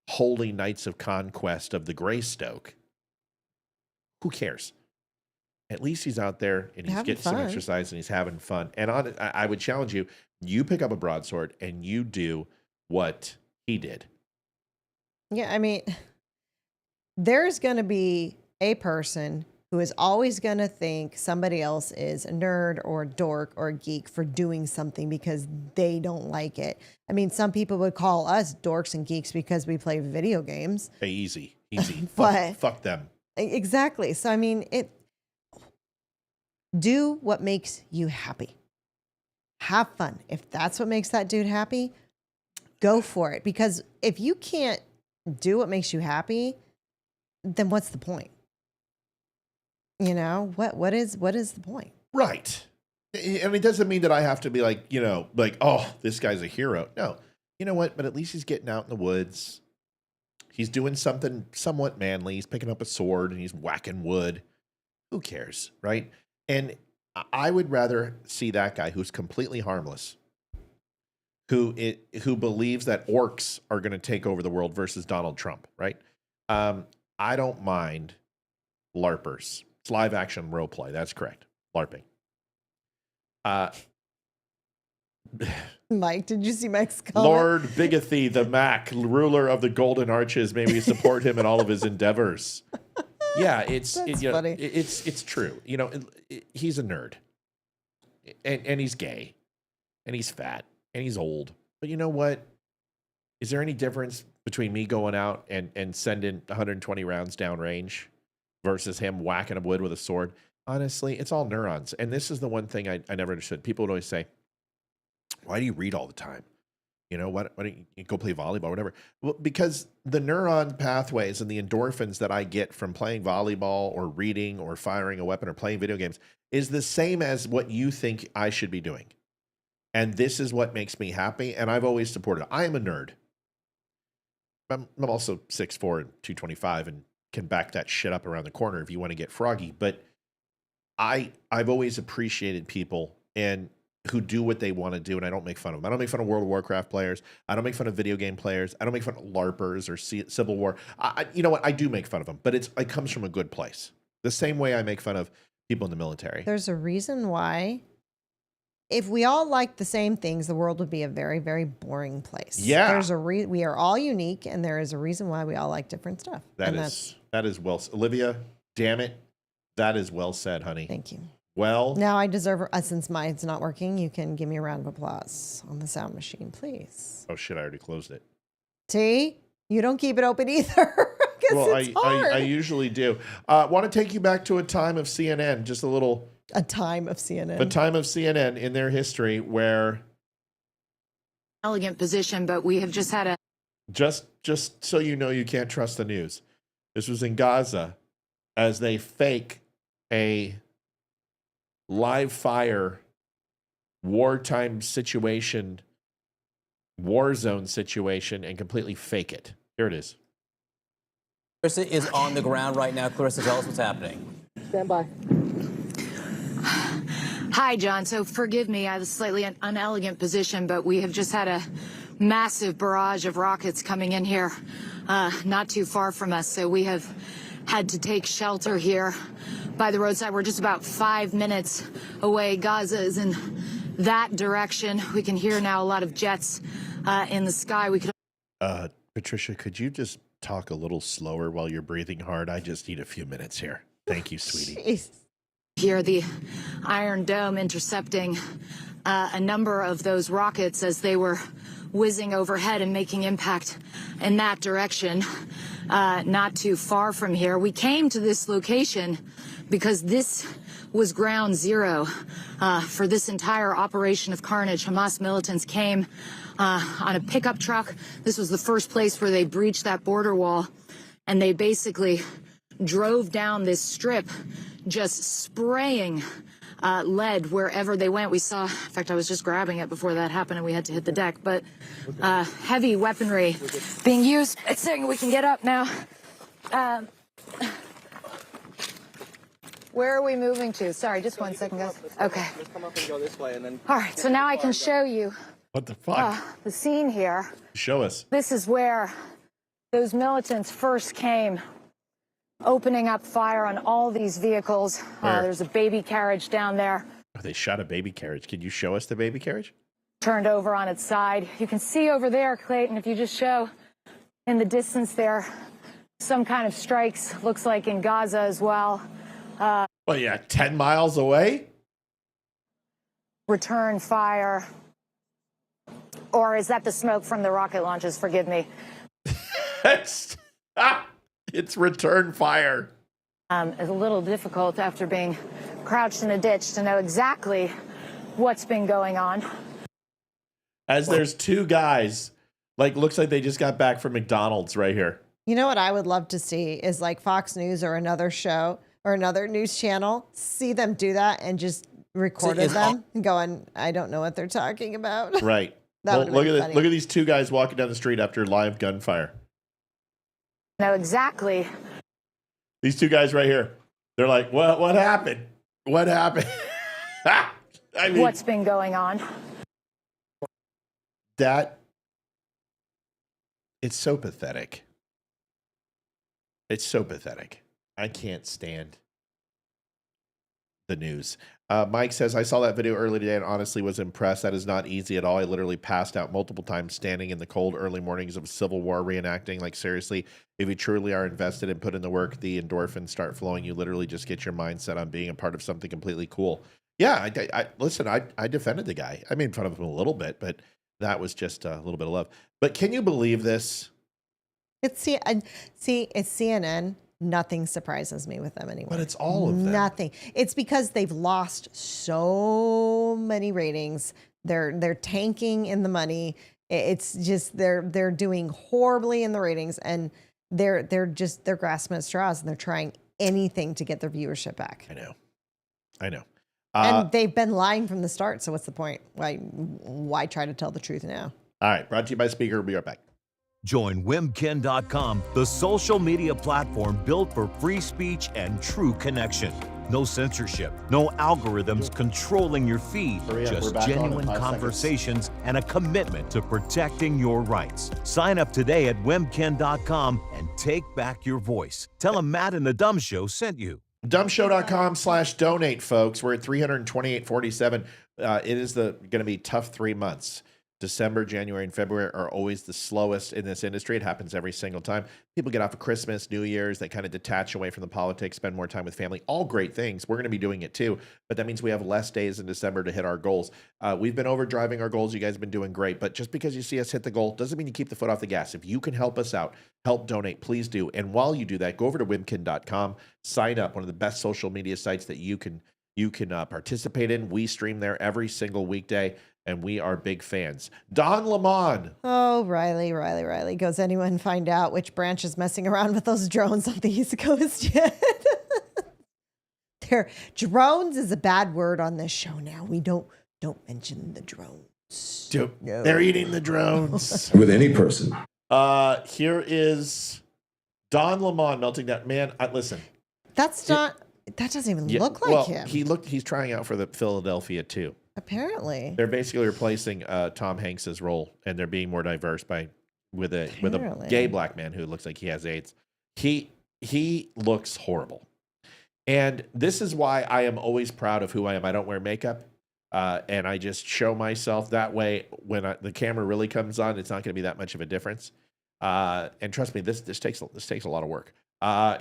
Holy Knights of Conquest of the Greystoke, who cares? At least he's out there and he's getting some exercise and he's having fun. And I would challenge you, you pick up a broadsword and you do what he did. Yeah, I mean, there's going to be a person who is always going to think somebody else is a nerd or a dork or a geek for doing something because they don't like it. I mean, some people would call us dorks and geeks because we play video games. Hey, easy. But fuck them. Exactly. So, I mean, do what makes you happy. Have fun. If that's what makes that dude happy, go for it. Because if you can't do what makes you happy, then what's the point? You know, what is the point? Right. And it doesn't mean that I have to be like, you know, like, oh, this guy's a hero. No. You know what? But at least he's getting out in the woods. He's doing something somewhat manly. He's picking up a sword and he's whacking wood. Who cares, right? And I would rather see that guy who's completely harmless, who believes that orcs are going to take over the world versus Donald Trump, right? I don't mind LARPers. It's live action role play. That's correct. LARPing. Mike, did you see Mike's comment? Lord Bigathy, the Mac, ruler of the Golden Arches, may we support him in all of his endeavors. Yeah, it's funny. It's true. You know, he's a nerd, and he's gay, and he's fat, and he's old. But you know what? Is there any difference between me going out and sending 120 rounds downrange versus him whacking a wood with a sword? Honestly, it's all neurons. And this is the one thing I never understood. People would always say, why do you read all the time? You know, why don't you go play volleyball or whatever? Well, because the neuron pathways and the endorphins that I get from playing volleyball or reading or firing a weapon or playing video games is the same as what you think I should be doing. And this is what makes me happy. And I've always supported it. I am a nerd. I'm also 6'4" and 225 and can back that shit up around the corner if you want to get froggy. But I've always appreciated people and who do what they want to do, and I don't make fun of them. I don't make fun of World of Warcraft players. I don't make fun of video game players. I don't make fun of LARPers or Civil War. You know what? I do make fun of them, but it comes from a good place. The same way I make fun of people in the military. There's a reason why. If we all liked the same things, the world would be a very, very boring place. Yeah. There's we are all unique, and there is a reason why we all like different stuff. That is well, Olivia, damn it. That is well said, honey. Thank you. Well, now I deserve, since mine's not working, you can give me a round of applause on the sound machine, please. Oh shit, I already closed it. T, you don't keep it open either. Well, it's hard. I usually do. Want to take you back to a time of CNN, just a little. A time of CNN. A time of CNN in their history where. Elegant position, but we have just had a. Just so you know, you can't trust the news. This was in Gaza as they fake a live fire wartime situation, war zone situation, and completely fake it. Here it is. Clarissa is on the ground right now. Clarissa, tell us what's happening. Stand by. Hi, John. So forgive me, I have a slightly unelegant position, but we have just had a massive barrage of rockets coming in here, not too far from us. So we have had to take shelter here by the roadside. We're just about 5 minutes away. Gaza is in that direction. We can hear now a lot of jets in the sky. We could. Patricia, could you just talk a little slower while you're breathing hard? I just need a few minutes here. Thank you, sweetie. Jeez. Hear the Iron Dome intercepting a number of those rockets as they were whizzing overhead and making impact in that direction, not too far from here. We came to this location because this was ground zero for this entire operation of carnage. Hamas militants came on a pickup truck. This was the first place where they breached that border wall, and they basically drove down this strip, just spraying lead wherever they went. We saw, in fact, I was just grabbing it before that happened and we had to hit the deck, but heavy weaponry being used. It's saying we can get up now. Where are we moving to? Sorry, just 1 second, guys. Okay. Just come up and go this way and then. All right, so now I can show you What the fuck? the scene here. Show us. This is where those militants first came, opening up fire on all these vehicles. Where? There's a baby carriage down there. Oh, they shot a baby carriage. Can you show us the baby carriage? Turned over on its side. You can see over there, Clayton, if you just show in the distance there, some kind of strikes, looks like in Gaza as well. Well, yeah, 10 miles away? Return fire. Or is that the smoke from the rocket launches? Forgive me. It's return fire. It's a little difficult after being crouched in a ditch to know exactly what's been going on. As there's two guys, like, looks like they just got back from McDonald's right here. You know what I would love to see is like Fox News or another show or another news channel, see them do that and just recorded them going, I don't know what they're talking about. Right. That Well, would've look been at funny. look at these two guys walking down the street after live gunfire. Know exactly. These two guys right here. They're like, what happened? What happened? I mean, What's been going on? It's so pathetic. It's so pathetic. I can't stand the news. Mike says, I saw that video early today and honestly was impressed. That is not easy at all. I literally passed out multiple times standing in the cold early mornings of a civil war reenacting. Like, seriously, if you truly are invested and put in the work, the endorphins start flowing. You literally just get your mindset on being a part of something completely cool. Yeah, listen, I defended the guy. I made fun of him a little bit, but that was just a little bit of love. But can you believe this? It's CNN. Nothing surprises me with them anymore. But it's all of them. Nothing. It's because they've lost so many ratings. They're tanking in the money. It's just they're doing horribly in the ratings, and they're grasping at straws, and they're trying anything to get their viewership back. I know. And they've been lying from the start. So what's the point? Why try to tell the truth now? All right. Brought to you by Speaker. We'll be right back. Join WimKen.com, the social media platform built for free speech and true connection. No censorship, no algorithms controlling your feed, just genuine conversations and a commitment to protecting your rights. Sign up today at WimKen.com and take back your voice. Tell them Matt and the Dumb Show sent you. Dumbshow.com/donate, folks. We're at 328.47. It is going to be tough 3 months. December, January, and February are always the slowest in this industry. It happens every single time. People get off of Christmas, New Year's, they kind of detach away from the politics, spend more time with family. All great things. We're going to be doing it too, but that means we have less days in December to hit our goals. We've been overdriving our goals. You guys have been doing great, but just because you see us hit the goal doesn't mean you keep the foot off the gas. If you can help us out, help donate, please do. And while you do that, go over to wimkin.com, sign up, one of the best social media sites that you can participate in. We stream there every single weekday, and we are big fans. Don Lemon. Oh, Riley. Goes anyone find out which branch is messing around with those drones on the East Coast yet? Drones is a bad word on this show now. We don't mention the drones. No. They're eating the drones. With any person. Here is Don Lemon melting down. Man, listen. That's not... That doesn't even look like him. He's trying out for the Philadelphia too. Apparently. They're basically replacing Tom Hanks's role, and they're being more diverse with a gay black man who looks like he has AIDS. He looks horrible. And this is why I am always proud of who I am. I don't wear makeup, and I just show myself that way. When the camera really comes on, it's not going to be that much of a difference. And trust me, this takes a lot of work.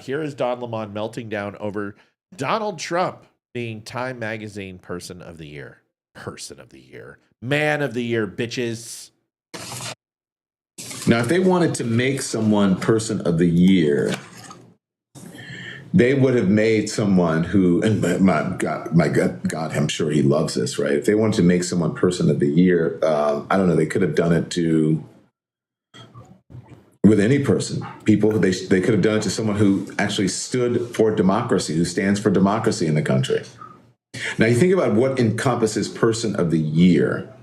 Here is Don Lemon melting down over Donald Trump being Time Magazine Person of the Year. Man of the Year, bitches. Now, if they wanted to make someone Person of the Year, they would have made someone who, and my God, I'm sure he loves this, right? If they wanted to make someone Person of the Year, I don't know, they could have done it with any person. People, they could have done it to someone who actually stood for democracy, who stands for democracy in the country. Now, you think about what encompasses Person of the Year.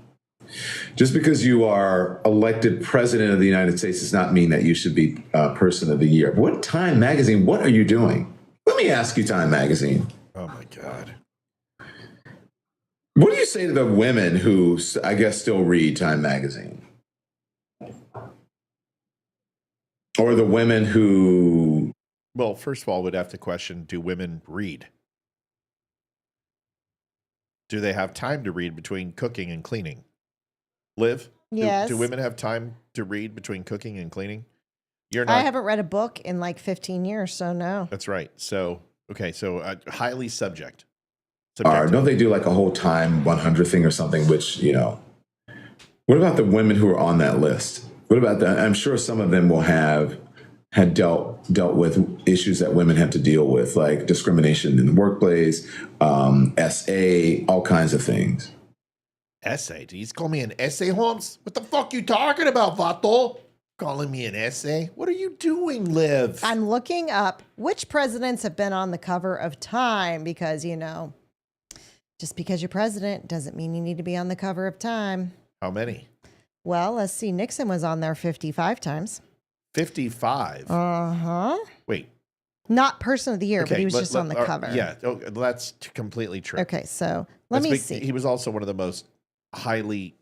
Just because you are elected President of the United States does not mean that you should be Person of the Year. What Time Magazine, what are you doing? Let me ask you, Time Magazine. Oh, my God. What do you say to the women who, I guess, still read Time Magazine? Or the women who... Well, first of all, we'd have to question, do women read? Do they have time to read between cooking and cleaning? Liv? Yes. Do women have time to read between cooking and cleaning? I haven't read a book in like 15 years, so no. That's right. So, okay, so highly subjective. Don't they do like a whole Time 100 thing or something, which, what about the women who are on that list? What about that? I'm sure some of them will had dealt with issues that women have to deal with, like discrimination in the workplace, SA, all kinds of things. Essay? Did you call me an essay, Holmes? What the fuck you talking about, Vato? Calling me an essay? What are you doing, Liv? I'm looking up which presidents have been on the cover of Time because, just because you're president doesn't mean you need to be on the cover of Time. How many? Well, let's see. Nixon was on there 55 times. 55? Uh-huh. Wait. Not Person of the Year, but he was just on the cover. Yeah, that's completely true. Okay, so let me see. He was also one of the most highly,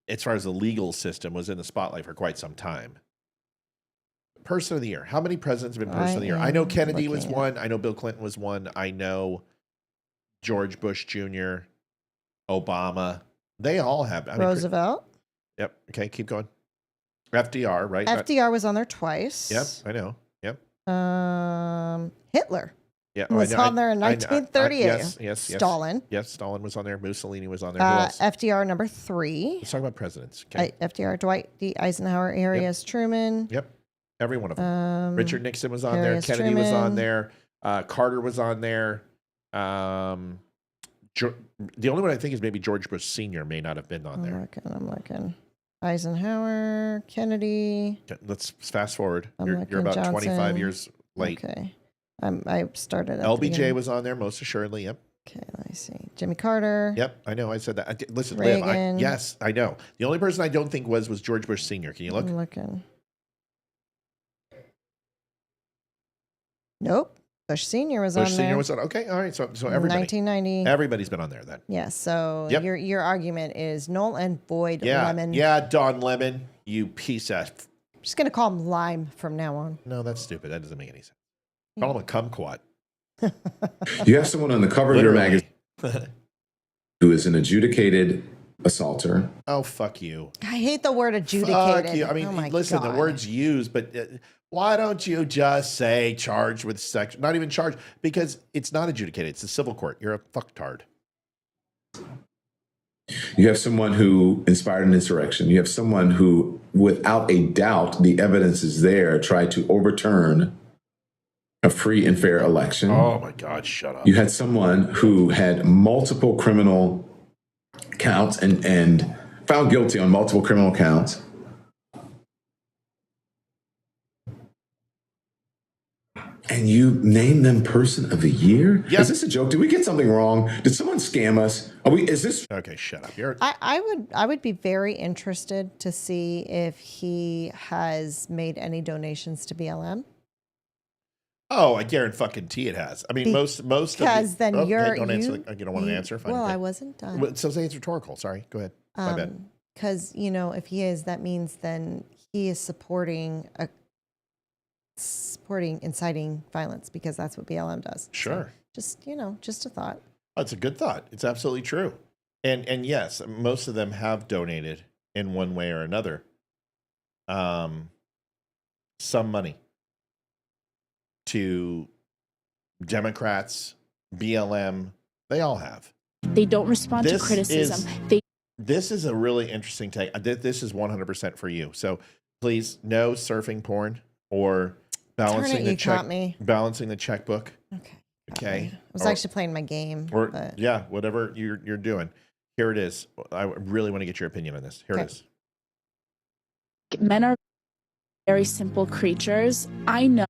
as far as the legal system, was in the spotlight for quite some time. Person of the Year. How many presidents have been Person of the Year? I know Kennedy was one. I know Bill Clinton was one. I know George Bush Jr., Obama. They all have. Roosevelt. Yep. Okay, keep going. FDR, right? FDR was on there twice. Yep, I know. Yep. Hitler. Yeah, was on there in I- 1938. yes. Stalin. Yes, Stalin was on there. Mussolini was on there. Who else? FDR number 3. Let's talk about presidents. Okay. FDR, Dwight D. Eisenhower, Harry S. Truman. Yep. Every one of them. Richard Nixon was on Harry there. S. Kennedy was on Truman. there. Carter was on there. The only one I think is maybe George Bush Sr. may not have been on there. I'm looking. Eisenhower, Kennedy. Okay, let's fast forward. I'm You're looking, about Johnson. 25 years late. Okay. I started at the LBJ beginning. was on there, most assuredly. Yep. Okay, let me see. Jimmy Carter. Yep, I know. I said that. Listen, Liv, Reagan. yes, I know. The only person I don't think was George Bush Sr. Can you look? I'm looking. Nope. Bush Sr. was Bush on Sr. there. was on. Okay, all right. So everybody. 1990. Everybody's been on there then. Yeah, so Yep. your argument is null and void. Yeah, Lemon. yeah, Don Lemon, you piece of. I'm just gonna call him Lime from now on. No, that's stupid. That doesn't make any sense. Call him a kumquat. You have someone on the cover of your magazine who is an adjudicated assaulter. Oh, fuck you. I hate the word adjudicated. Fuck you. I mean, oh my listen, God. the word's used, but why don't you just say charged with sex? Not even charged, because it's not adjudicated. It's a civil court. You're a fucktard. You have someone who inspired an insurrection. You have someone who, without a doubt, the evidence is there, tried to overturn a free and fair election. Oh my God, shut up. You had someone who had multiple criminal counts and found guilty on multiple criminal counts. And you name them person of the year? Yep. Is this a joke? Did we get something wrong? Did someone scam us? Is this okay? Shut up. You're I would be very interested to see if he has made any donations to BLM. Oh, I guarantee it has. I mean, most of because then hey, you're don't answer. you You don't want an answer. Fine, well, okay. I wasn't done. Well, so say it's rhetorical. Sorry. Go ahead. My bad. Because if he is, that means then he is supporting inciting violence, because that's what BLM does. Sure. So just a thought. That's a good thought. It's absolutely true. And yes, most of them have donated in one way or another some money to Democrats, BLM. They all have. They don't respond to criticism. This is a really interesting take. This is 100% for you. So please, no surfing porn or balancing the check. Balancing the checkbook. Okay. I was actually playing my game. Or yeah, whatever you're doing. Here it is. I really want to get your opinion on this. Here it is. Men are very simple creatures. I know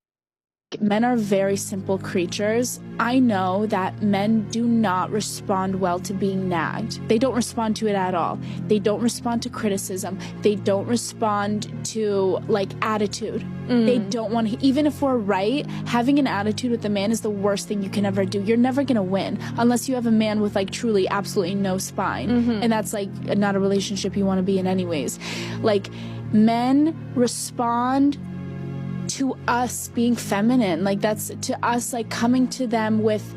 men are very simple creatures. I know that men do not respond well to being nagged. They don't respond to it at all. They don't respond to criticism. They don't respond to attitude. They don't want to, even if we're right, having an attitude with a man is the worst thing you can ever do. You're never going to win unless you have a man with truly absolutely no spine. And that's not a relationship you want to be in anyways. Men respond to us being feminine. That's to us coming to them with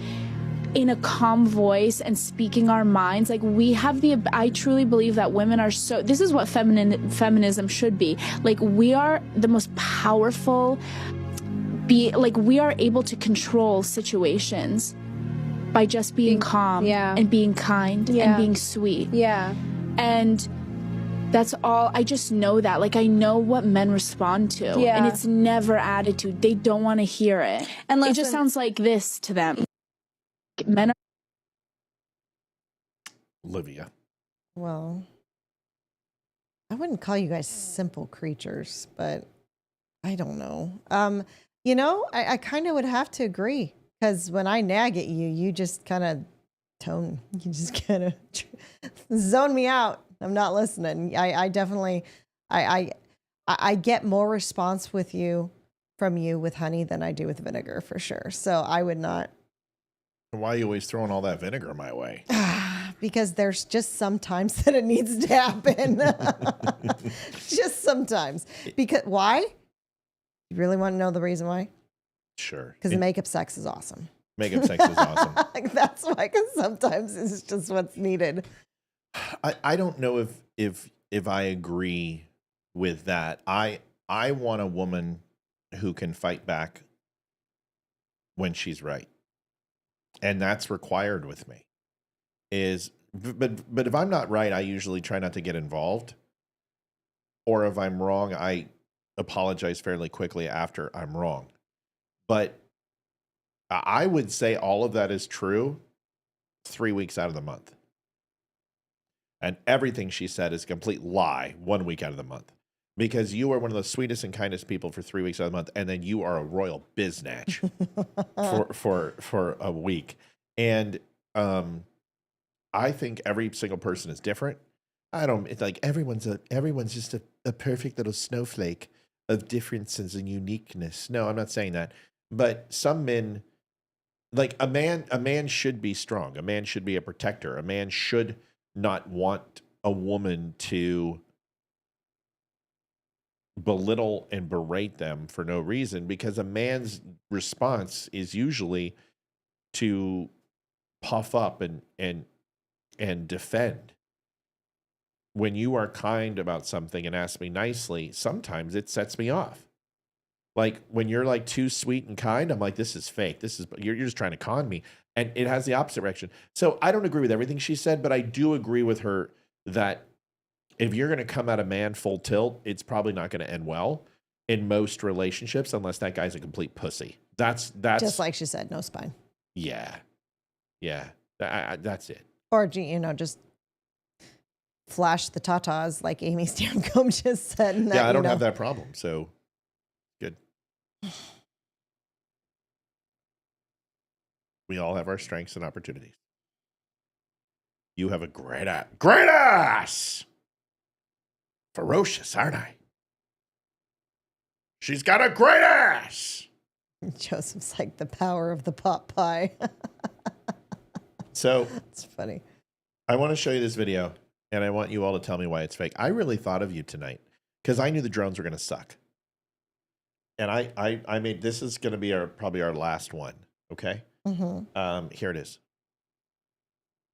in a calm voice and speaking our minds. We have I truly believe that women are this is what feminism should be. We are the most powerful we are able to control situations by just being calm and being kind and being sweet. And that's all. I just know that. I know what men respond to. And it's never attitude. They don't want to hear it. And it just sounds like this to them. Men are... Olivia. Well, I wouldn't call you guys simple creatures, but I don't know. I kind of would have to agree, because when I nag at you, you just kind of zone me out. I'm not listening. I definitely, I get more response from you with honey than I do with vinegar, for sure. So I would not. Why are you always throwing all that vinegar my way? Because there's just sometimes that it needs to happen. Just sometimes. Because why? You really want to know the reason why? Sure. Because the makeup sex is awesome. Makeup sex is awesome. That's why. Because sometimes it's just what's needed. I don't know if I agree with that. I want a woman who can fight back when she's right. and that's required with me. But if I'm not right, I usually try not to get involved. Or if I'm wrong, I apologize fairly quickly after I'm wrong. But I would say all of that is true 3 weeks out of the month. And everything she said is a complete lie 1 week out of the month. Because you are one of the sweetest and kindest people for 3 weeks out of the month, and then you are a royal biznatch for a week. And I think every single person is different. It's like everyone's just a perfect little snowflake of differences and uniqueness. No, I'm not saying that. But some men, like a man should be strong. A man should be a protector. A man should not want a woman to belittle and berate them for no reason, because a man's response is usually to puff up and defend. When you are kind about something and ask me nicely, sometimes it sets me off. Like when you're like too sweet and kind, I'm like, this is fake. You're just trying to con me. And it has the opposite reaction. So I don't agree with everything she said, but I do agree with her that if you're going to come at a man full tilt, it's probably not going to end well in most relationships unless that guy's a complete pussy. That's just like she said, no spine. Yeah. That's it. Or just flash the tatas like Amy Stancombe just said. And I don't have that problem. So good. We all have our strengths and opportunities. You have a great ass. Ferocious, aren't I? She's got a great ass. Joseph's like the power of the pot pie. So it's funny. I want to show you this video, and I want you all to tell me why it's fake. I really thought of you tonight because I knew the drones were going to suck, and I made this is going to be probably our last one. Okay. Mm-hmm. Here it is.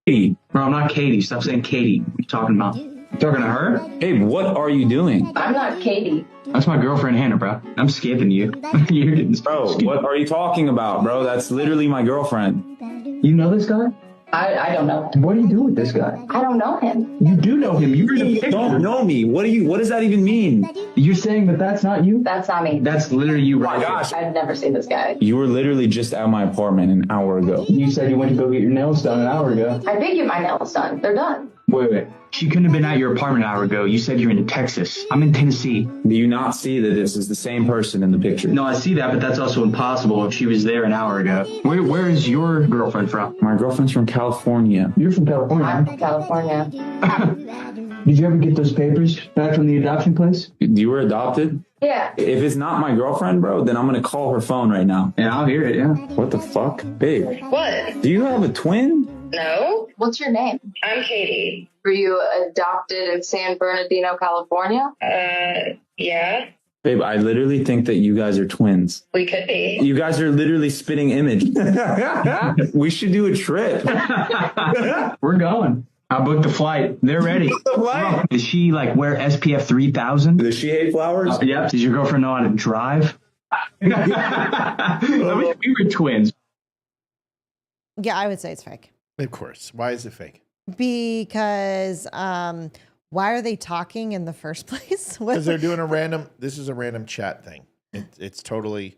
Katie. No, I'm not Katie. Stop saying Katie. What are you talking about? You talking to her? Hey, what are you doing? I'm not Katie. That's my girlfriend, Hannah, bro. I'm skipping you. You're getting Bro, what are you talking about, bro? That's literally my girlfriend. You know this guy? I don't know. What do you do with this guy? I don't know him. You do know him. You don't know me. What does that even mean? You're saying that that's not you? That's not me. That's literally you, right? Oh my gosh. I've never seen this guy. You were literally just at my apartment an hour ago. You said you went to go get your nails done an hour ago. I did get my nails done. They're done. Wait. She couldn't have been at your apartment an hour ago. You said you're in Texas. I'm in Tennessee. Do you not see that this is the same person in the picture? No, I see that, but that's also impossible if she was there an hour ago. Where is your girlfriend from? My girlfriend's from California. You're from California? I'm from California. Did you ever get those papers back from the adoption place? You were adopted? Yeah. If it's not my girlfriend, bro, then I'm going to call her phone right now. Yeah, I'll hear it, yeah. What the fuck? Babe. What? Do you have a twin? No. What's your name? I'm Katie. Were you adopted in San Bernardino, California? Yeah. Babe, I literally think that you guys are twins. We could be. You guys are literally spitting image. We should do a trip. We're going. I booked the flight. They're ready. Bro, does she wear SPF 3000? Does she hate flowers? Yep. Does your girlfriend know how to drive? We were twins. Yeah, I would say it's fake. Of course. Why is it fake? Because why are they talking in the first place? Because they're doing this is a random chat thing. It's totally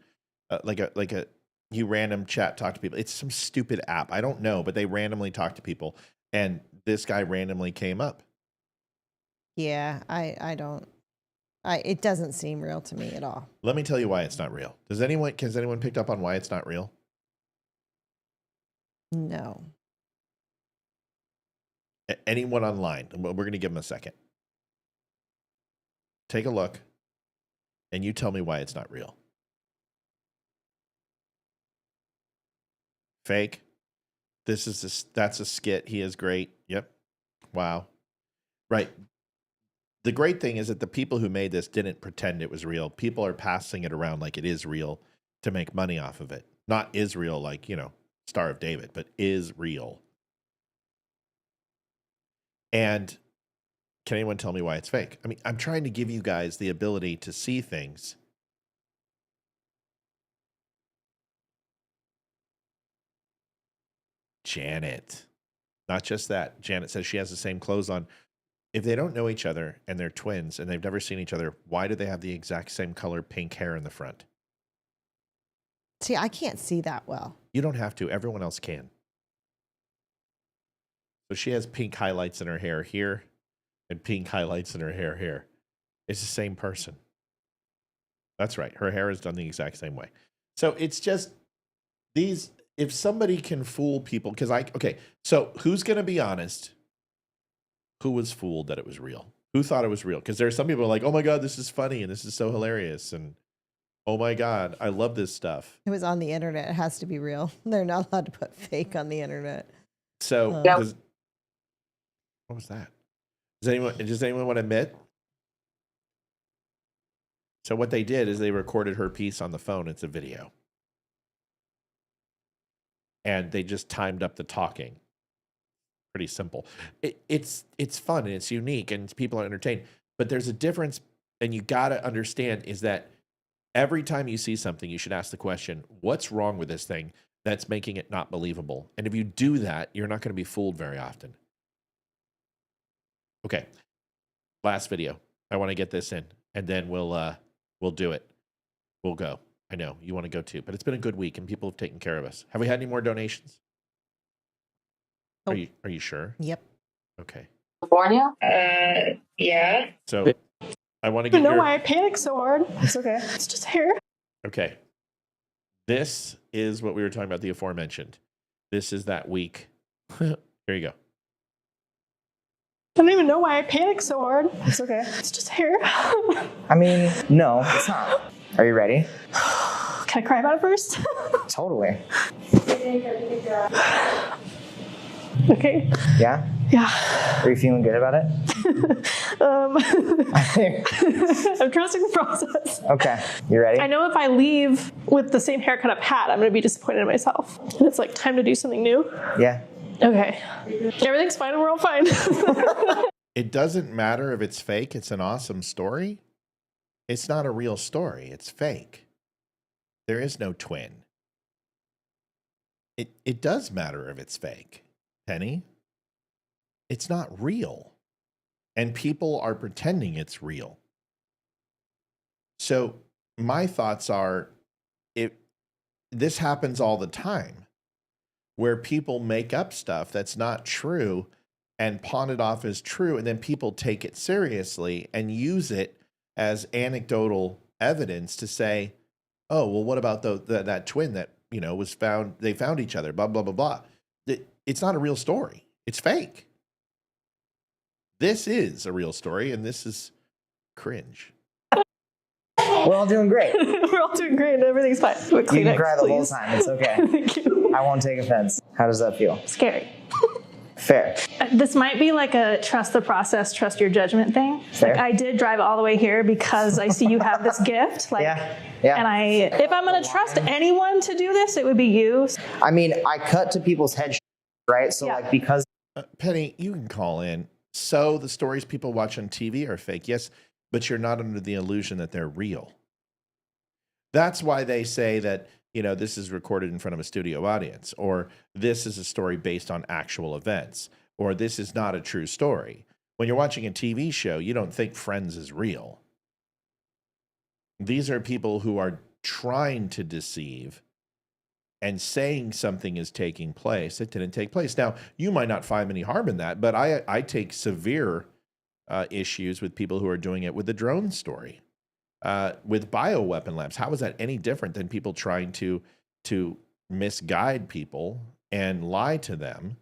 like a you random chat talk to people. It's some stupid app. I don't know, but they randomly talk to people. And this guy randomly came up. Yeah, I don't. It doesn't seem real to me at all. Let me tell you why it's not real. Has anyone picked up on why it's not real? No. Anyone online? We're going to give them a second. Take a look, and you tell me why it's not real. Fake. That's a skit. He is great. Yep. Wow. Right. The great thing is that the people who made this didn't pretend it was real. People are passing it around like it is real to make money off of it. Not Israel like, Star of David, but is real. And can anyone tell me why it's fake? I mean, I'm trying to give you guys the ability to see things. Janet. Not just that. Janet says she has the same clothes on. If they don't know each other and they're twins and they've never seen each other, why do they have the exact same color pink hair in the front? See, I can't see that well. You don't have to. Everyone else can. So she has pink highlights in her hair here and pink highlights in her hair here. It's the same person. That's right. Her hair is done the exact same way. So it's just these, if somebody can fool people, because okay, so who's going to be honest? Who was fooled that it was real? Who thought it was real? Because there are some people like, oh my God, this is funny and this is so hilarious. And oh my God, I love this stuff. It was on the internet. It has to be real. They're not allowed to put fake on the internet. So what was that? Does anyone want to admit? So what they did is they recorded her piece on the phone. It's a video. And they just timed up the talking. Pretty simple. It's fun and it's unique and people are entertained. But there's a difference, and you got to understand is that every time you see something, you should ask the question, what's wrong with this thing that's making it not believable? And if you do that, you're not going to be fooled very often. Okay. Last video. I want to get this in, and then we'll do it. We'll go. I know you want to go too, but it's been a good week and people have taken care of us. Have we had any more donations? Oh. Are you sure? Yep. Okay. California? Yeah. So I want to get I don't know why I panicked so hard. It's okay. It's just hair. Okay. This is what we were talking about, the aforementioned. This is that week. Here you go. I don't even know why I panicked so hard. It's okay. It's just hair. I mean, no, it's not. Are you ready? Can I cry about it first? Totally. Okay. Yeah? Yeah. Are you feeling good about it? I'm trusting the process. Okay. You ready? I know if I leave with the same haircut I've had, I'm going to be disappointed in myself. And it's like time to do something new. Yeah. Okay. Everything's fine and we're all fine. It doesn't matter if it's fake. It's an awesome story. It's not a real story. It's fake. There is no twin. It does matter if it's fake, Penny. It's not real. And people are pretending it's real. So my thoughts are, this happens all the time, where people make up stuff that's not true and pawn it off as true, and then people take it seriously and use it as anecdotal evidence to say, oh, well, what about that twin that, was found, they found each other, blah, blah, blah, blah. It's not a real story. It's fake. This is a real story, and this is cringe. We're all doing great. We're all doing great. Everything's fine. You can cry the whole time. It's okay. Thank you. I won't take offense. How does that feel? Scary. Fair. This might be like a trust the process, trust your judgment thing. Fair. Like I did drive all the way here because I see you have this gift. Like, yeah. And if I'm going to trust anyone to do this, it would be you. I mean, I cut to people's heads, right? So like because Penny, you can call in. So the stories people watch on TV are fake. Yes, but you're not under the illusion that they're real. That's why they say that, this is recorded in front of a studio audience, or this is a story based on actual events, or this is not a true story. When you're watching a TV show, you don't think Friends is real. These are people who are trying to deceive and saying something is taking place. It didn't take place. Now, you might not find any harm in that, but I take severe issues with people who are doing it with the drone story. With bioweapon labs, how is that any different than people trying to misguide people and lie to them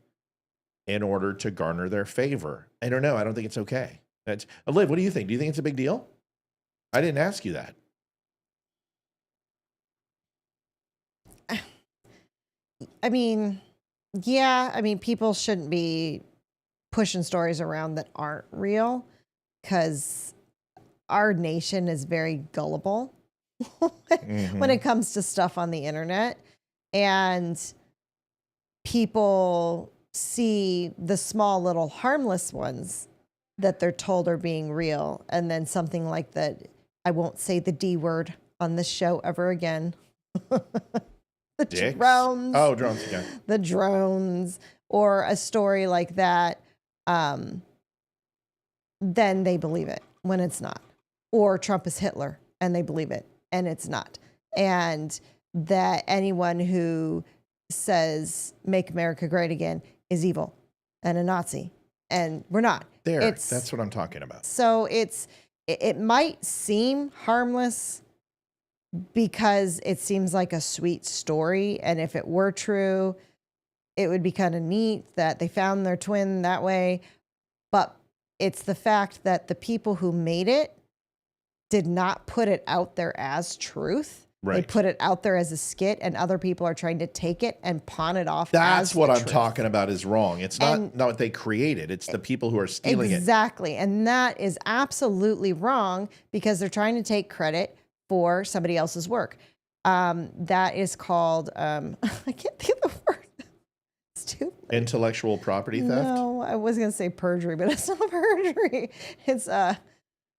in order to garner their favor? I don't know. I don't think it's okay. Liv, what do you think? Do you think it's a big deal? I didn't ask you that. I mean, yeah. I mean, people shouldn't be pushing stories around that aren't real, because our nation is very gullible when it comes to stuff on the internet, and people see the small little harmless ones that they're told are being real, and then something like that. I won't say the D word on this show ever again. the Dicks? drones. Oh, drones again. The drones, or a story like that, then they believe it when it's not. Or Trump is Hitler and they believe it and it's not. And that anyone who says make America great again is evil and a Nazi. And we're not. That's what I'm talking about. So it might seem harmless because it seems like a sweet story. And if it were true, it would be kind of neat that they found their twin that way. But it's the fact that the people who made it did not put it out there as truth. They Right. put it out there as a skit, and other people are trying to take it and pawn it off. That's as what the I'm truth. talking about is wrong. It's not what they created. It's the people who are stealing it. Exactly. And that is absolutely wrong because they're trying to take credit for somebody else's work. That is called, I can't think of the word. Stupid. Intellectual property theft? No, I was going to say perjury, but it's not perjury. It's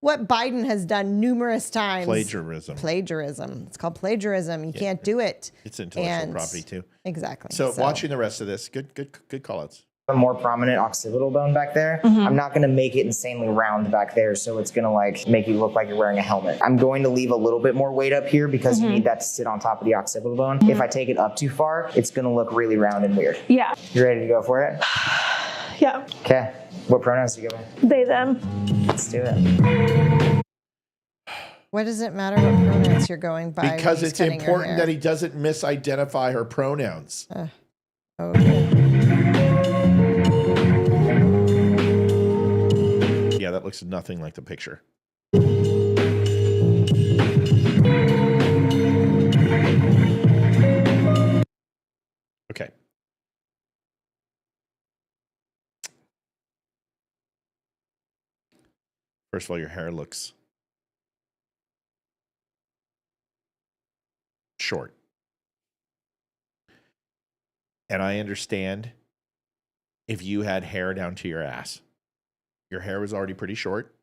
what Biden has done numerous times. Plagiarism. Plagiarism. It's called plagiarism. You can't do it. It's intellectual property too. Exactly. So watching the rest of this, good call-outs. A more prominent occipital bone back there. I'm not going to make it insanely round back there, so it's going to like make you look like you're wearing a helmet. I'm going to leave a little bit more weight up here because you need that to sit on top of the occipital bone. If I take it up too far, it's going to look really round and weird. Yeah. You ready to go for it? Yeah. Okay. What pronouns do you go with? They, them. Let's do it. What does it matter what pronouns you're going by? Because it's important that he doesn't misidentify her pronouns. Okay. Yeah, that looks nothing like the picture. Okay. First of all, your hair looks short. And I understand if you had hair down to your ass. Your hair was already pretty short.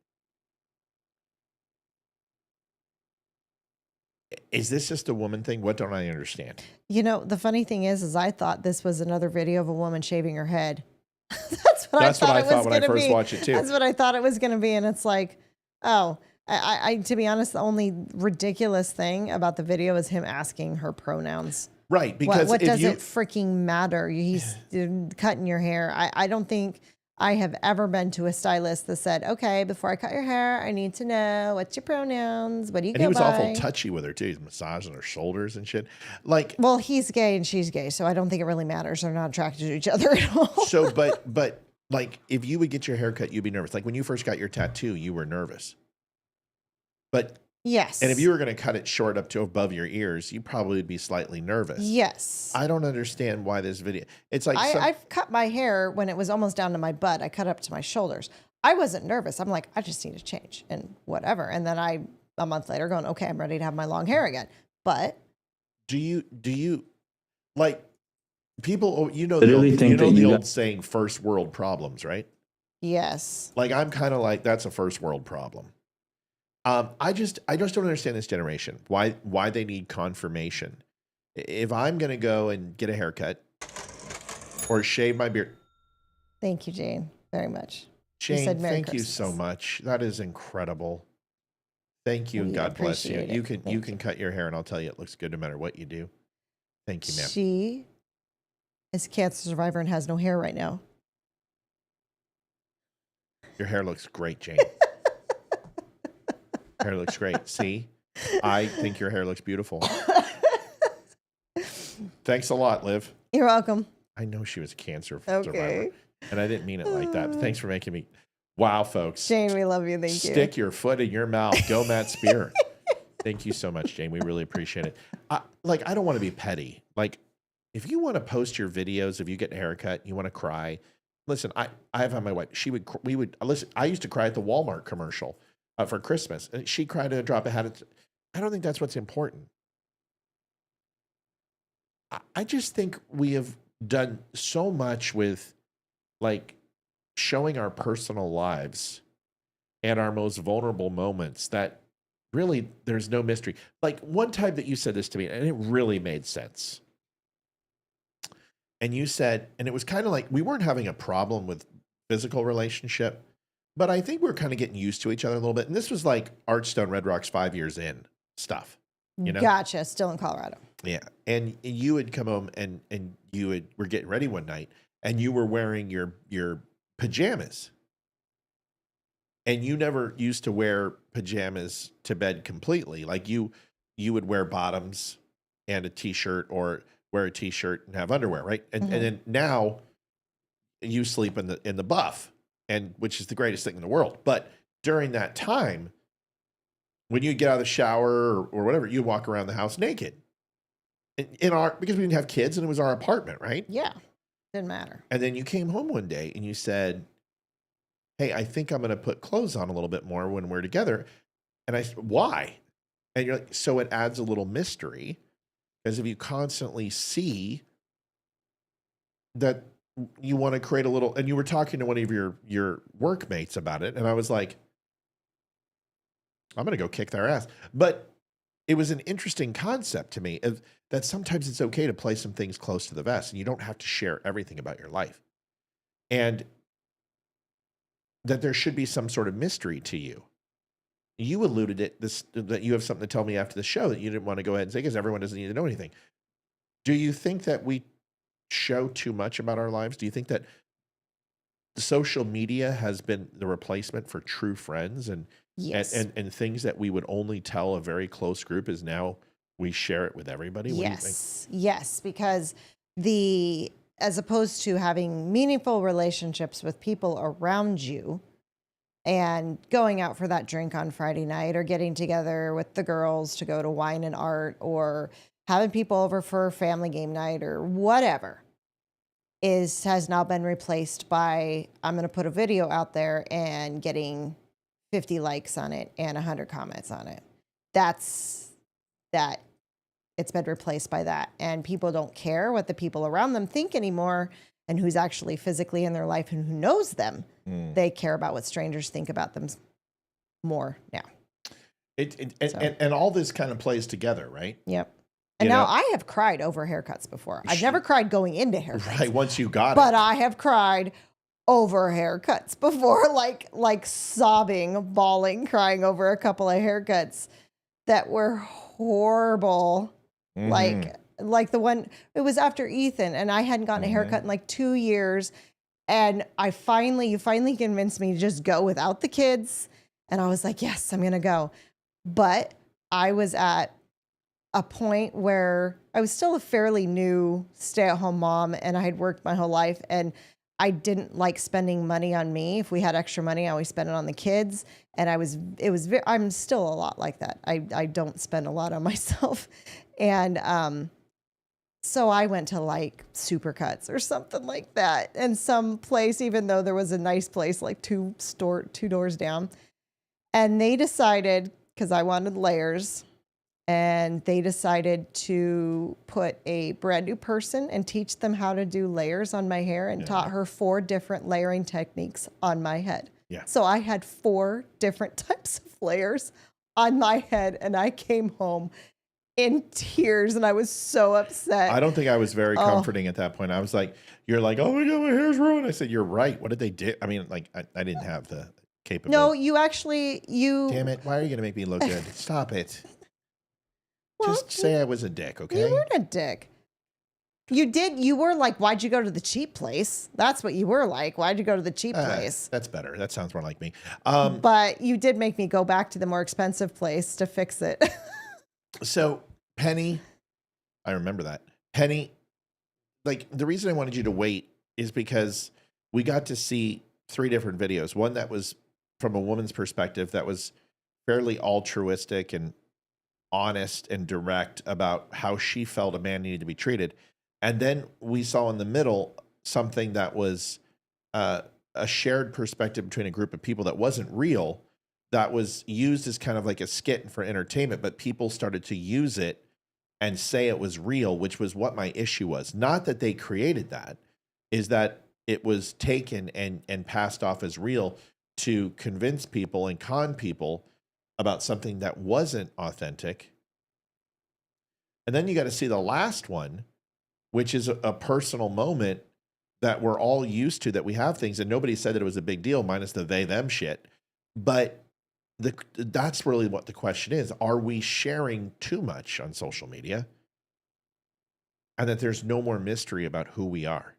Is this just a woman thing? What don't I understand? You know, the funny thing is I thought this was another video of a woman shaving her head. That's what I thought when I first watched it too. That's what I thought it was going to be. And it's like, oh, I to be honest, the only ridiculous thing about the video is him asking her pronouns. Right. Because what does it freaking matter? He's cutting your hair. I don't think I have ever been to a stylist that said, okay, before I cut your hair, I need to know what's your pronouns. What do you go by? And he was awful touchy with her too. He's massaging her shoulders and shit. Like, well, he's gay and she's gay, so I don't think it really matters. They're not attracted to each other at all. So, but like, if you would get your hair cut, you'd be nervous. Like when you first got your tattoo, you were nervous. But yes. And if you were going to cut it short up to above your ears, you probably would be slightly nervous. Yes. I don't understand why this video. It's like I've cut my hair when it was almost down to my butt. I cut up to my shoulders. I wasn't nervous. I'm like, I just need to change and whatever. And then a month later going, okay, I'm ready to have my long hair again. But do you like people? You know, Literally think that the you old saying, "First world problems," right? Yes. Like I'm kind of like that's a first world problem. I just don't understand this generation. Why they need confirmation. If I'm gonna go and get a haircut or shave my beard. Thank you, Jane, very much. Jane, thank Christmas. you so much. That is incredible. Thank you, and God bless you. You can cut your hair, and I'll tell you, it looks good no matter what you do. Thank you, ma'am. She is a cancer survivor and has no hair right now. Your hair looks great, Jane. Hair looks great. See, I think your hair looks beautiful. Thanks a lot, Liv. You're welcome. I know she was a cancer survivor, and I didn't mean it like that. But thanks for making me. Wow, folks. Jane, we love you. Thank you. Stick your foot in your mouth. Go, Matt Spear. Thank you so much, Jane. We really appreciate it. I don't want to be petty. Like, if you want to post your videos, if you get a haircut, you want to cry. Listen, I have had my wife. We would listen. I used to cry at the Walmart commercial for Christmas, and she cried at a drop of hat. I don't think that's what's important. I just think we have done so much with, like, showing our personal lives and our most vulnerable moments that really there's no mystery. Like one time that you said this to me, and it really made sense. and you said, and it was kind of like we weren't having a problem with physical relationship, but I think we were kind of getting used to each other a little bit. And this was like Archstone Red Rocks 5 years in stuff, you know? Gotcha. Still in Colorado. Yeah. And you would come home and were getting ready one night and you were wearing your pajamas. And you never used to wear pajamas to bed completely. Like you would wear bottoms and a t-shirt, or wear a t-shirt and have underwear, right? And then now you sleep in the buff, and which is the greatest thing in the world. But during that time, when you get out of the shower or whatever, you walk around the house naked. Because we didn't have kids and it was our apartment, right? Yeah. Didn't matter. And then you came home one day and you said, hey, I think I'm going to put clothes on a little bit more when we're together. And I said, why? And you're like, so it adds a little mystery, because if you constantly see that, you want to create a little, and you were talking to one of your workmates about it. And I was like, I'm going to go kick their ass. But it was an interesting concept to me of that sometimes it's okay to play some things close to the vest and you don't have to share everything about your life. And that there should be some sort of mystery to you. You alluded it that you have something to tell me after the show that you didn't want to go ahead and say because everyone doesn't need to know anything. Do you think that we show too much about our lives? Do you think that social media has been the replacement for true friends and things that we would only tell a very close group is now we share it with everybody? What do you think? Yes, because as opposed to having meaningful relationships with people around you and going out for that drink on Friday night or getting together with the girls to go to wine and art or having people over for family game night or whatever has now been replaced by, I'm going to put a video out there and getting 50 likes on it and 100 comments on it. It's been replaced by that. And people don't care what the people around them think anymore and who's actually physically in their life and who knows them. They care about what strangers think about them more now. And all this kind of plays together, right? Yep. And now I have cried over haircuts before. I've never cried going into haircuts. Right, once you got it. But I have cried over haircuts before, like sobbing, bawling, crying over a couple of haircuts that were horrible. Like the one, it was after Ethan, and I hadn't gotten a haircut in like 2 years. And you finally convinced me to just go without the kids. And I was like, yes, I'm going to go. But I was at a point where I was still a fairly new stay-at-home mom, and I had worked my whole life, and I didn't like spending money on me. If we had extra money, I always spent it on the kids. And I'm still a lot like that. I don't spend a lot on myself. And so I went to like Supercuts or something like that, and some place, even though there was a nice place like two doors down, and they decided, because I wanted layers, and they decided to put a brand new person and teach them how to do layers on my hair, and taught her 4 different layering techniques on my head. Yeah. So I had 4 different types of layers on my head, and I came home in tears, and I was so upset. I don't think I was very comforting at that point. I was like, you're like, oh my God, my hair's ruined. I said, you're right. What did they do? I mean, like, I didn't have the capability. No, you. Damn it. Why are you going to make me look good? Stop it. Well, just say I was a dick, okay? You weren't a dick. You were like, why'd you go to the cheap place? That's what you were like. Why'd you go to the cheap place? That's better. That sounds more like me. But you did make me go back to the more expensive place to fix it. So Penny, I remember that. Penny, like the reason I wanted you to wait is because we got to see 3 different videos. One that was from a woman's perspective that was fairly altruistic and honest and direct about how she felt a man needed to be treated. And then we saw in the middle something that was a shared perspective between a group of people that wasn't real, that was used as kind of like a skit for entertainment, but people started to use it and say it was real, which was what my issue was. Not that they created that, is that it was taken and passed off as real to convince people and con people about something that wasn't authentic. And then you got to see the last one which is a personal moment that we're all used to, that we have things, and nobody said that it was a big deal, minus the they them shit. But that's really what the question is. Are we sharing too much on social media? And that there's no more mystery about who we are.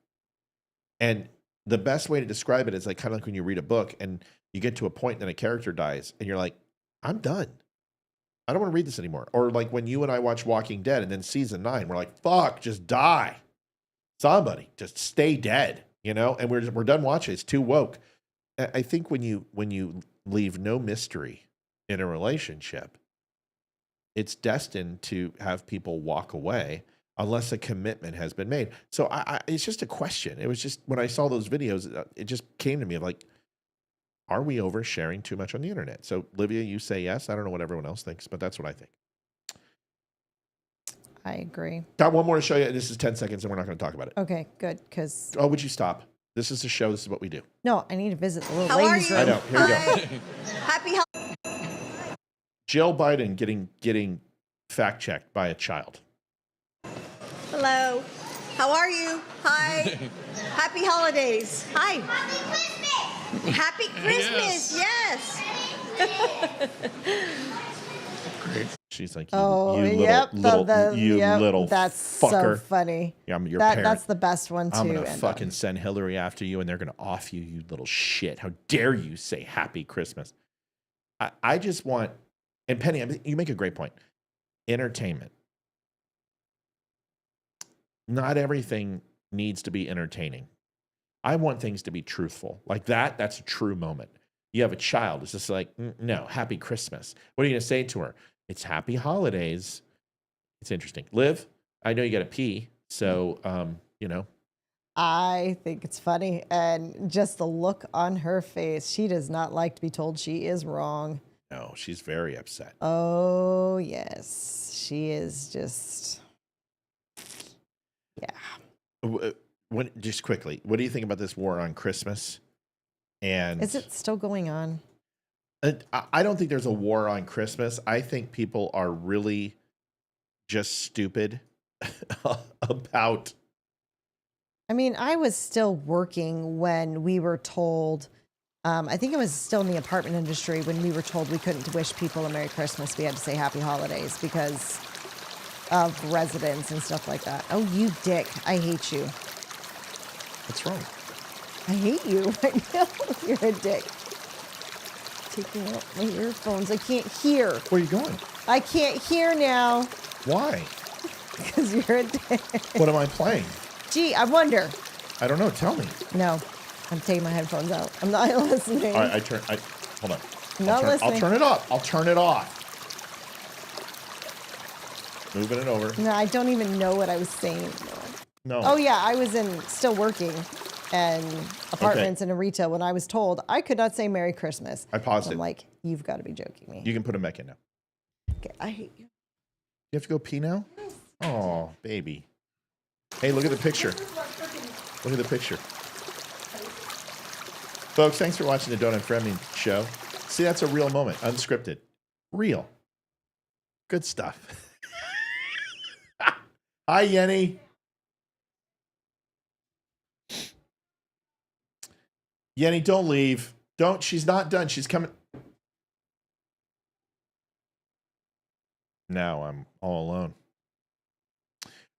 And the best way to describe it is like kind of like when you read a book and you get to a point and then a character dies and you're like, I'm done. I don't want to read this anymore. Or like when you and I watch Walking Dead and then season 9, we're like, fuck, just die. Somebody just stay dead, you know? And we're done watching. It's too woke. I think when you leave no mystery in a relationship, it's destined to have people walk away unless a commitment has been made. So it's just a question. It was just when I saw those videos, it just came to me of like, are we oversharing too much on the internet? So Livia, you say yes. I don't know what everyone else thinks, but that's what I think. I agree. Got one more to show you. This is 10 seconds and we're not going to talk about it. Okay, good. Because oh, would you stop? This is the show. This is what we do. no, I need to visit the little How are ladies' you? room. I know. Here we go. Happy Jill Biden getting fact checked by a child. Hello. How are you? Hi. Happy holidays. Hi. Happy Christmas. Yes. She's like, Oh, you yep. little that's fucker. So funny. Yeah, I'm your parent. That's the best one, too. I'm going to fucking send Hillary after you, and they're going to off you, you little shit. How dare you say happy Christmas? I just want, and Penny, you make a great point. Entertainment. Not everything needs to be entertaining. I want things to be truthful. Like that's a true moment. You have a child. It's just like, no, happy Christmas. What are you going to say to her? It's happy holidays. It's interesting. Liv, I know you got to pee. So, you know. I think it's funny. And just the look on her face, she does not like to be told she is wrong. No, she's very upset. Oh, yes. She is just, yeah. Just quickly, what do you think about this war on Christmas? And is it still going on? I don't think there's a war on Christmas. I think people are really just stupid about. I mean, I was still working when we were told, I think it was still in the apartment industry when we were told we couldn't wish people a Merry Christmas. We had to say Happy Holidays because of residents and stuff like that. Oh, you dick. I hate you. What's wrong? I hate you right now. You're a dick. Taking out my earphones. I can't hear. Where are you going? I can't hear now. Why? Because you're a dick. What am I playing? Gee, I wonder. I don't know. Tell me. No, I'm taking my headphones out. I'm not listening. All right, hold on. I'm not listening. I'll turn it up. I'll turn it off. Moving it over. No, I don't even know what I was saying anymore. No. Oh, yeah, I was still working in apartments and in retail when I was told I could not say Merry Christmas. I paused it. I'm like, you've got to be joking me. You can put them back in now. Okay, I hate you. You have to go pee now? Oh, baby. Hey, look at the picture. Look at the picture. Folks, thanks for watching the Don't Unfriend Me show. See, that's a real moment. Unscripted. Real. Good stuff. Hi, Yenny. Yenny, don't leave. Don't. She's not done. She's coming. Now I'm all alone.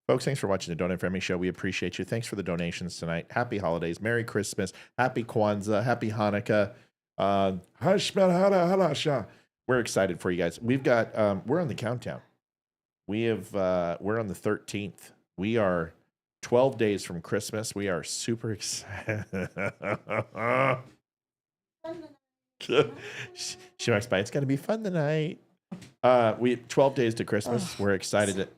Folks, thanks for watching the Don't Unfriend Me show. We appreciate you. Thanks for the donations tonight. Happy holidays. Merry Christmas. Happy Kwanzaa. Happy Hanukkah. We're excited for you guys. We've got, we're on the countdown. We're on the 13th. We are 12 days from Christmas. We are super excited. She walks by. It's going to be fun tonight. We 12 days to Christmas. We're excited.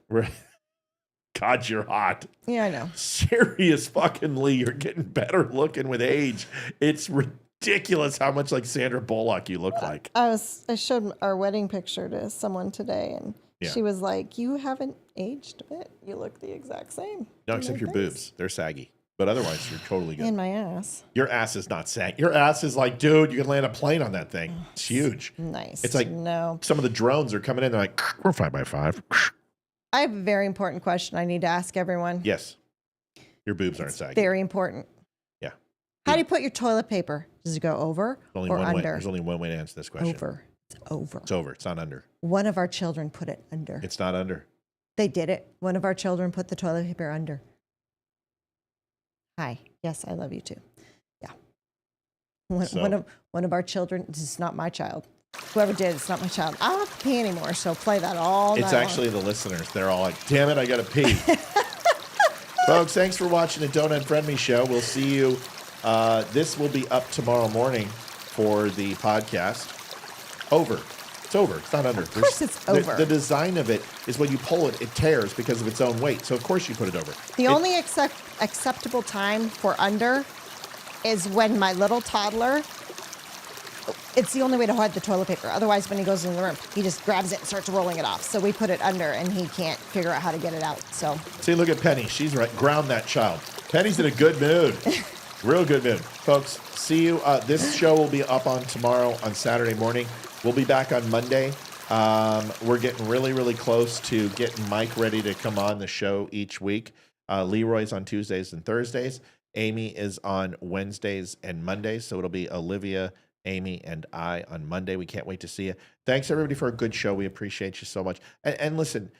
God, you're hot. Yeah, I know. Serious fuckingly, you're getting better looking with age. It's ridiculous how much like Sandra Bullock you look like. I showed our wedding picture to someone today, and Yeah. she was like, "You haven't aged a bit. You look the exact same." No, I'm except like, your "Thanks." boobs. They're saggy. But otherwise, you're totally good. And my ass. Your ass is not saggy. Your ass is like, dude, you can land a plane on that thing. It's huge. Nice. It's like no. some of the drones are coming in. They're like, we're 5x5. I have a very important question I need to ask everyone. Yes. Your boobs aren't sagging. Very important. Yeah. How do you put your toilet paper? Does it go over Only or one under? way. There's only one way to answer this question. Over. It's over. It's over. It's not under. One of our children put it under. It's not under. They did it. One of our children put the toilet paper under. Hi. Yes, I love you too. Yeah. One of our children. This is not my child. Whoever did, it's not my child. I don't have to pee anymore, so play that all night It's actually the listeners. They're all like, damn it, I got to pee. Folks, thanks for watching the Don't Unfriend Me show. We'll see you. This will be up tomorrow morning for the podcast. Over. It's over. It's not under. Of course it's over. The design of it is when you pull it, it tears because of its own weight. So, of course, you put it over. The only acceptable time for under is when my little toddler, it's the only way to hide the toilet paper. Otherwise, when he goes in the room, he just grabs it and starts rolling it off. So we put it under, and he can't figure out how to get it out. So see, look at Penny. She's right. Ground that child. Penny's in a good mood. Real good mood. Folks, see you. This show will be up on tomorrow on Saturday morning. We'll be back on Monday. We're getting really, really close to getting Mike ready to come on the show each week. Leroy's on Tuesdays and Thursdays. Amy is on Wednesdays and Mondays. So it'll be Olivia, Amy, and I on Monday. We can't wait to see you. Thanks, everybody, for a good show. We appreciate you so much. And listen,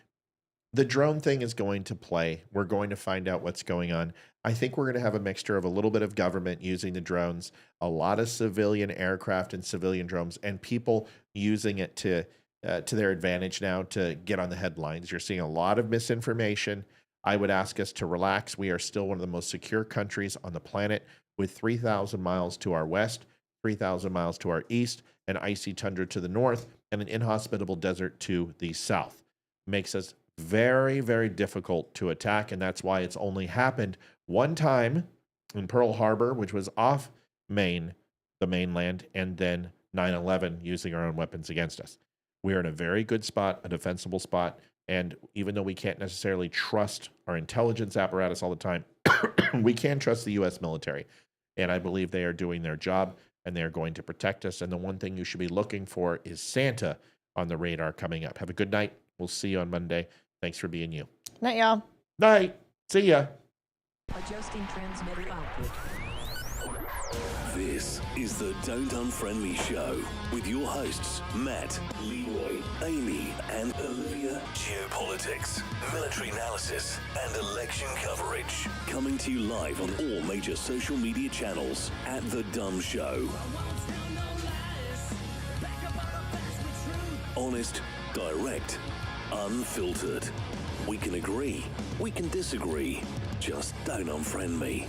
the drone thing is going to play. We're going to find out what's going on. I think we're going to have a mixture of a little bit of government using the drones, a lot of civilian aircraft and civilian drones, and people using it to their advantage now to get on the headlines. You're seeing a lot of misinformation. I would ask us to relax. We are still one of the most secure countries on the planet with 3,000 miles to our west, 3,000 miles to our east, an icy tundra to the north, and an inhospitable desert to the south. Makes us very, very difficult to attack, and that's why it's only happened one time in Pearl Harbor, which was off the mainland, and then 9/11 using our own weapons against us. We're in a very good spot, a defensible spot, and even though we can't necessarily trust our intelligence apparatus all the time, we can trust the U.S. military, and I believe they are doing their job, and they're going to protect us, and the one thing you should be looking for is Santa on the radar coming up. Have a good night. We'll see you on Monday. Thanks for being you. Night, y'all. Night. See ya. Adjusting transmitter output. This is the Don't Unfriend Me show with your hosts, Matt, Leroy, Amy, and Olivia. Geopolitics, military analysis, and election coverage. Coming to you live on all major social media channels at The DUM Show. Honest, direct, unfiltered. We can agree, we can disagree. Just don't unfriend me.